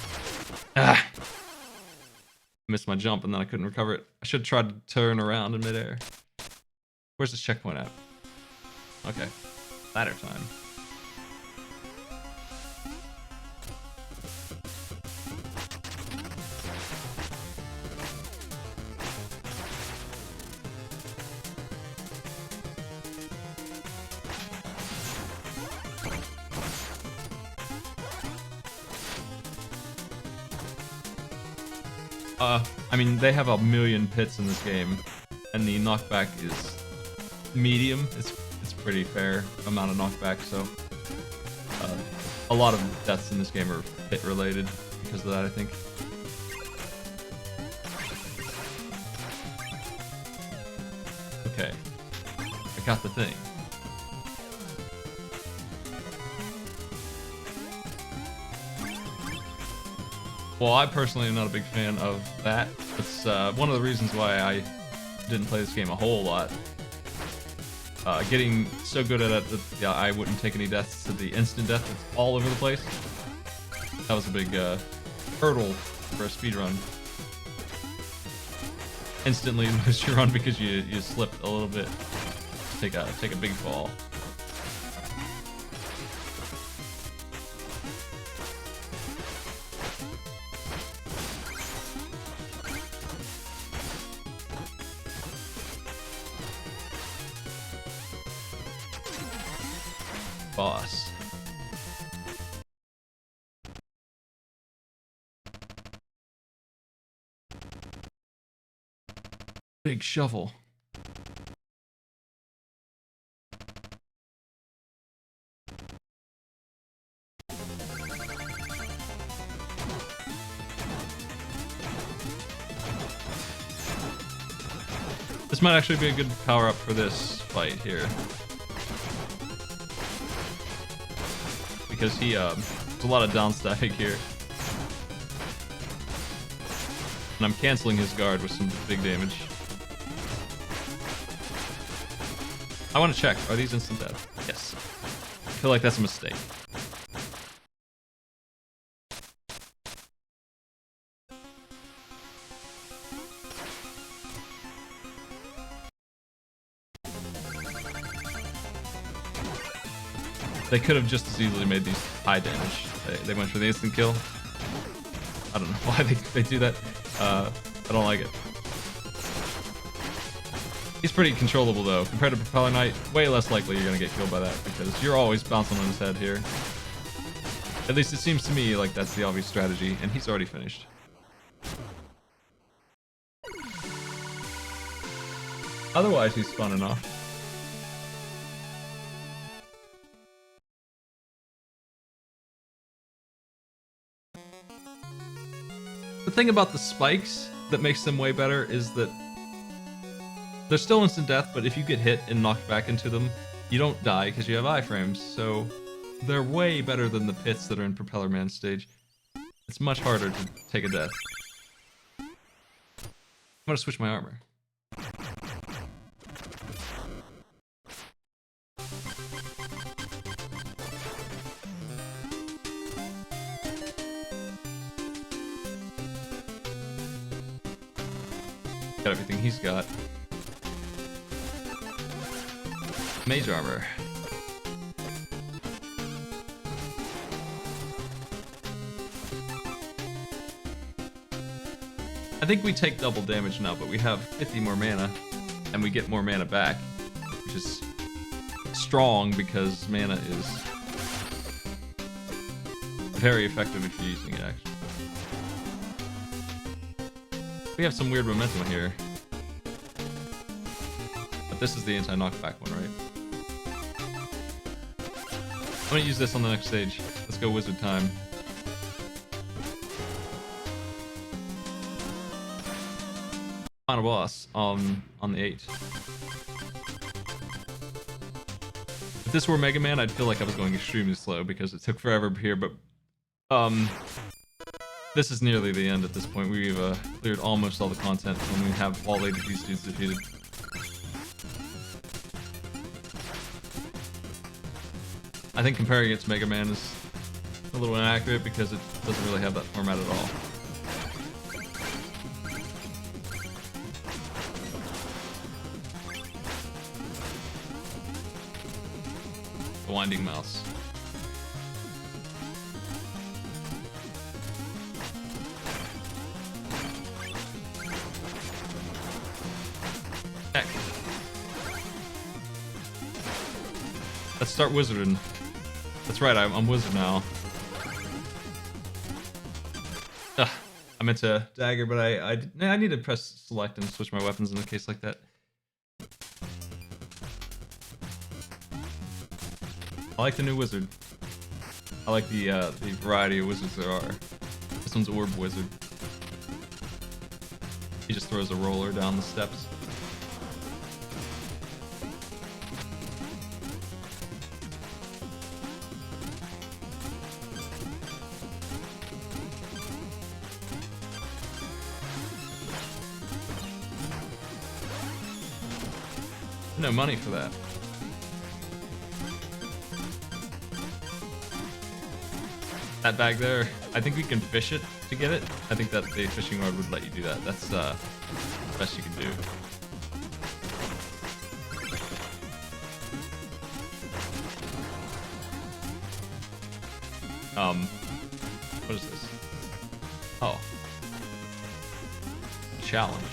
S1: Ah! Missed my jump and then I couldn't recover it. I should try to turn around in midair. Where's this checkpoint at? Okay. Ladder time. I mean, they have a million pits in this game, and the knockback is medium. It's pretty fair amount of knockback, so a lot of deaths in this game are pit related because of that, I think. Okay, I got the thing. Well, I personally am not a big fan of that. It's one of the reasons why I didn't play this game a whole lot. Getting so good at it that yeah, I wouldn't take any deaths to the instant death that's all over the place. That was a big hurdle for a speedrun. Instantly lose your run because you slipped a little bit. Take a big fall. Boss. Big shovel. This might actually be a good power up for this fight here. Because he, there's a lot of down static here. And I'm canceling his guard with some big damage. I want to check, are these instant death? Yes. I feel like that's a mistake. They could have just as easily made these high damage. They went for the instant kill. I don't know why they do that. I don't like it. He's pretty controllable though. Compared to Propeller Knight, way less likely you're gonna get killed by that because you're always bouncing on his head here. At least it seems to me like that's the obvious strategy, and he's already finished. Otherwise, he's fun enough. The thing about the spikes that makes them way better is that they're still instant death, but if you get hit and knocked back into them, you don't die because you have iframes, so they're way better than the pits that are in Propeller Man stage. It's much harder to take a death. I'm gonna switch my armor. Got everything he's got. Mage armor. I think we take double damage now, but we have 50 more mana, and we get more mana back, which is strong because mana is very effective if you're using it, actually. We have some weird momentum here. But this is the anti-knockback one, right? I'm gonna use this on the next stage. Let's go wizard time. Final boss on the 8. If this were Mega Man, I'd feel like I was going extremely slow because it took forever here, but this is nearly the end at this point. We've cleared almost all the content when we have all 8 of these dudes defeated. I think comparing it to Mega Man is a little inaccurate because it doesn't really have that format at all. The Winding Mouse. Heck. Let's start wizarding. That's right, I'm wizard now. Ugh. I meant to dagger, but I need to press select and switch my weapons in a case like that. I like the new wizard. I like the variety of wizards there are. This one's Orb Wizard. He just throws a roller down the steps. No money for that. That bag there, I think we can fish it to get it. I think that the fishing rod would let you do that. That's the best you can do. What is this? Oh. Challenge.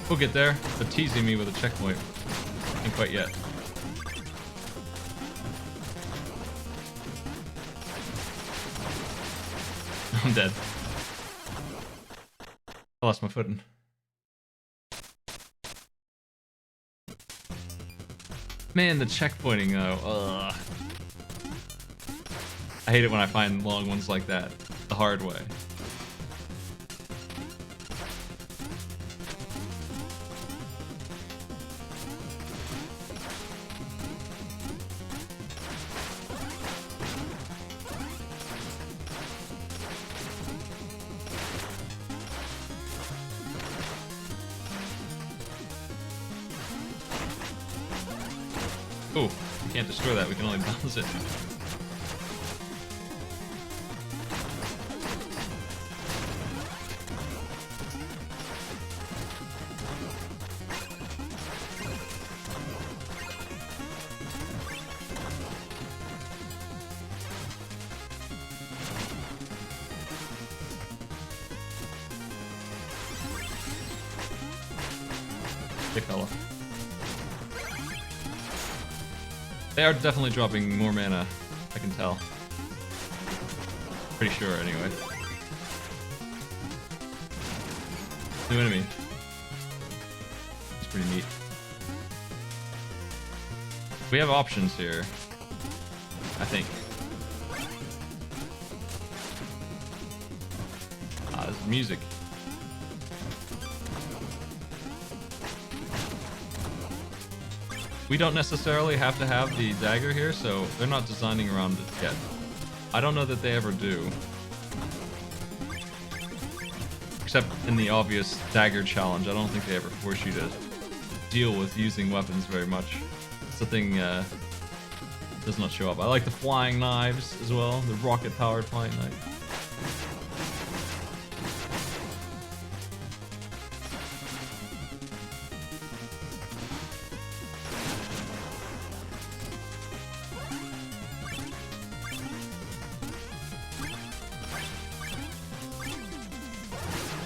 S1: We'll get there. They're teasing me with a checkpoint. Ain't quite yet. I'm dead. I lost my footing. Man, the checkpointing though. Ugh. I hate it when I find long ones like that the hard way. Oh, we can't destroy that, we can only bounce it. Hey fella. They are definitely dropping more mana, I can tell. Pretty sure, anyway. New enemy. It's pretty neat. We have options here, I think. Ah, this is music. We don't necessarily have to have the dagger here, so they're not designing around it yet. I don't know that they ever do. Except in the obvious dagger challenge, I don't think they ever force you to deal with using weapons very much. It's the thing does not show up. I like the flying knives as well, the rocket-powered flying knife.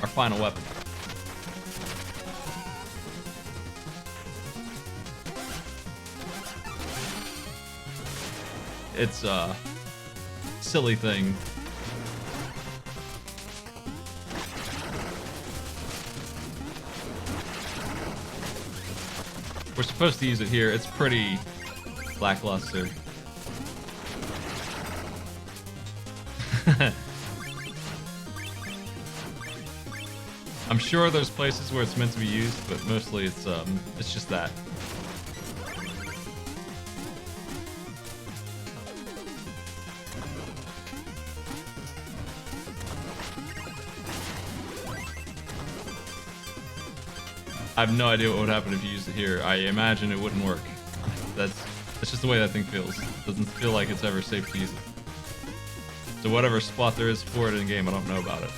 S1: Our final weapon. It's a silly thing. We're supposed to use it here. It's pretty lackluster. I'm sure there's places where it's meant to be used, but mostly it's just that. I have no idea what would happen if you used it here. I imagine it wouldn't work. That's just the way that thing feels. It doesn't feel like it's ever safe to use it. So whatever spot there is for it in game, I don't know about it.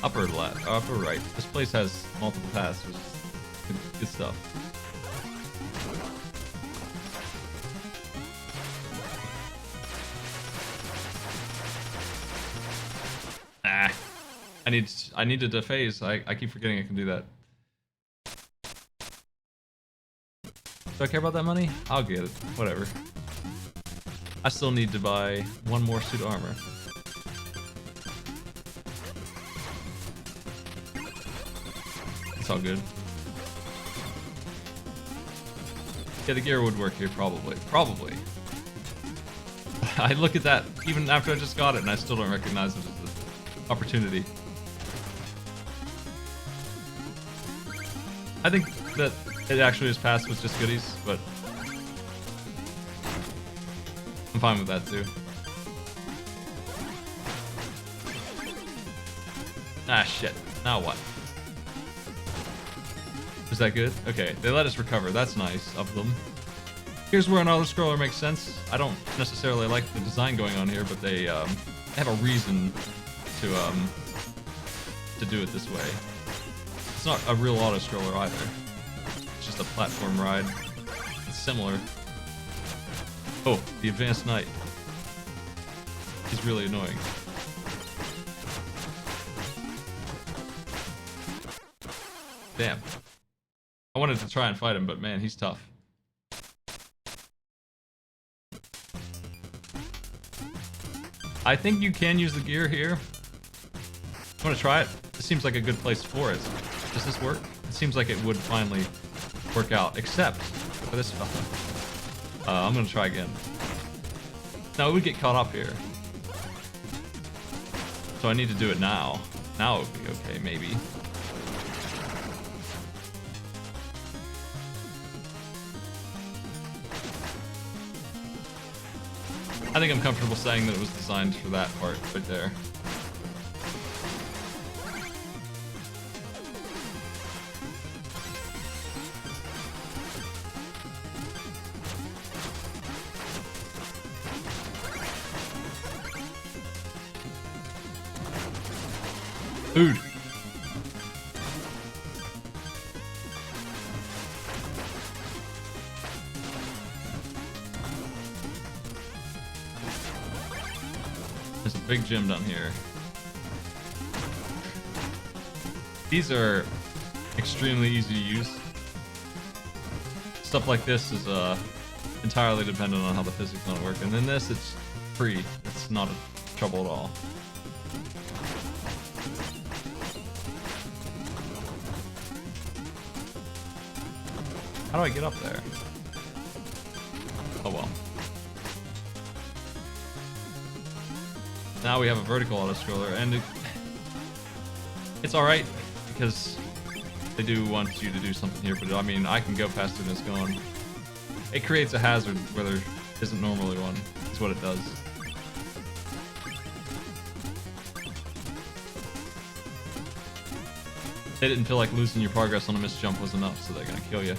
S1: Upper left, upper right. This place has multiple paths, which is good stuff. Ah, I need to dephase. I keep forgetting I can do that. Do I care about that money? I'll get it. Whatever. I still need to buy one more suit of armor. It's all good. Yeah, the gear would work here, probably. Probably. I look at that even after I just got it, and I still don't recognize it as an opportunity. I think that it actually is passed with just goodies, but I'm fine with that too. Ah, shit. Now what? Is that good? Okay, they let us recover. That's nice of them. Here's where an auto-scroller makes sense. I don't necessarily like the design going on here, but they have a reason to do it this way. It's not a real auto-scroller either. It's just a platform ride. It's similar. Oh, the Advanced Knight. He's really annoying. Damn. I wanted to try and fight him, but man, he's tough. I think you can use the gear here. I want to try it. This seems like a good place for it. Does this work? It seems like it would finally work out, except for this fella. I'm gonna try again. Now it would get caught up here. So I need to do it now. Now it would be okay, maybe. I think I'm comfortable saying that it was designed for that part right there. Food. There's a big gym down here. These are extremely easy to use. Stuff like this is entirely dependent on how the physics on it work. And then this, it's free. It's not a trouble at all. How do I get up there? Oh well. Now we have a vertical auto-scroller, and it's alright, because they do want you to do something here, but I mean, I can go faster than it's going. It creates a hazard where there isn't normally one, is what it does. They didn't feel like losing your progress on a missed jump was enough, so they're gonna kill you.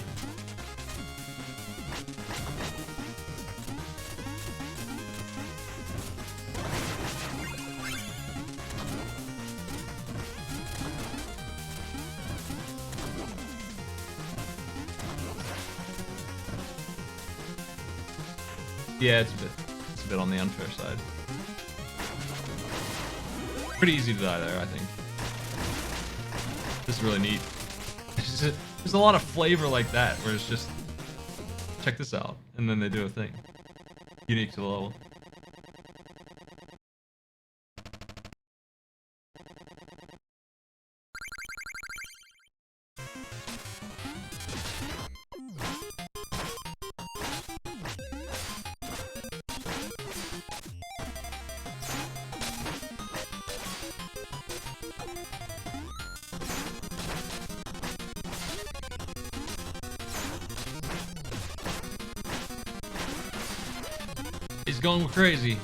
S1: Yeah, it's a bit on the unfair side. Pretty easy to die there, I think. This is really neat. There's a lot of flavor like that, where it's just, check this out, and then they do a thing. Unique to the level. He's going crazy.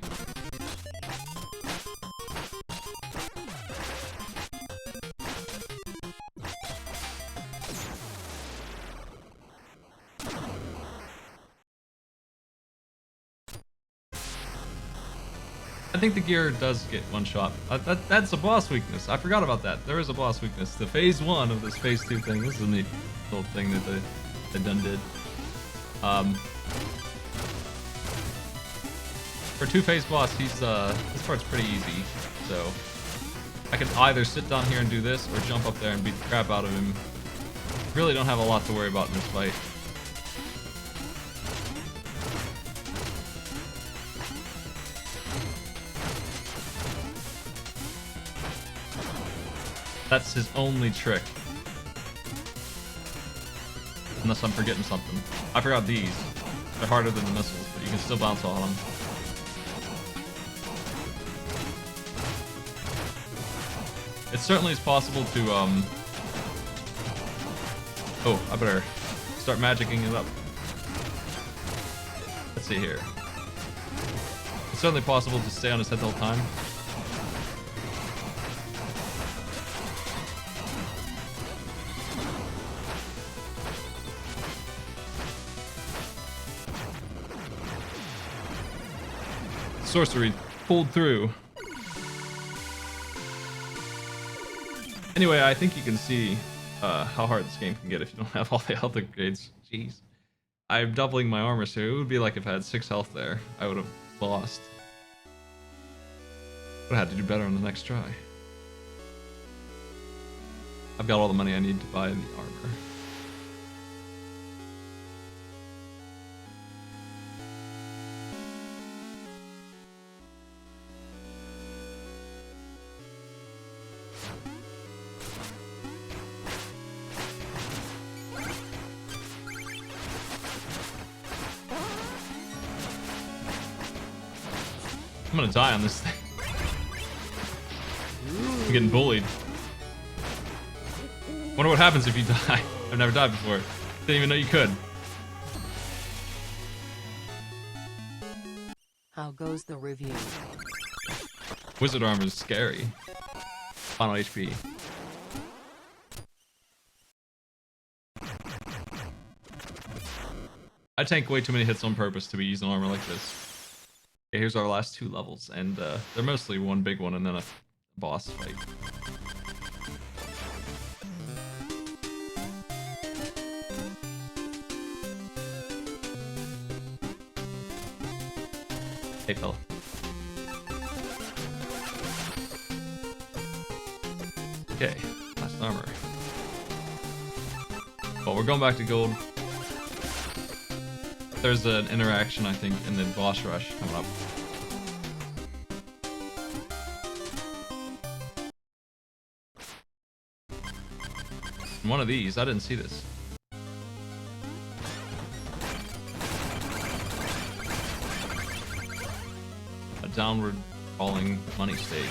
S1: I think the gear does get one shot. That's a boss weakness. I forgot about that. There is a boss weakness. The phase 1 of this phase 2 thing. This is a neat little thing that they done did. For 2-phase boss, he's this part's pretty easy. So I can either sit down here and do this, or jump up there and beat the crap out of him. Really don't have a lot to worry about in this fight. That's his only trick. Unless I'm forgetting something. I forgot these. They're harder than the missiles, but you can still bounce on them. It certainly is possible to, Oh, I better start magicking it up. Let's see here. It's certainly possible to stay on his head the whole time. Sorcery pulled through. Anyway, I think you can see how hard this game can get if you don't have all the health upgrades. Jeez. I'm doubling my armor, so it would be like if I had 6 health there. I would have lost. But I had to do better on the next try. I've got all the money I need to buy the armor. I'm gonna die on this thing. I'm getting bullied. Wonder what happens if you die. I've never died before. Didn't even know you could.
S2: How goes the review?
S1: Wizard armor is scary. Final HP. I tank way too many hits on purpose to be using armor like this. Okay, here's our last 2 levels, and they're mostly one big one and then a boss fight. Hey, fella. Okay, last armor. Well, we're going back to gold. There's an interaction, I think, in the boss rush coming up. One of these, I didn't see this. A downward falling money stage.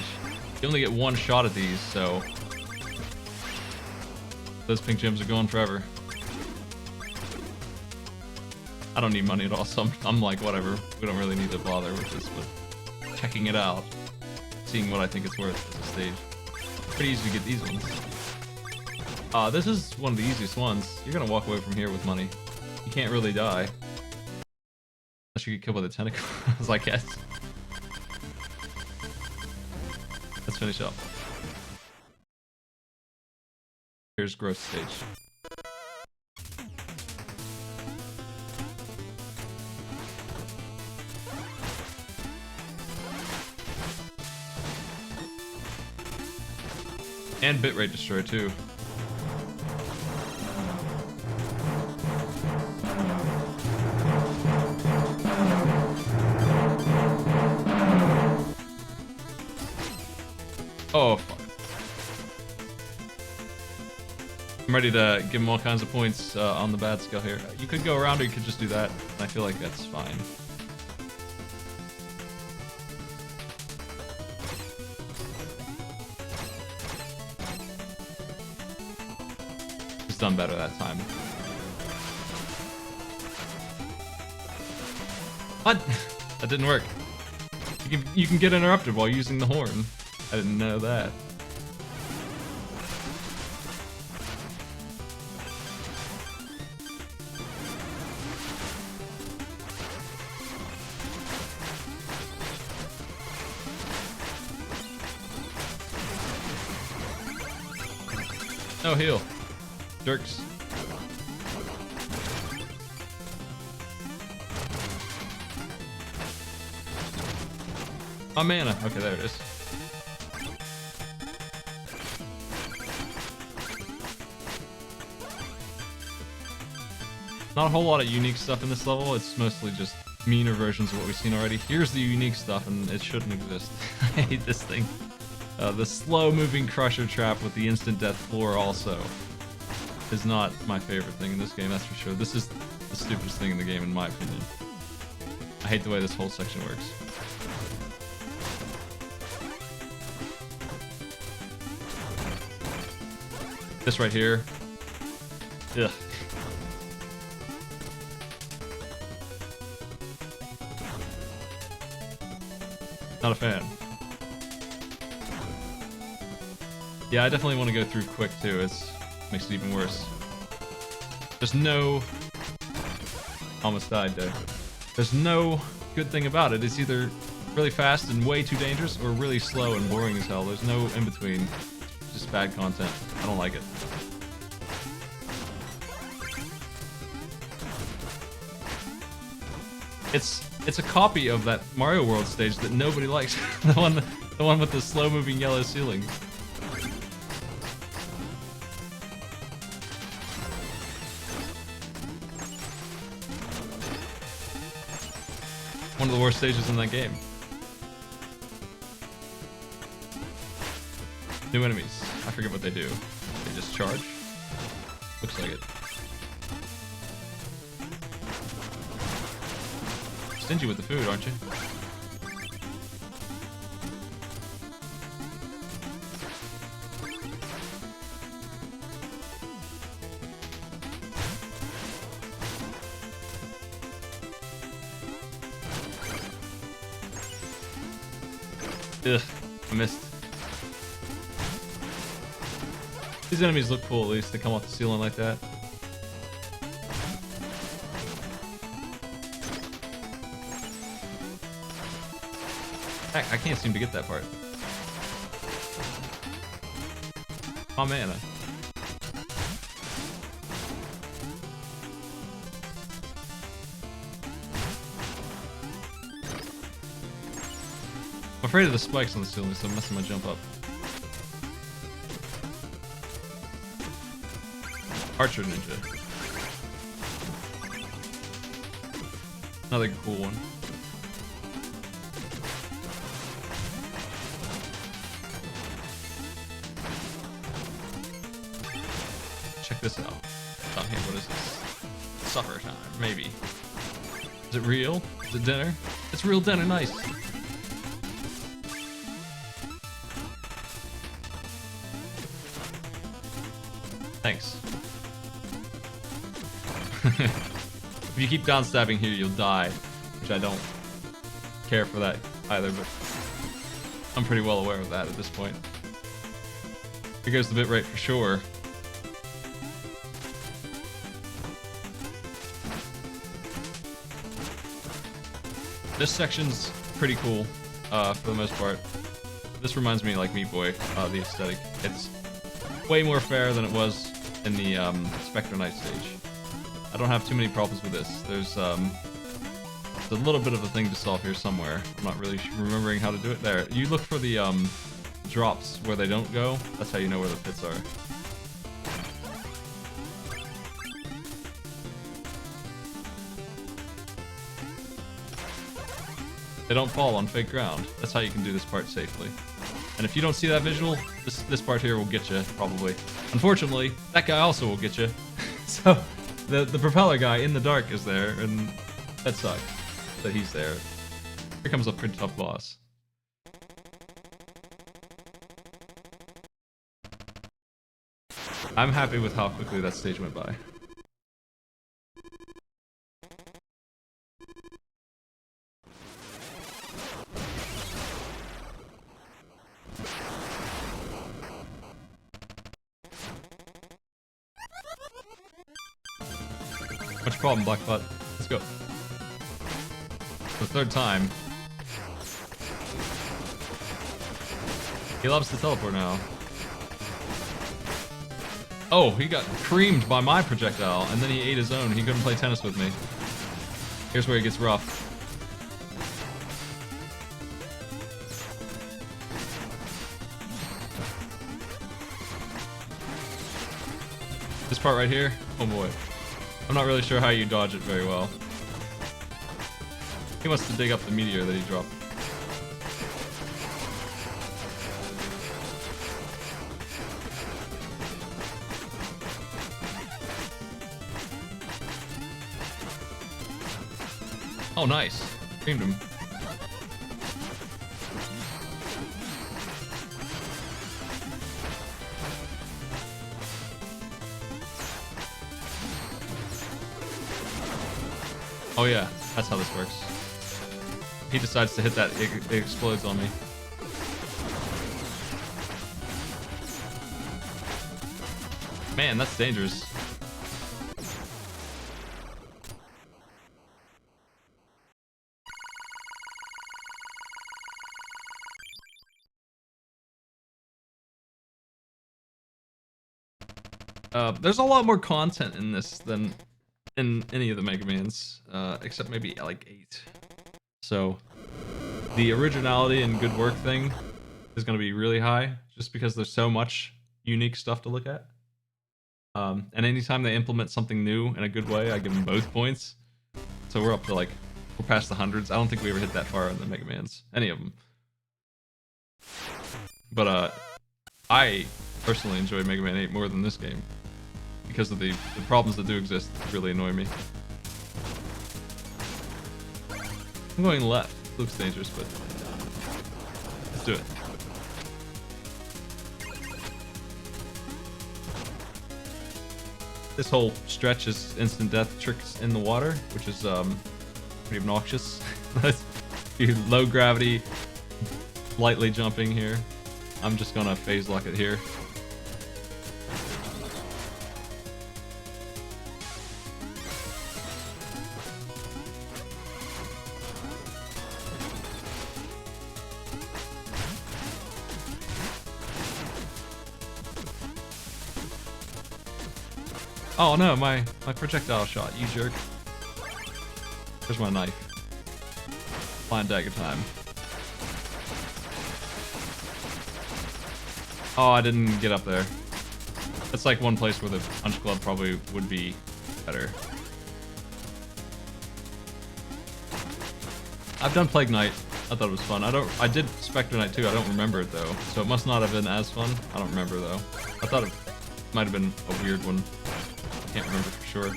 S1: You only get 1 shot at these, so those pink gems are going forever. I don't need money at all, so I'm like, whatever. We don't really need to bother with this, but checking it out, seeing what I think it's worth as a stage. Pretty easy to get these ones. This is one of the easiest ones. You're gonna walk away from here with money. You can't really die. Unless you get killed by the tentacles, I guess. Let's finish up. Here's growth stage. And bitrate destroy too. Oh, fuck. I'm ready to give him all kinds of points on the bad skill here. You could go around or you could just do that. I feel like that's fine. It's done better that time. What? That didn't work. You can get interrupted while using the horn. I didn't know that. No heal. Jerks. My mana. Okay, there it is. Not a whole lot of unique stuff in this level. It's mostly just meaner versions of what we've seen already. Here's the unique stuff, and it shouldn't exist. I hate this thing. The slow-moving crusher trap with the instant death floor also is not my favorite thing in this game, that's for sure. This is the stupidest thing in the game, in my opinion. I hate the way this whole section works. This right here. Ugh. Not a fan. Yeah, I definitely want to go through quick too. It makes it even worse. There's no... Almost died there. There's no good thing about it. It's either really fast and way too dangerous or really slow and boring as hell. There's no in between. Just bad content. I don't like it. It's a copy of that Mario World stage that nobody likes. the one with the slow-moving yellow ceiling. One of the worst stages in that game. New enemies. I forget what they do. They just charge? Looks like it. Stingy with the food, aren't you? Ugh, I missed. These enemies look cool at least, they come off the ceiling like that. Heck, I can't seem to get that part. Oh man. I'm afraid of the spikes on the ceiling, so I'm messing my jump up. Archer Ninja. Another cool one. Check this out. Oh, hey, what is this? Supper time, maybe. Is it real? Is it dinner? It's real dinner, nice. Thanks. If you keep down stabbing here, you'll die, which I don't care for that either, but I'm pretty well aware of that at this point. Here goes the bitrate for sure. This section's pretty cool, for the most part. This reminds me of like Meat Boy, the aesthetic. It's way more fair than it was in the Spectre Knight stage. I don't have too many problems with this. There's a little bit of a thing to solve here somewhere. I'm not really remembering how to do it. There, you look for the drops where they don't go. That's how you know where the pits are. They don't fall on fake ground. That's how you can do this part safely. And if you don't see that visual, this part here will get you, probably. Unfortunately, that guy also will get you. So, the propeller guy in the dark is there, and that sucks that he's there. Here comes a pretty tough boss. I'm happy with how quickly that stage went by. What's your problem, Blackbutt? Let's go. The third time. He loves to teleport now. Oh, he got creamed by my projectile, and then he ate his own. He couldn't play tennis with me. Here's where it gets rough. This part right here, oh boy. I'm not really sure how you dodge it very well. He wants to dig up the meteor that he dropped. Oh, nice. Creamed him. Oh yeah, that's how this works. He decides to hit that, it explodes on me. Man, that's dangerous. There's a lot more content in this than in any of the Mega Mans, except maybe like 8. So the originality and good work thing is going to be really high, just because there's so much unique stuff to look at. And anytime they implement something new in a good way, I give them both points. So we're up to like, we're past the hundreds. I don't think we ever hit that far in the Mega Mans, any of them. But I personally enjoy Mega Man 8 more than this game, because of the problems that do exist really annoy me. I'm going left. Looks dangerous, but let's do it. This whole stretch is instant death tricks in the water, which is pretty obnoxious. You low gravity, lightly jumping here. I'm just gonna phase lock it here. Oh no, my projectile shot, you jerk. There's my knife. Flying dagger time. Oh, I didn't get up there. That's like one place where the Punch Club probably would be better. I've done Plague Knight. I thought it was fun. I did Spectre Knight too. I don't remember it though, so it must not have been as fun. I don't remember though. I thought it might have been a weird one. Can't remember for sure.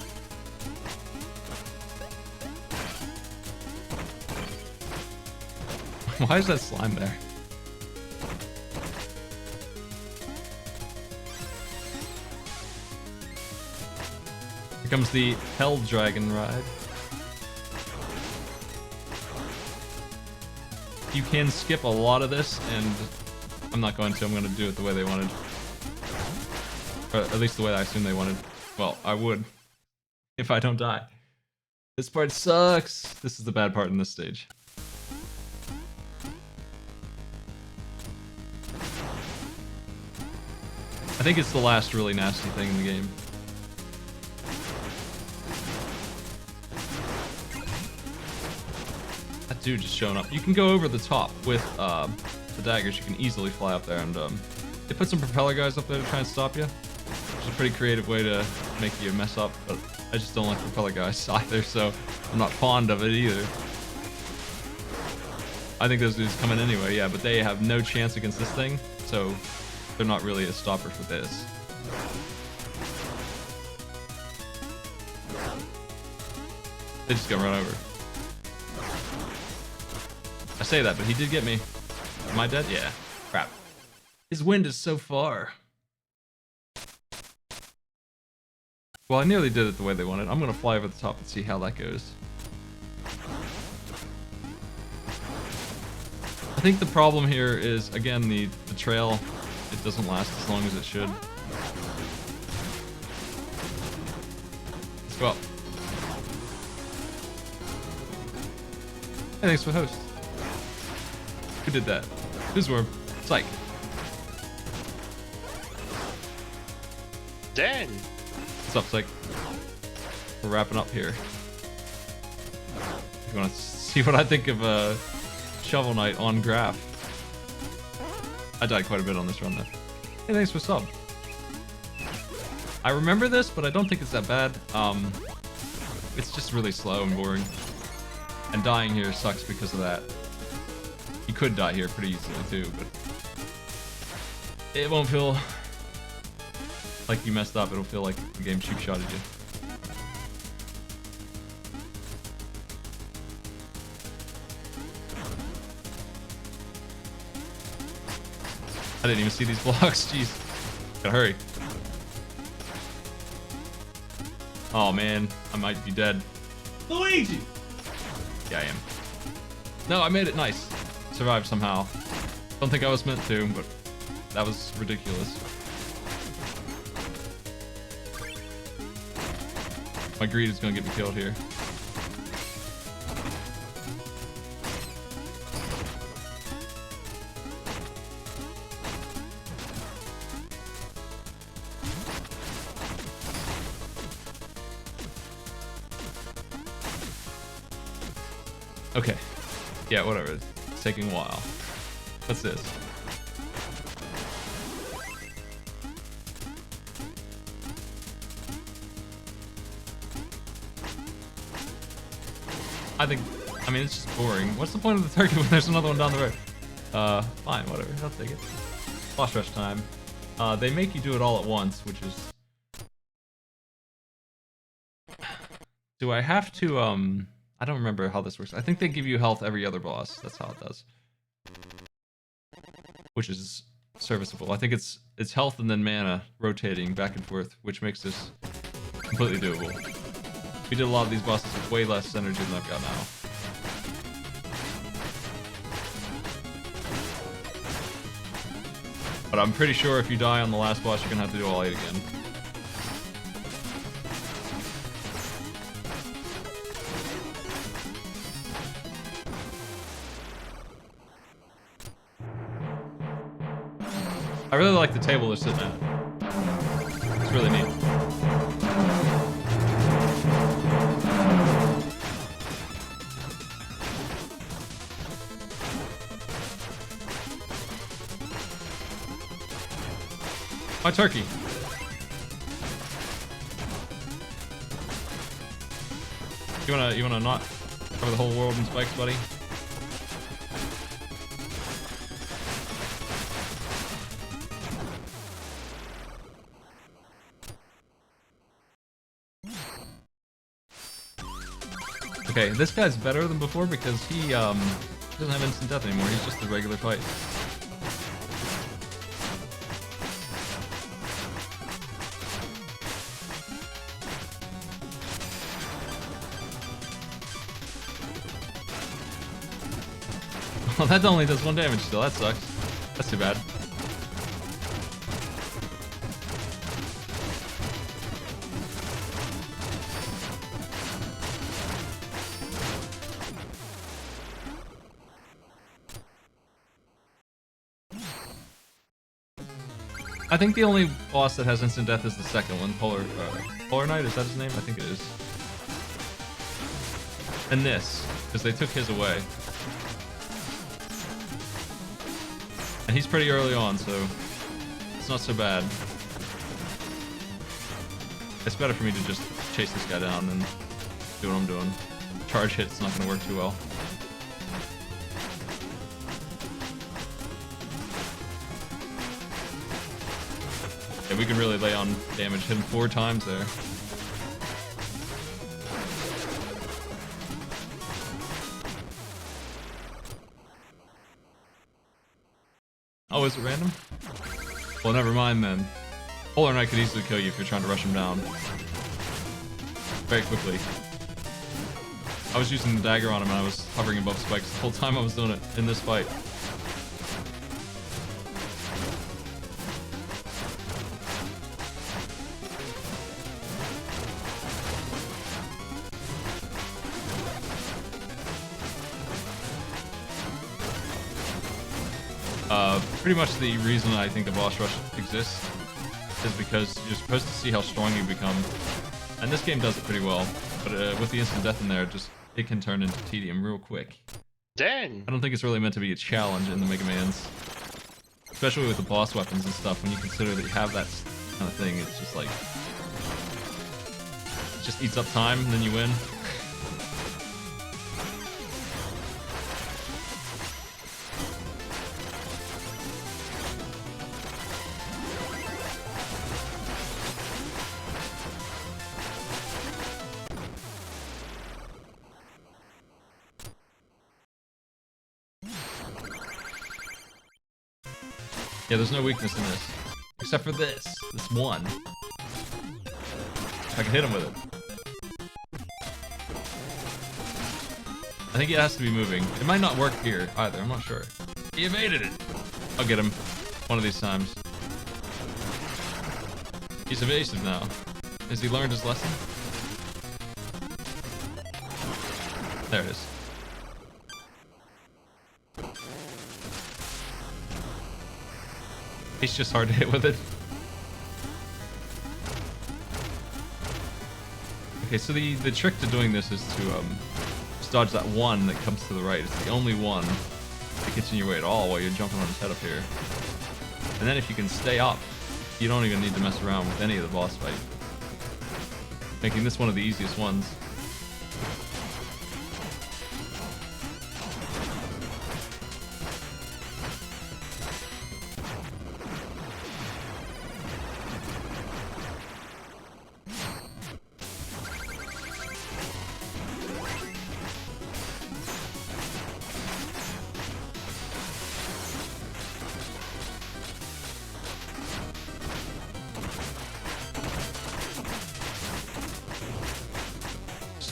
S1: Why is that slime there? Here comes the Hell Dragon ride. You can skip a lot of this, and I'm not going to. I'm going to do it the way they wanted. Or at least the way I assume they wanted. Well, I would, if I don't die. This part sucks. This is the bad part in this stage. I think it's the last really nasty thing in the game. That dude just showing up. You can go over the top with the daggers. You can easily fly up there, and they put some propeller guys up there to try and stop you. Which is a pretty creative way to make you mess up, but I just don't like propeller guys either, so I'm not fond of it either. I think those dudes come in anyway, yeah, but they have no chance against this thing, so they're not really a stopper for this. They just got run over. I say that, but he did get me. Am I dead? Yeah. Crap. His wind is so far. Well, I nearly did it the way they wanted. I'm gonna fly over the top and see how that goes. I think the problem here is, again, the trail. It doesn't last as long as it should. Let's go up. Hey, thanks for the host. Who did that? Who's worm? Psych.
S3: Dang.
S1: What's up, Psych? We're wrapping up here. You want to see what I think of Shovel Knight on Graph? I died quite a bit on this run, though. Hey, thanks for sub. I remember this, but I don't think it's that bad. It's just really slow and boring. And dying here sucks because of that. You could die here pretty easily, too, but... it won't feel like you messed up. It'll feel like the game cheap-shotted you. I didn't even see these blocks. Jeez. Gotta hurry. Oh man, I might be dead. Luigi! Yeah, I am. No, I made it nice. Survived somehow. Don't think I was meant to, but that was ridiculous. My greed is gonna get me killed here. Okay. Yeah, whatever. It's taking a while. What's this? I mean, it's just boring. What's the point of the turkey when there's another one down the road? Fine, whatever. I'll take it. Boss rush time. They make you do it all at once, which is... Do I have to, I don't remember how this works. I think they give you health every other boss. That's how it does. Which is serviceable. I think it's health and then mana rotating back and forth, which makes this completely doable. We did a lot of these bosses with way less energy than I've got now. But I'm pretty sure if you die on the last boss, you're gonna have to do all 8 again. I really like the table they're sitting at. It's really neat. My turkey. You wanna not cover the whole world in spikes, buddy? Okay, this guy's better than before because he doesn't have instant death anymore. He's just a regular fight. Well, that only does 1 damage still. That sucks. That's too bad. I think the only boss that has instant death is the second one, Polar Knight, is that his name? I think it is. And this, because they took his away. And he's pretty early on, so it's not so bad. It's better for me to just chase this guy down and do what I'm doing. Charge hit's not going to work too well. Yeah, we can really lay on damage. Hit him 4 times there. Oh, is it random? Well, never mind then. Polar Knight could easily kill you if you're trying to rush him down. Very quickly. I was using the dagger on him and I was hovering above spikes the whole time I was doing it in this fight. Pretty much the reason I think the boss rush exists is because you're supposed to see how strong you become. And this game does it pretty well, but with the instant death in there, it can turn into tedium real quick.
S3: Dang.
S1: I don't think it's really meant to be a challenge in the Mega Mans. Especially with the boss weapons and stuff, when you consider that you have that kind of thing, it's just like... It just eats up time, and then you win. Yeah, there's no weakness in this. Except for this one. I can hit him with it. I think it has to be moving. It might not work here either, I'm not sure. He evaded it! I'll get him one of these times. He's evasive now. Has he learned his lesson? There it is. It's just hard to hit with it. Okay, so the trick to doing this is to just dodge that one that comes to the right. It's the only one that gets in your way at all while you're jumping on his head up here. And then if you can stay up, you don't even need to mess around with any of the boss fight. Making this one of the easiest ones.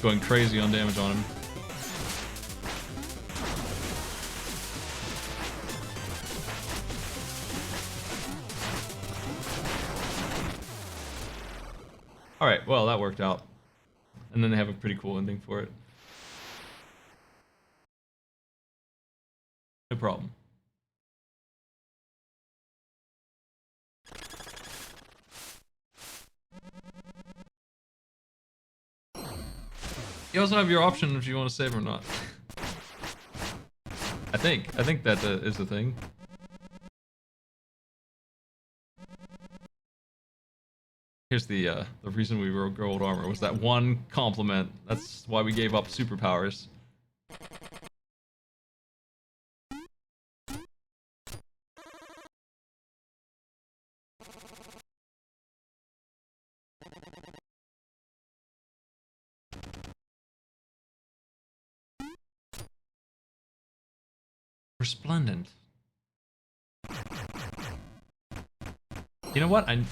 S1: Going crazy on damage on him. Alright, well that worked out. And then they have a pretty cool ending for it. No problem. You also have your option if you want to save or not. I think that is the thing. Here's the reason we wrote gold armor was that one compliment. That's why we gave up superpowers. Resplendent. You know what? I'm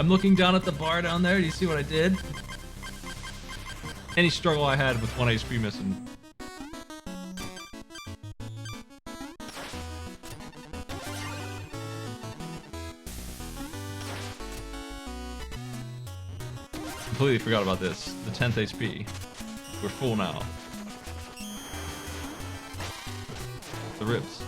S1: looking down at the bar down there. Do you see what I did? Any struggle I had with 1 HP missing. Completely forgot about this. The 10th HP. We're full now. The ribs.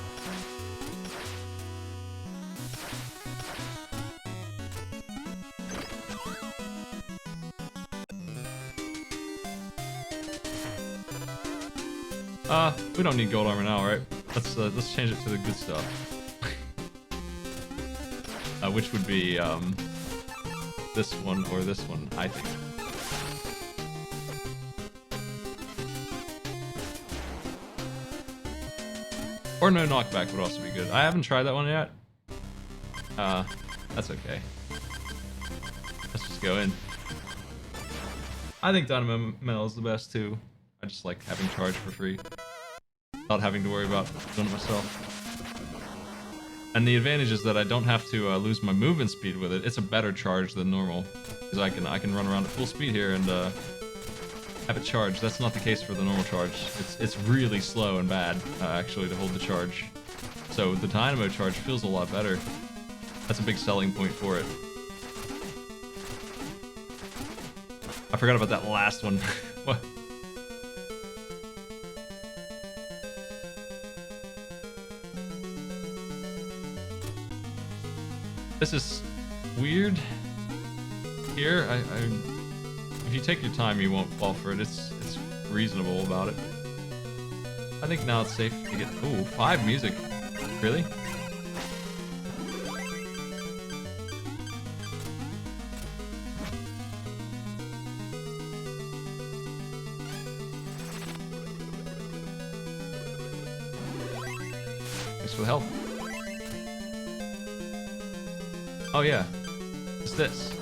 S1: We don't need gold armor now, right? Let's change it to the good stuff. Which would be this one or this one, I think. Or no knockback would also be good. I haven't tried that one yet. That's okay. Let's just go in. I think Dynamo Metal is the best too. I just like having charge for free. Not having to worry about doing it myself. And the advantage is that I don't have to lose my movement speed with it. It's a better charge than normal. Because I can run around at full speed here and have it charge. That's not the case for the normal charge. It's really slow and bad, actually, to hold the charge. So the Dynamo charge feels a lot better. That's a big selling point for it. I forgot about that last one. What? This is weird here. If you take your time, you won't fall for it. It's reasonable about it. I think now it's safe to get. Ooh, 5 music. Really? Thanks for the help. Oh yeah, it's this.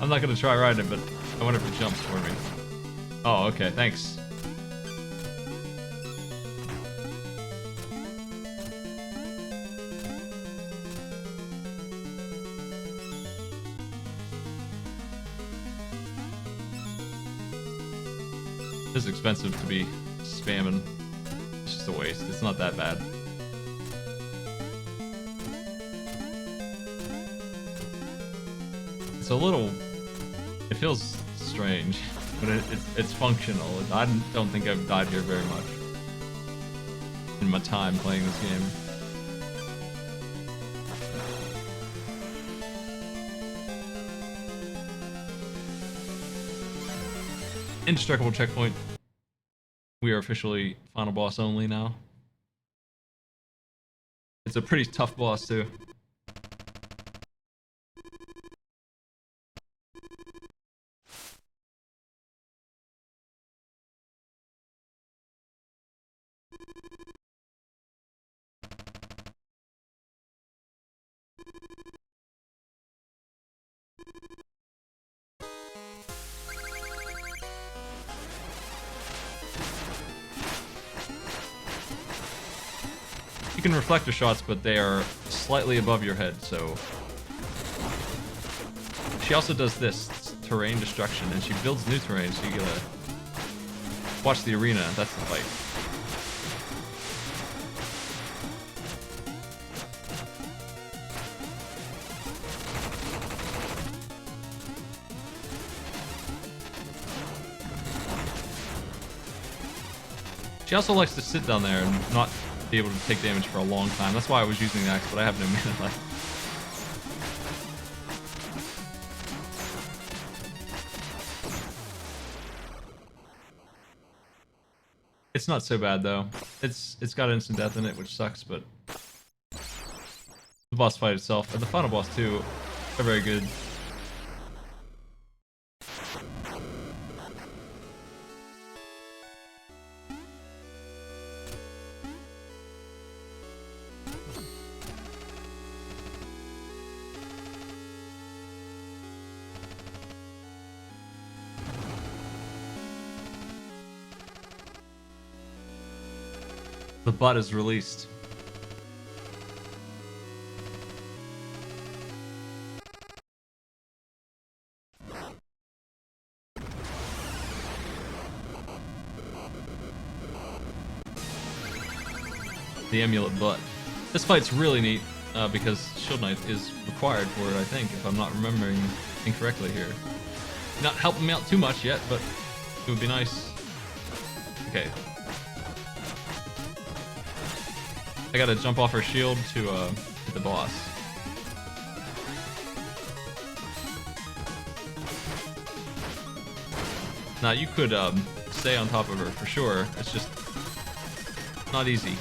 S1: I'm not gonna try riding it, but I wonder if it jumps for me. Oh, okay, thanks. This is expensive to be spamming. It's just a waste. It's not that bad. It's a little... It feels strange, but it's functional. I don't think I've died here very much in my time playing this game. Indestructible checkpoint. We are officially final boss only now. It's a pretty tough boss too. You can reflector shots, but they are slightly above your head, so... She also does this, terrain destruction, and she builds new terrain, so you gotta watch the arena. That's the fight. She also likes to sit down there and not be able to take damage for a long time. That's why I was using the axe, but I have no mana left. It's not so bad though. It's got instant death in it, which sucks, but the boss fight itself and the final boss too are very good. The butt is released. The amulet butt. This fight's really neat because Shield Knight is required for it, I think, if I'm not remembering incorrectly here. Not helping me out too much yet, but it would be nice. Okay. I gotta jump off her shield to hit the boss. Now you could stay on top of her for sure. It's just not easy.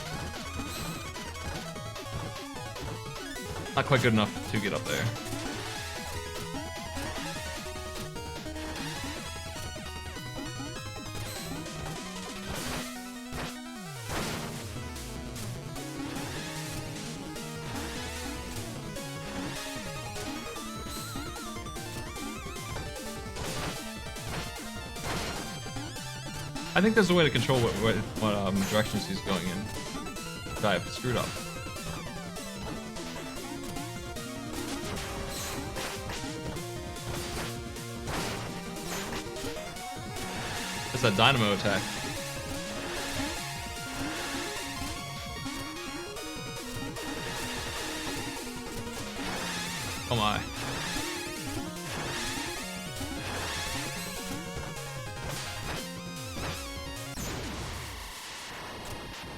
S1: Not quite good enough to get up there. I think there's a way to control what directions he's going in. But I have screwed up. It's that dynamo attack. Oh my.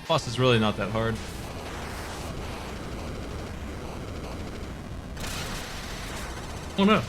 S1: Boss is really not that hard. Oh no.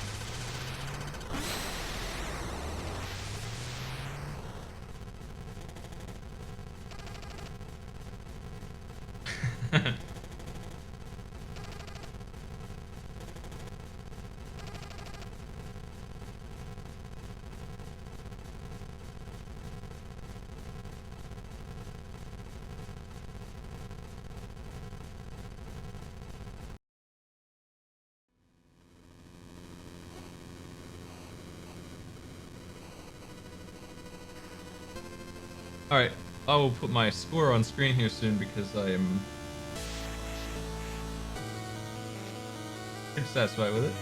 S1: Alright, I will put my score on screen here soon because I am pretty satisfied with it.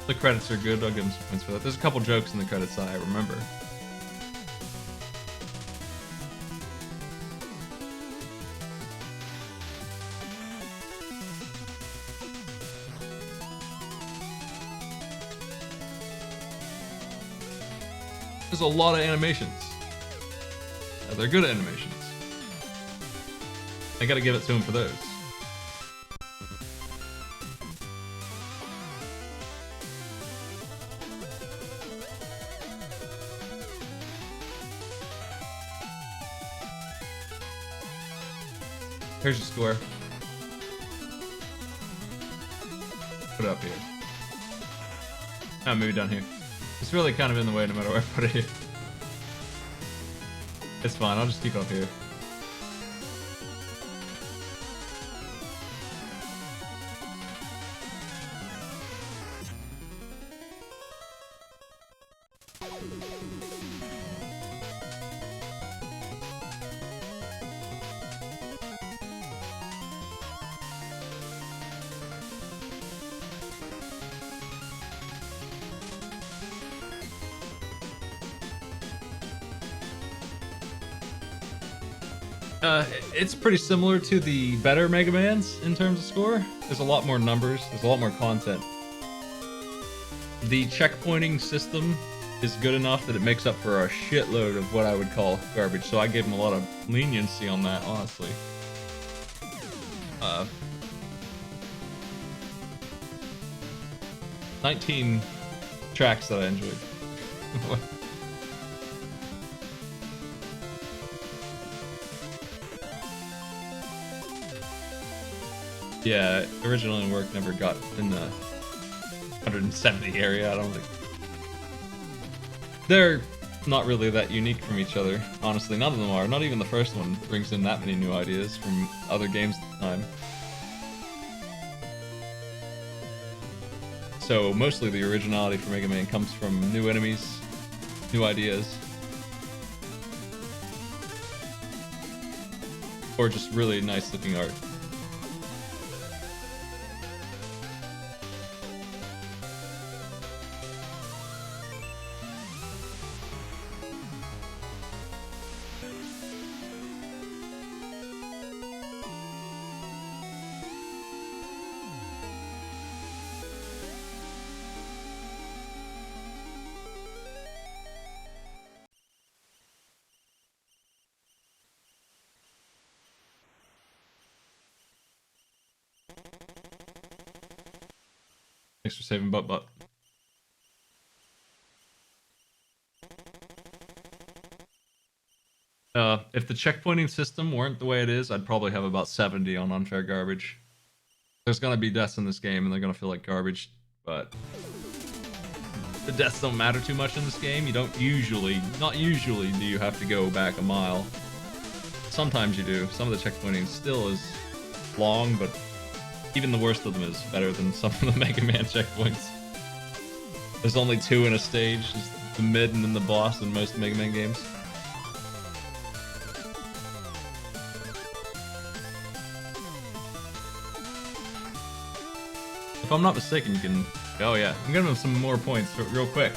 S1: The credits are good, I'll give them some points for that. There's a couple jokes in the credits that I remember. There's a lot of animations. They're good animations. I gotta give it to him for those. Here's your score. Put it up here. Oh, maybe down here. It's really kind of in the way no matter where I put it here. It's fine, I'll just keep it up here. It's pretty similar to the better Mega Mans in terms of score. There's a lot more numbers, there's a lot more content. The checkpointing system is good enough that it makes up for a shitload of what I would call garbage, so I gave them a lot of leniency on that, honestly. 19 tracks that I enjoyed. Yeah, originally work never got in the 170 area, I don't think. They're not really that unique from each other, honestly. None of them are. Not even the first one brings in that many new ideas from other games at the time. So mostly the originality for Mega Man comes from new enemies, new ideas, or just really nice looking art. Thanks for saving Butt. If the checkpointing system weren't the way it is, I'd probably have about 70 on unfair garbage. There's gonna be deaths in this game, and they're gonna feel like garbage, but the deaths don't matter too much in this game. You don't usually, not usually, do you have to go back a mile. Sometimes you do. Some of the checkpointing still is long, but even the worst of them is better than some of the Mega Man checkpoints. There's only 2 in a stage, just the mid and then the boss in most Mega Man games. If I'm not mistaken, you can... Oh yeah, I'm giving them some more points real quick.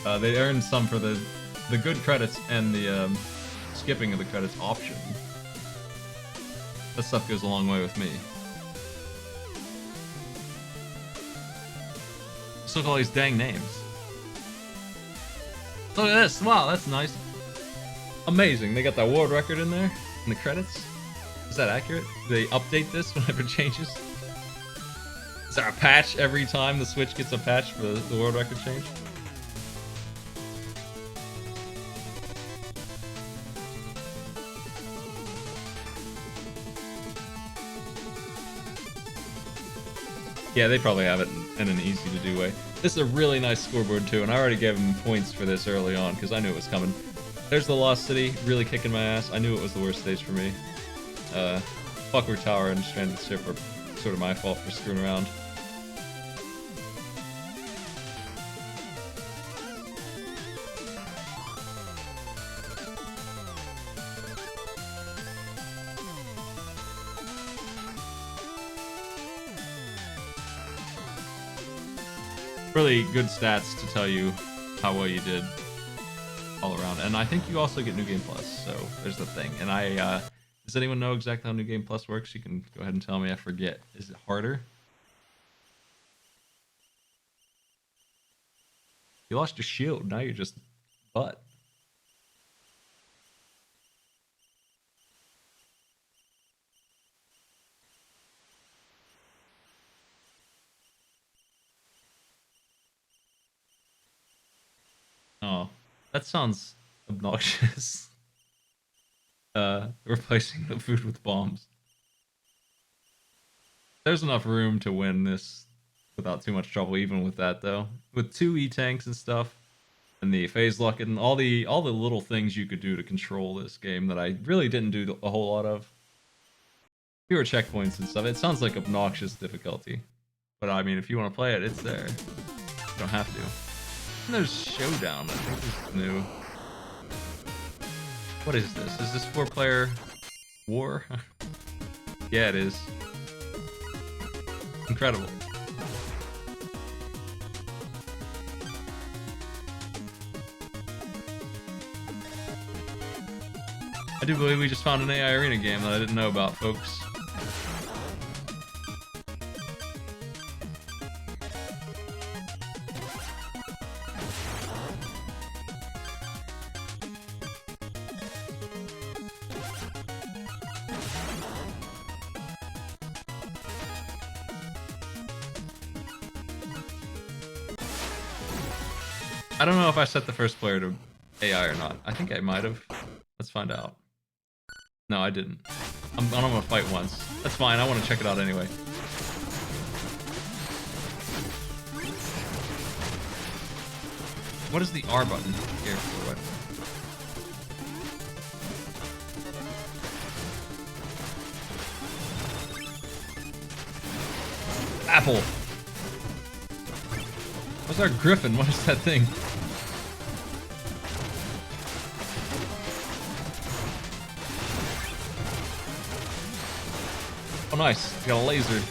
S1: They earned some for the good credits and the skipping of the credits option. That stuff goes a long way with me. Just look at all these dang names. Look at this! Wow, that's nice. Amazing, they got that world record in there. in the credits. Is that accurate? Do they update this whenever it changes? Is there a patch every time the Switch gets a patch for the world record change? Yeah, they probably have it in an easy to do way. This is a really nice scoreboard too, and I already gave them points for this early on because I knew it was coming. There's the Lost City, really kicking my ass. I knew it was the worst stage for me. Fucker Tower and Stranded Ship were sort of my fault for screwing around. Really good stats to tell you how well you did all around. And I think you also get New Game Plus, so there's the thing. And does anyone know exactly how New Game Plus works? You can go ahead and tell me. I forget. Is it harder? You lost your shield. Now you're just butt. Oh, that sounds obnoxious. Replacing the food with bombs. There's enough room to win this without too much trouble, even with that though. With 2 E-tanks and stuff, and the phase lock and all the little things you could do to control this game that I really didn't do a whole lot of. Fewer checkpoints and stuff. It sounds like obnoxious difficulty, but I mean, if you want to play it, it's there. You don't have to. And there's Showdown. I think this is new. What is this? Is this 4-player war? Yeah, it is. Incredible. I do believe we just found an AI Arena game that I didn't know about, folks. I don't know if I set the first player to AI or not. I think I might have. Let's find out. No, I didn't. I'm gonna fight once. That's fine. I want to check it out anyway. What is the R button here for? What? Apple. What's our griffin? What is that thing? Oh, nice. You got a laser.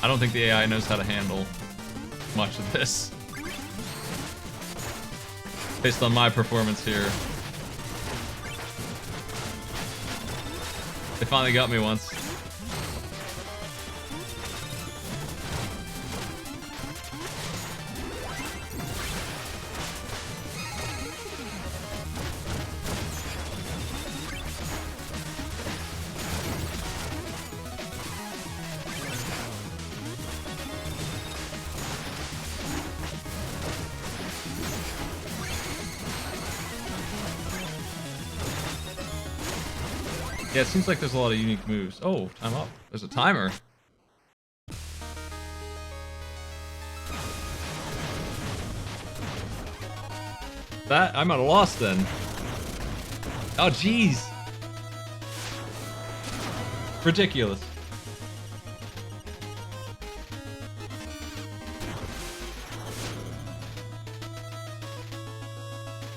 S1: I don't think the AI knows how to handle much of this. Based on my performance here. They finally got me once. Yeah, it seems like there's a lot of unique moves. Oh, time up. There's a timer. That I might have lost then. Oh, jeez. Ridiculous.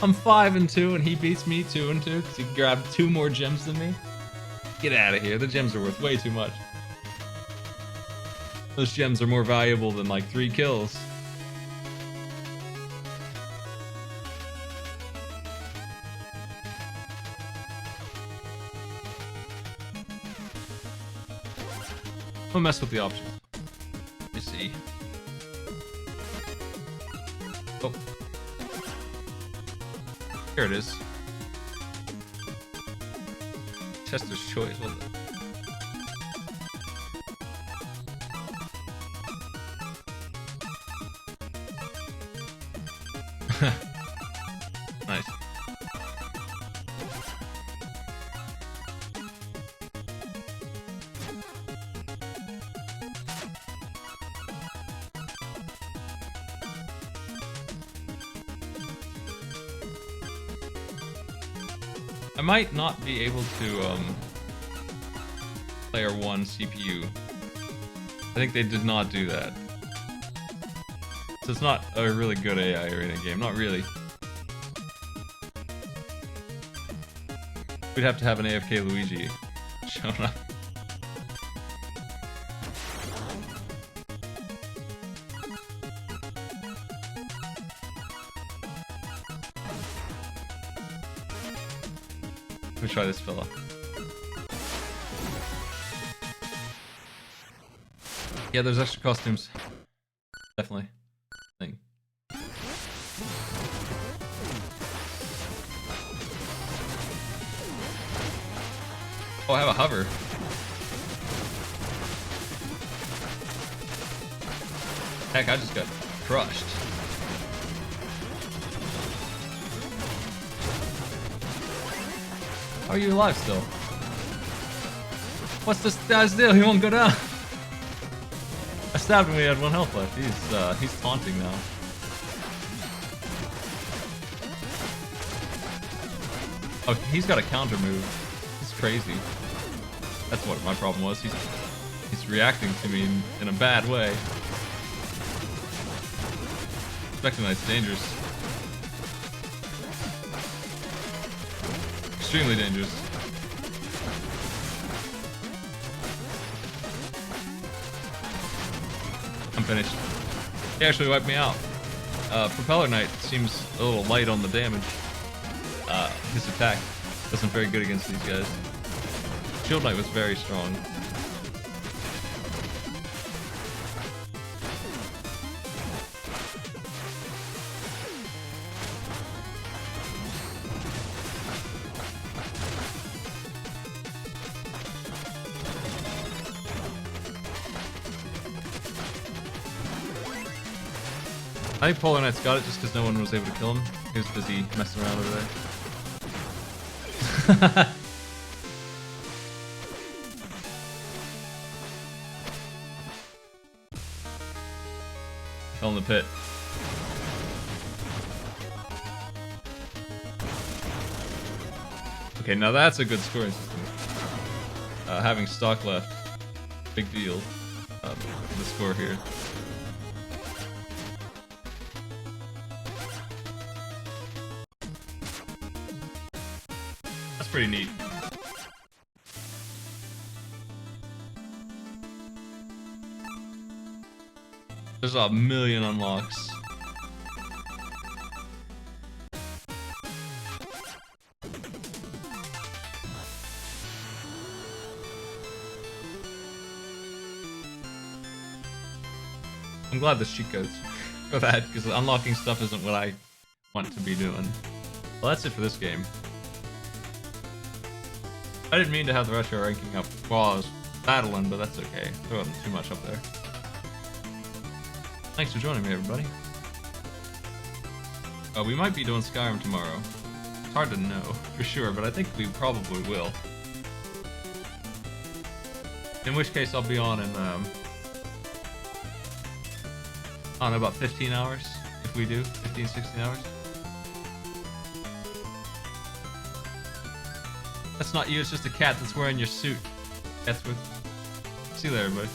S1: I'm 5-2 and he beats me 2-2 because he grabbed 2 more gems than me. Get out of here. The gems are worth way too much. Those gems are more valuable than like 3 kills. I'll mess with the options. Let me see. Oh. Here it is. Chester's choice, wasn't it? Nice. I might not be able to player 1 CPU. I think they did not do that. So it's not a really good AI arena game, not really. We'd have to have an AFK Luigi showing up. Let me try this fella. Yeah, there's extra costumes. Definitely. Thing. Oh, I have a hover. Heck, I just got crushed. How are you alive still? What's this guy's deal? He won't go down. I stabbed him, he had 1 health left. He's taunting now. Oh, he's got a counter move. He's crazy. That's what my problem was. He's reacting to me in a bad way. Spectre Knight's dangerous. Extremely dangerous. I'm finished. He actually wiped me out. Propeller Knight seems a little light on the damage. His attack wasn't very good against these guys. Shield Knight was very strong. I think Polar Knight's got it just because no one was able to kill him. He was busy messing around over there. Fell in the pit. Okay, now that's a good scoring system. Having stock left, big deal. The score here. That's pretty neat. There's a million unlocks. I'm glad there's cheat codes for that, because unlocking stuff isn't what I want to be doing. Well, that's it for this game. I didn't mean to have the retro ranking up while I was battling, but that's okay. There wasn't too much up there. Thanks for joining me, everybody. We might be doing Skyrim tomorrow. It's hard to know for sure, but I think we probably will. In which case, I'll be on in, I don't know, about 15 hours, if we do. 15, 16 hours. That's not you, it's just a cat that's wearing your suit. See you later, everybody.